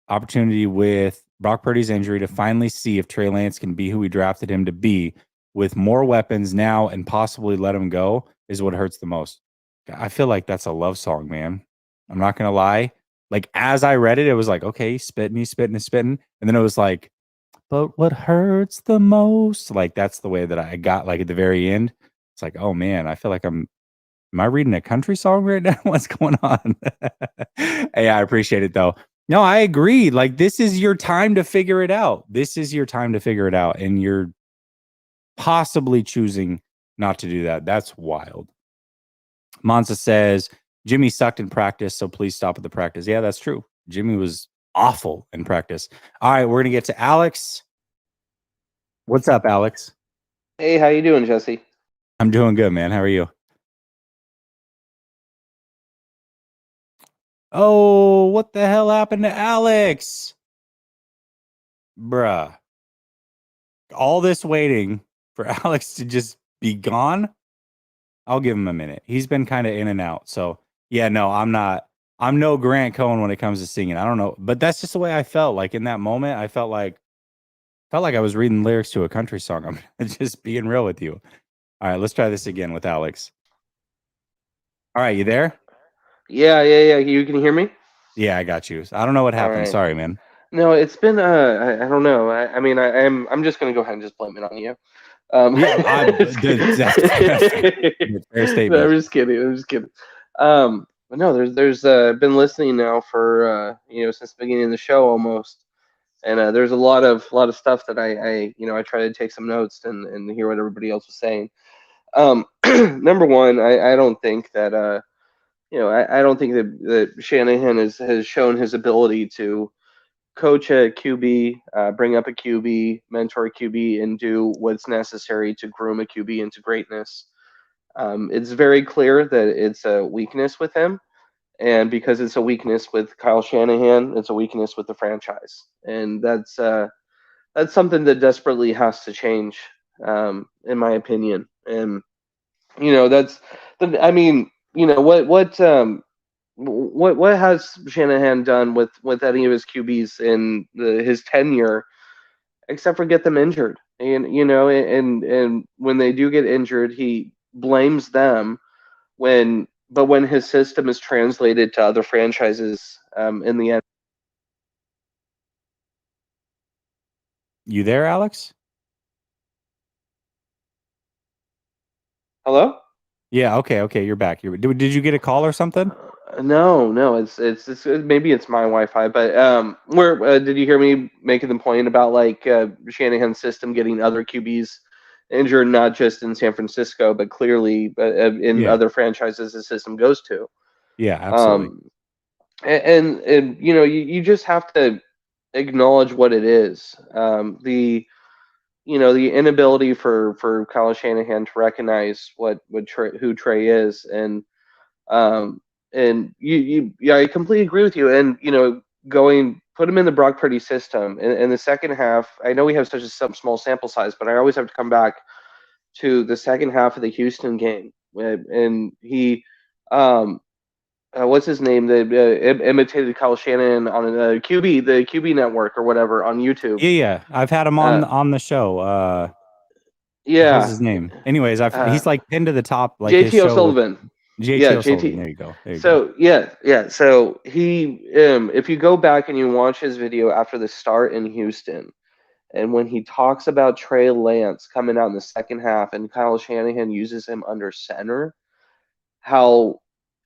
opportunity with Brock Purdy's injury to finally see if Trey Lance can be who we drafted him to be with more weapons now and possibly let him go is what hurts the most. I feel like that's a love song, man. I'm not going to lie. Like, as I read it, it was like, okay, he's spitting. And then it was like, but what hurts the most? Like, that's the way that I got, like, at the very end. It's like, oh, man, I feel like am I reading a country song right now? What's going on? Hey, I appreciate it, though. No, I agree. Like, this is your time to figure it out. And you're possibly choosing not to do that. That's wild. Monza says, Jimmy sucked in practice, so please stop at the practice. Yeah, that's true. Jimmy was awful in practice. All right, we're going to get to Alex. What's up, Alex? Hey, how you doing, Jesse? I'm doing good, man. How are you? Oh, what the hell happened to Alex? Bruh. All this waiting for Alex to just be gone? I'll give him a minute. He's been kind of in and out. So, yeah, no, I'm no Grant Cohn when it comes to singing. I don't know, but that's just the way I felt. Like, in that moment, I felt like I was reading lyrics to a country song. I'm just being real with you. All right, let's try this again with Alex. All right, you there? Yeah. You can hear me? Yeah, I got you. I don't know what happened. Right. Sorry, man. No, it's been I don't know. I'm just gonna go ahead and just blame it on you. Yeah, fair statement. I'm just kidding. But no, there's been listening now for since the beginning of the show almost, and there's a lot of stuff that I try to take some notes and hear what everybody else was saying. Number one, I don't think that I don't think that Shanahan has shown his ability to coach a QB, bring up a QB, mentor a QB, and do what's necessary to groom a QB into greatness. It's very clear that it's a weakness with him, and because it's a weakness with Kyle Shanahan, it's a weakness with the franchise, and that's something that desperately has to change, in my opinion. And that's what has Shanahan done with any of his QBs in his tenure, except for get them injured? And when they do get injured, he blames them. But when his system is translated to other franchises, in the end. You there, Alex? Hello? Yeah. Okay. You're back. Did you get a call or something? No. It's maybe it's my Wi-Fi, but where did you hear me making the point about like Shanahan's system getting other QBs injured, not just in San Francisco, but clearly in other franchises the system goes to. Yeah, absolutely. And you just have to acknowledge what it is. The inability for Kyle Shanahan to recognize who Trey is, and I completely agree with you. And put him in the Brock Purdy system in the second half. I know we have such a small sample size, but I always have to come back to the second half of the Houston game, and he what's his name that imitated Kyle Shanahan on the QB network or whatever on YouTube. Yeah. I've had him on the show. Yeah. What's his name? Anyways, he's like pinned to the top. Like JT O'Sullivan. JT Yeah, O'Sullivan. JT. There you go. There you go. So yeah. So he, if you go back and you watch his video after the start in Houston, and when he talks about Trey Lance coming out in the second half, and Kyle Shanahan uses him under center, how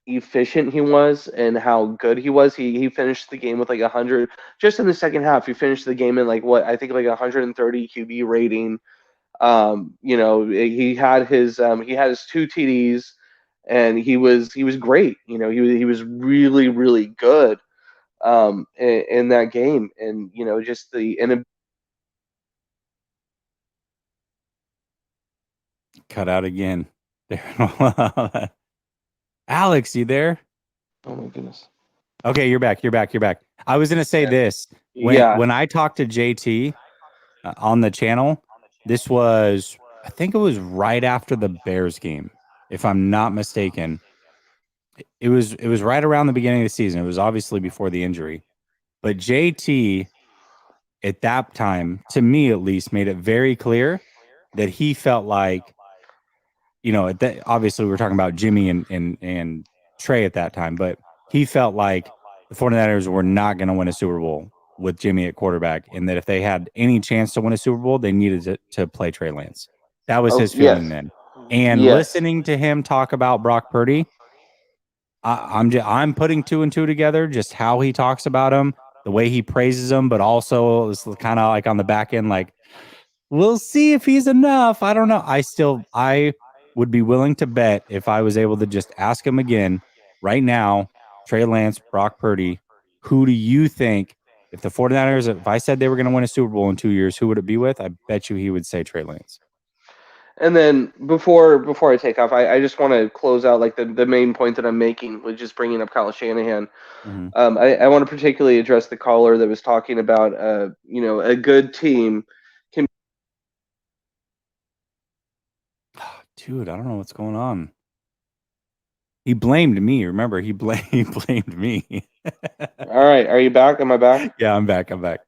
efficient he was and how good he was. He finished the game with like 100 just in the second half. He finished the game in like what I think like 130 QB rating. He had his two TDs, and he was great. He was really really good in that game, and just the Cut out again. Alex, you there? oh my goodness. Okay, you're back. You're back. You're back. I was gonna say this Yeah. when I talked to JT on the channel. This was, I think it was right after the Bears game, if I'm not mistaken. It was right around the beginning of the season. It was obviously before the injury, but JT at that time, to me at least, made it very clear that he felt like, obviously we were talking about Jimmy and Trey at that time, but he felt like the 49ers were not going to win a Super Bowl with Jimmy at quarterback, and that if they had any chance to win a Super Bowl, they needed to play Trey Lance. That was Oh, his feeling yes. then. And Yes. listening to him talk about Brock Purdy, I'm putting two and two together, just how he talks about him, the way he praises him, but also it's kind of like on the back end, like, we'll see if he's enough. I don't know. I would be willing to bet if I was able to just ask him again right now, Trey Lance, Brock Purdy, who do you think, if the 49ers, if I said they were going to win a Super Bowl in 2 years, who would it be with? I bet you he would say Trey Lance. And then before I take off, I just want to close out like the main point that I'm making, which is bringing up Kyle Shanahan. Mm-hmm. I want to particularly address the caller that was talking about a good team can. Dude, I don't know what's going on. He blamed me. Remember, he blamed me. All right, are you back? Am I back? Yeah, I'm back. I'm back.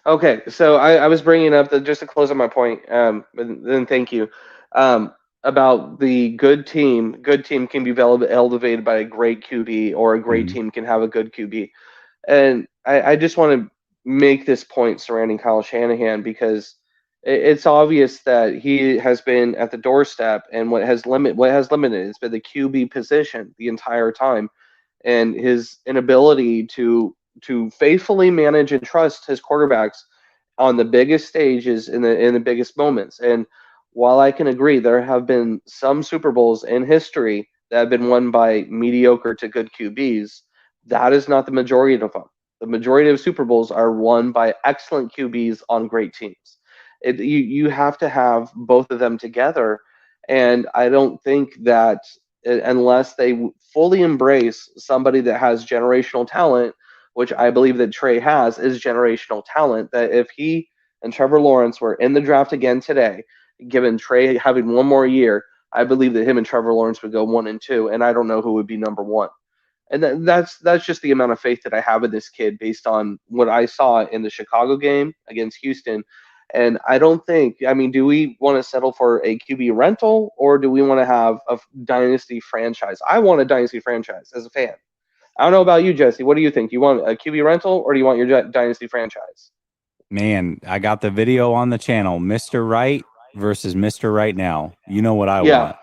Okay, so I was bringing up just to close on my point. Then thank you. About the good team. Good team can be elevated by a great QB, or a great team can have a good QB. And I just want to make this point surrounding Kyle Shanahan, because it's obvious that he has been at the doorstep, and what has limited has been the QB position the entire time, and his inability to faithfully manage and trust his quarterbacks on the biggest stages in the biggest moments. And while I can agree there have been some Super Bowls in history that have been won by mediocre to good QBs, that is not the majority of them. The majority of Super Bowls are won by excellent QBs on great teams. You have to have both of them together, and I don't think that unless they fully embrace somebody that has generational talent, which I believe that Trey has, is generational talent, that if he and Trevor Lawrence were in the draft again today, given Trey having one more year, I believe that him and Trevor Lawrence would go 1-2, and I don't know who would be number one. And that's just the amount of faith that I have in this kid based on what I saw in the Chicago game against Houston. And I don't think, I mean, do we want to settle for a QB rental, or do we want to have a dynasty franchise? I want a dynasty franchise as a fan. I don't know about you, Jesse. What do you think? Do you want a QB rental, or do you want your dynasty franchise? Man, I got the video on the channel, Mr. Right versus Mr. Right Now. You know what I want.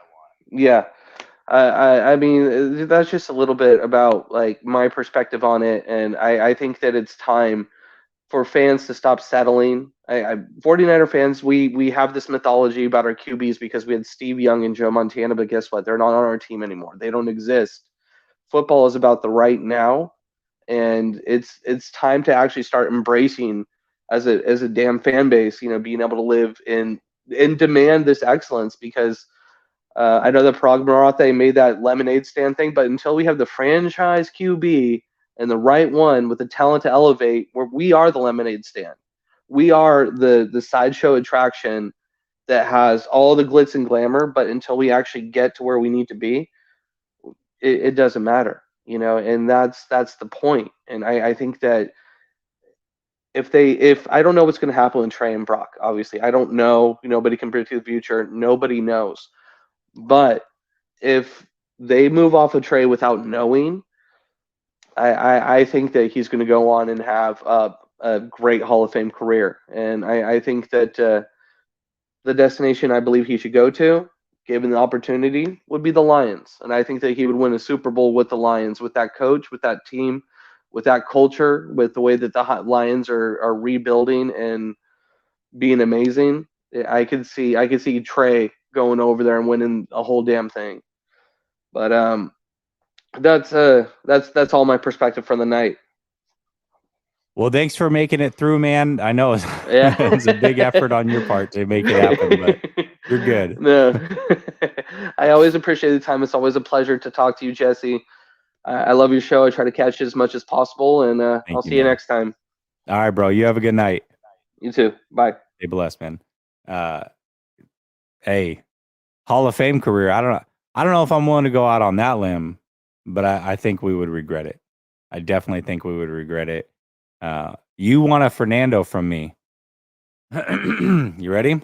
Yeah. I mean, that's just a little bit about like my perspective on it, and I think that it's time for fans to stop settling. 49er fans, we have this mythology about our QBs because we had Steve Young and Joe Montana, but guess what? They're not on our team anymore. They don't exist. Football is about the right now, and it's time to actually start embracing as a damn fan base, being able to live in and demand this excellence, because I know that Parag Marathe made that lemonade stand thing, but until we have the franchise QB and the right one with the talent to elevate, where we are the lemonade stand, we are the sideshow attraction that has all the glitz and glamour. But until we actually get to where we need to be, it doesn't matter, and that's the point. And I think that if I don't know what's going to happen with Trey and Brock, obviously I don't know. Nobody can predict the future. Nobody knows. But if they move off of Trey without knowing, I think that he's going to go on and have a great Hall of Fame career. And I think that the destination I believe he should go to, given the opportunity, would be the Lions. And I think that he would win a Super Bowl with the Lions, with that coach, with that team, with that culture, with the way that the Lions are rebuilding and being amazing. I could see Trey going over there and winning a whole damn thing. But that's all my perspective for the night. Well, thanks for making it through, man. I know Yeah. it's a big effort on your part to make it happen, but you're good. No, I always appreciate the time. It's always a pleasure to talk to you, Jesse. I love your show. I try to catch it as much as possible, and I'll see you next time. All right, bro. You have a good night. You too. Bye. Stay blessed, man. Hey, Hall of Fame career. I don't know if I'm willing to go out on that limb, but I think we would regret it. I definitely think we would regret it. You want a Fernando from me. You ready?